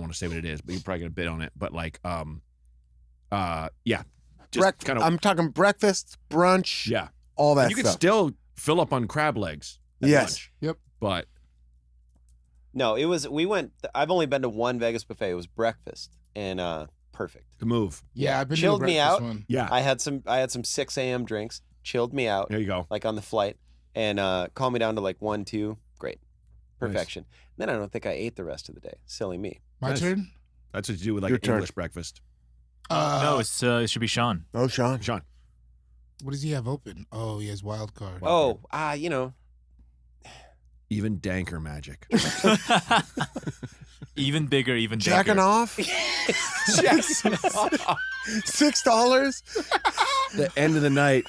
want to say what it is, but you're probably gonna bid on it. But like, yeah, just kind of. I'm talking breakfast, brunch, Yeah, all that and you stuff. can still fill up on crab legs. At Yes. lunch, Yep. but No, we went. I've only been to one Vegas buffet. It was breakfast and perfect. the move. Yeah, I've been Chilled to a me breakfast out. One. Yeah, I had some 6 a.m. drinks, chilled me out there you go. like on the flight, and calmed me down to like 1, 2. Great, perfection. Then I don't think I ate the rest of the day. Silly me. My Nice. turn. That's what you do with like Your an turn. English breakfast. No, it should be Sean. Oh, Sean. Sean, What does he have open? Oh, he has wild card. Oh, even danker magic. Even bigger, even Jacking bigger. off? $6? The end of the night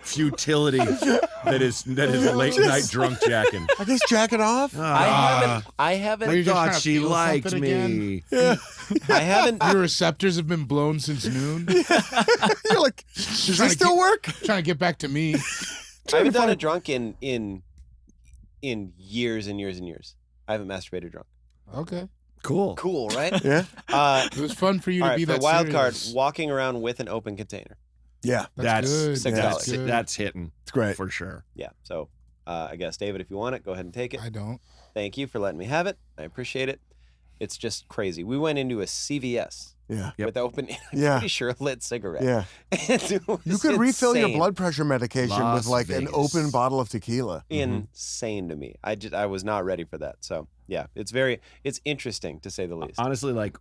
futility that is late night drunk jacking. I guess jacking off? I Were haven't. you just trying Thought to she feel liked something again? me. Yeah. I haven't. Your receptors have been blown since noon. You're like, does this still work? Trying to get back to me. I haven't done a drunk in years and years and years. I haven't masturbated drunk. Okay. Cool. Cool, right? Yeah. It was fun for you All to right, be for that wild card, serious. walking around with an open container. Yeah. That's good. $6. That's good. That's hitting It's great. for sure. Yeah. So I guess David, if you want it, go ahead and take it. I don't. Thank you for letting me have it. I appreciate it. It's just crazy. We went into a CVS Yeah. Yep. with open, Yeah. pretty sure lit cigarette. Yeah. It was You could refill your insane. blood pressure medication Las with like an Vegas. open bottle of tequila. Insane to me. I was not ready for that. So yeah, it's interesting to say the least. Honestly, like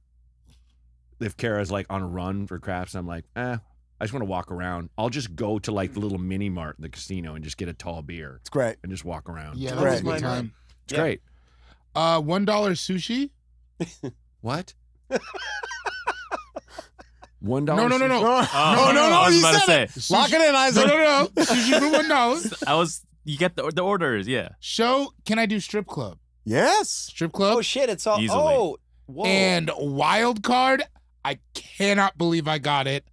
if Kara's like on a run for craps, I'm like, I just want to walk around. I'll just go to like the little mini mart in the casino and just get a tall beer It's great. and just walk around. Yeah, Right. that was a good time. It's Yeah. great. $1 sushi? What? $1? No. No, No, I was you about to said say. it. Lock it in, No, Isaac. no. Sushi for $1. You get the orders, yeah. Show, can I do strip club? Yes. Strip club? Oh shit! It's all. Easily. Oh, whoa. And wild card, I cannot believe I got it.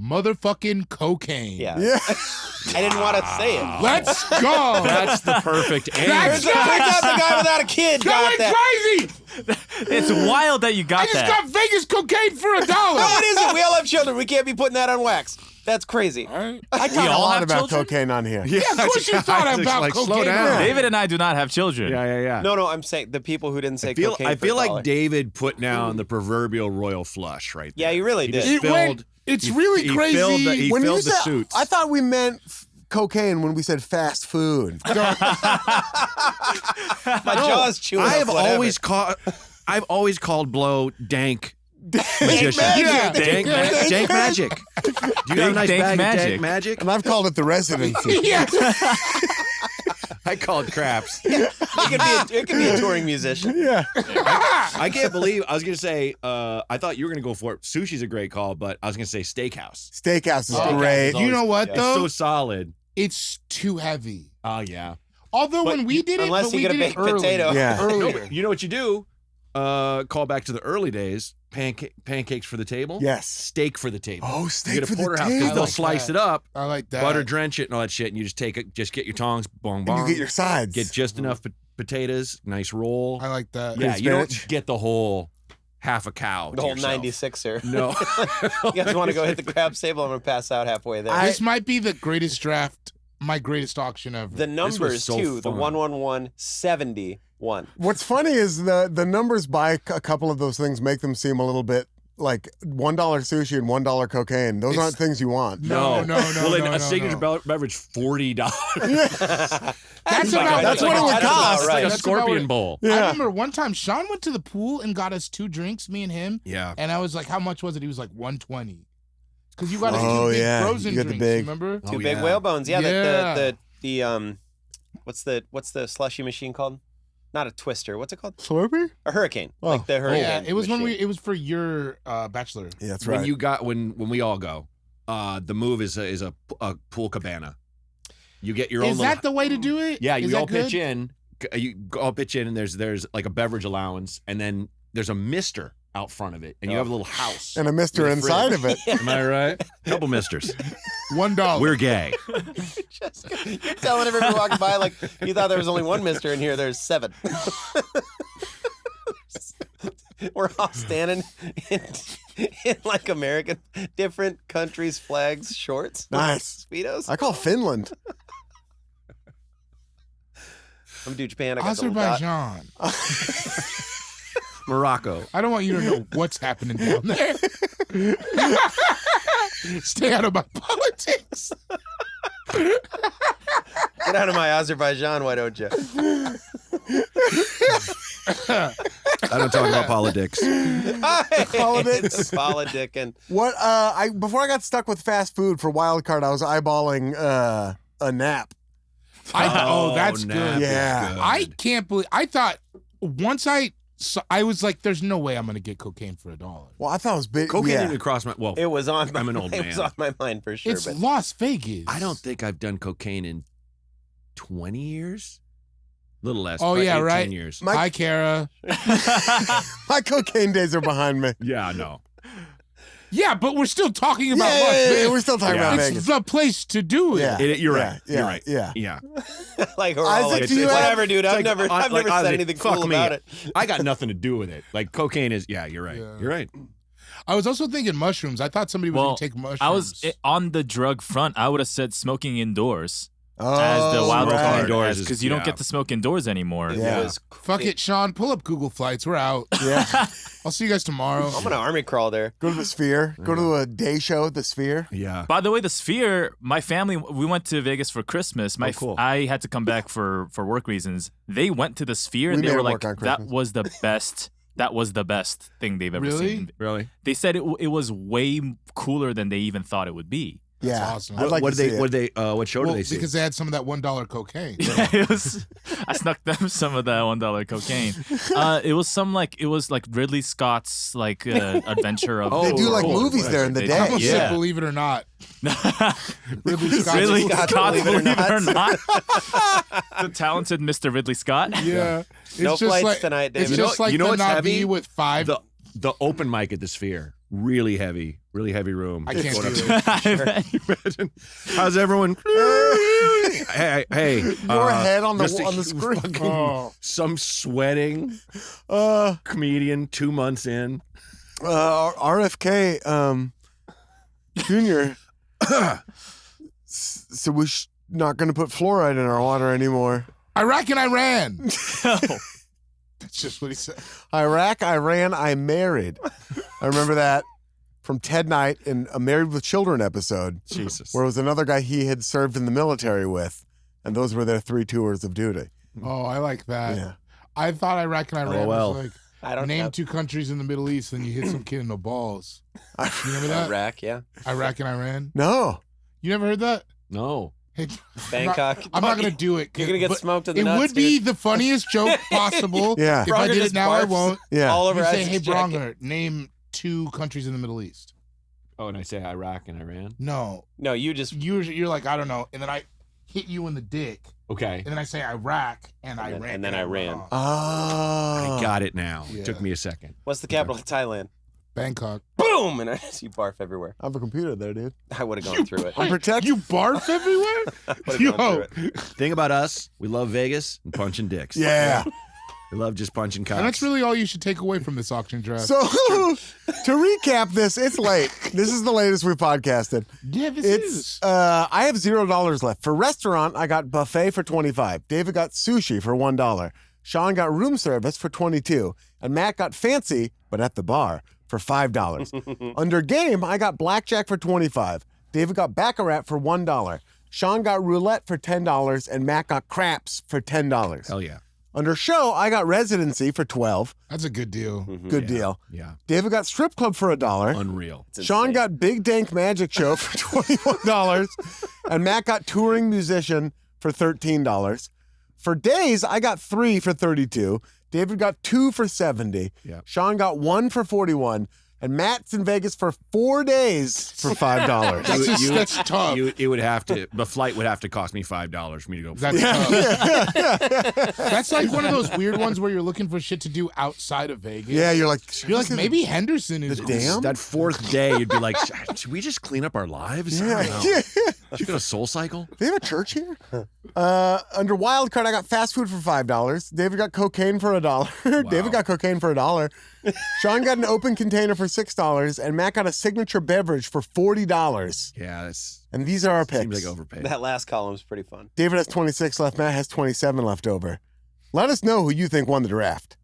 Motherfucking cocaine. yeah. Yeah. I didn't want to say it. Let's go. That's the perfect That's answer. Turns out the guy without a kid got Going that. crazy. It's wild that you I got just that. got Vegas cocaine for $1. No, it isn't. We all have children. We can't be putting that on wax. That's crazy. All right. I We talk a all lot have about children? cocaine on here. Yeah, of course you thought Isaac's about like, Slow cocaine. down. David and I do not have children. Yeah. No, I'm saying the people who didn't say I feel cocaine. for a like dollar. David put down the proverbial royal flush right there. Yeah, you really did. just It went- it's really crazy. He When you filled the said, suits. I thought we meant cocaine when we said fast food. My jaw's chewing. I up have whatever. I've always called blow dank magician. magic. Dank magic. Do you have a nice Dank bag magic. of dank magic? And I've called it the residency. Yeah. I called craps. It could be a touring musician. Yeah. I can't believe I was gonna say. I thought you were gonna go for it. Sushi's a great call, but I was gonna say steakhouse. Steakhouse is Oh, great. okay. You know what, Yeah. though? So solid. It's too heavy. Oh yeah. Although But when we did it, unless but you we get a did it baked early. potato. Yeah. Earlier. You know what you do? Call back to the early days. Pancakes for the table. Yes. Steak for the table. Oh, You steak get a for the porterhouse table. because they'll like slice that. it up, I like that. butter drench it, and all that shit, and you just just get your tongs, bong And bong. you get your sides. Get just enough potatoes, nice roll. I like that. Yeah, Green you don't spinach. get the whole half a cow. The to whole yourself. 96er. No. You guys want to go hit the crabs table? I'm gonna pass out halfway there. This might be the greatest draft, my greatest auction ever. The numbers so too. The fun. 11171. What's funny is the numbers by a couple of those things make them seem a little bit like $1 sushi and $1 cocaine. Those aren't things you want. No. Well, no, a signature beverage, $40. That's about. That's what it would That's cost. about It's like right. a That's scorpion about it. bowl. I Yeah. remember one time Sean went to the pool and got us 2 drinks, me and him, Yeah. and I was like, "How much was it?" He was like, $120. Because you got us 2 Oh, big yeah. frozen You got the drinks. big- Remember? Two Oh, big yeah. whale bones. Yeah. Yeah. The what's the slushy machine called? Not a twister. What's it called? Slurpee? A hurricane. Oh. Like the hurricane. Yeah, it was when machine. it was for your bachelor. Yeah, that's When right. you got when we all go, the move is a pool cabana. You get your own. Is that the way to do it? Yeah, Is you that all good? pitch in. You all pitch in, and there's like a beverage allowance, and then there's a mister out front of it, and you have a little house. and a mister With a inside fridge. of it. Am I right? Couple misters. $1. We're gay. You're telling everybody walking by like you thought there was only one mister in here. There's 7. We're all standing in like American, different countries' flags, shorts. Nice. Speedos. I call Finland. I'm do Japan. I got the little dot. Azerbaijan. Morocco. I don't want you to know what's happening down there. Stay out of my politics. Get out of my Azerbaijan, why don't you? I don't talk about politics. Politics. Politicking. What? Before I got stuck with fast food for wild card, I was eyeballing a nap. That's nap good. is Yeah. good. I can't believe. I thought once I was like, "There's no way I'm going to get cocaine for $1." Well, I thought it was big. Cocaine yeah. didn't cross my. Well, It was on. I'm an old It was man. on my mind for sure. It's But Las Vegas. I don't think I've done cocaine in 20 years. A little less. Oh, but yeah, 10 right. years. Hi, Kara. My cocaine days are behind me. Yeah, no. Yeah, but we're still talking about Yeah, Las yeah, Vegas. we're still talking Yeah. about It's Vegas. the place to do it. Yeah. You're right. Yeah, You're right. yeah. Yeah. like we're Isaac, all like, do you have- whatever, dude. I've It's never like, said honestly, anything fuck cool me. about it. I got nothing to do with it. Like cocaine is. Yeah, you're right. Yeah. You're right. I was also thinking mushrooms. I thought somebody was Well, going to take mushrooms. I was on the drug front. I would have said smoking indoors Oh, as the wild right. card, Indoors is- because you don't yeah. get to smoke indoors anymore. Yeah. It was, Fuck it, Sean. Pull up Google Flights. We're out. Yeah. I'll see you guys tomorrow. I'm gonna army crawl there. Go to the Sphere. Go to a day show at the Sphere. Yeah. By the way, the Sphere, my family, we went to Vegas for Christmas. Oh, cool. I had to come back for work reasons. They went to the Sphere and We they made were it like, work on that Christmas." was the best. That was the best thing they've ever Really? seen. Really? They said it was way cooler than they even thought it would be. Yeah. awesome. I'd like what to did see they? it. What did they? What show Well, did they see? because they had some of that $1 cocaine. It was. I snuck them some of that $1 cocaine. It was like Ridley Scott's adventure of. They do like cool. movies there in the They day. I do, almost yeah. said, believe it or not. Ridley Scott. Ridley Scott, Scott, believe it or believe it or not. The talented Mr. Ridley Scott. Yeah. It's No just flights like, tonight, It's David. just like You know the what's Navi heavy? with 5. the open mic at the Sphere. Really heavy room. I can't Going do up it. Imagine. How's everyone? hey, Your head on the just a on the screen. fucking- Oh. Some sweating comedian 2 months in. RFK Jr. So we're not going to put fluoride in our water anymore. Iraq and Iran. That's just what he said. Iraq, Iran, I married. I remember that from Ted Knight in a Married with Children episode, Jesus. where it was another guy he had served in the military with, and those were their 3 tours of duty. Oh, I like that. Yeah. I thought Iraq and Iran LOL. was like, I don't name know. 2 countries in the Middle East, and you hit some kid in the balls. You remember that? Iraq, yeah. Iraq and Iran. No. You never heard that? No. Hey, Bangkok. I'm not gonna do it. You're gonna get but smoked in the It nuts, would be dude. the funniest joke possible. Yeah. If I Braunger did it just now, I barfs won't. Yeah. all over You say, Isaac's "Hey, jacket. Braunger, name 2 countries in the Middle East." Oh, and I say Iraq and Iran. No, No, you just you're like, I don't know, and then I hit you in the dick, Okay. and then I say Iraq and Iran, and then I ran. wrong. Oh. I got it now. Yeah. It took me a second. what's the capital of Thailand? Bangkok. Boom! And I see barf everywhere. I have a computer there, dude. I would have gone through it. I'm protected. You barf everywhere? I would have gone Yo, through it. Thing about us, we love Vegas and punching dicks. Yeah. We love just punching cocks. and that's really all you should take away from this auction draft. So to recap this, it's late. This is the latest we podcasted. yeah, this It's is. I have $0 left. For restaurant, I got buffet for $25. David got sushi for $1. Sean got room service for $22. And Matt got fancy, but at the bar, for $5. Under game, I got blackjack for $25. David got baccarat for $1. Sean got roulette for $10, and Matt got craps for $10. Hell yeah. Under show, I got residency for $12. That's a good deal. Good deal. Yeah. David got strip club for $1. Unreal. It's Sean insane. got Big Dank Magic Show for $21. And Matt got touring musician for $13. For days, I got 3 for $32. David got 2 for $70. Yeah. Sean got 1 for $41. And Matt's in Vegas for 4 days for $5. That's tough. It would have to. The flight would have to cost me $5 for me to go. That's tough. That's like one of those weird ones where you're looking for shit to do outside of Vegas. Yeah, you're like, You're like, maybe Henderson is The cool. dam? That 4th day, you'd be like, should we just clean up our lives? I don't know. Yeah. Should we go to Soul Cycle? They have a church here? Under wild card, I got fast food for $5. David got cocaine for $1. David got cocaine for $1. Sean got an open container for $6, and Matt got a signature beverage for $40. Yeah, that's And these are our picks. seems like overpaid. That last column's pretty fun. David has 26 left. Matt has 27 left over. Let us know who you think won the draft.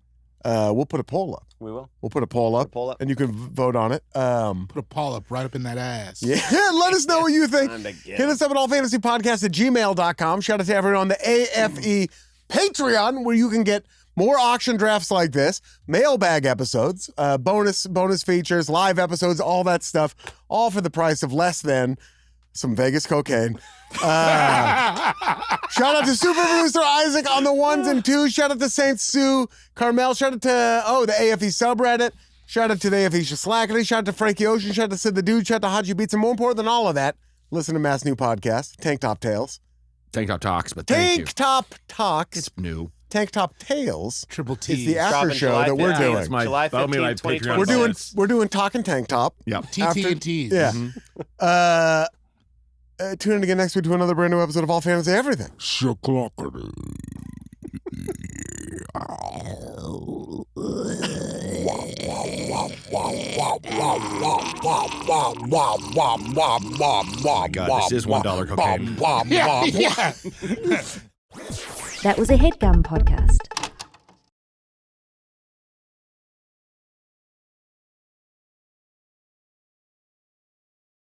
We'll put a poll up. We will. We'll put a poll up, and you can vote on it. Put a Paul up right up in that ass. Yeah, let us know what you think. Time to get Hit us up at allfantasypodcast@gmail.com. Shout out to everyone on the AFE Patreon, where you can get more auction drafts like this, mailbag episodes, bonus features, live episodes, all that stuff, all for the price of less than some Vegas cocaine. Shout out to super producer Isaac on the ones and twos. Shout out to Saint Sue Carmel. Shout out to the AFE subreddit. Shout out to the AFE Slackity. Shout out to Frankie Ocean. Shout out to Sid the Dude. Shout out to Haji Beats. And more important than all of that, listen to Matt's new podcast, Tank Top Tales. Tank Top Talks, but thank you. Tank Top Talks. It's new. Tank Top Tales. Triple T. It's the after Dropping show July that we're 15th. doing. That's my, July that'll be my 15th, Patreon 2026. bonus. We're doing Talking Tank Top. Yep. TT and T's. Yeah. Mm-hmm. Tune in again next week to another brand new episode of All Fantasy Everything. Shaklackity. My God, this is $1 cocaine. Yeah. That was a Headgum podcast.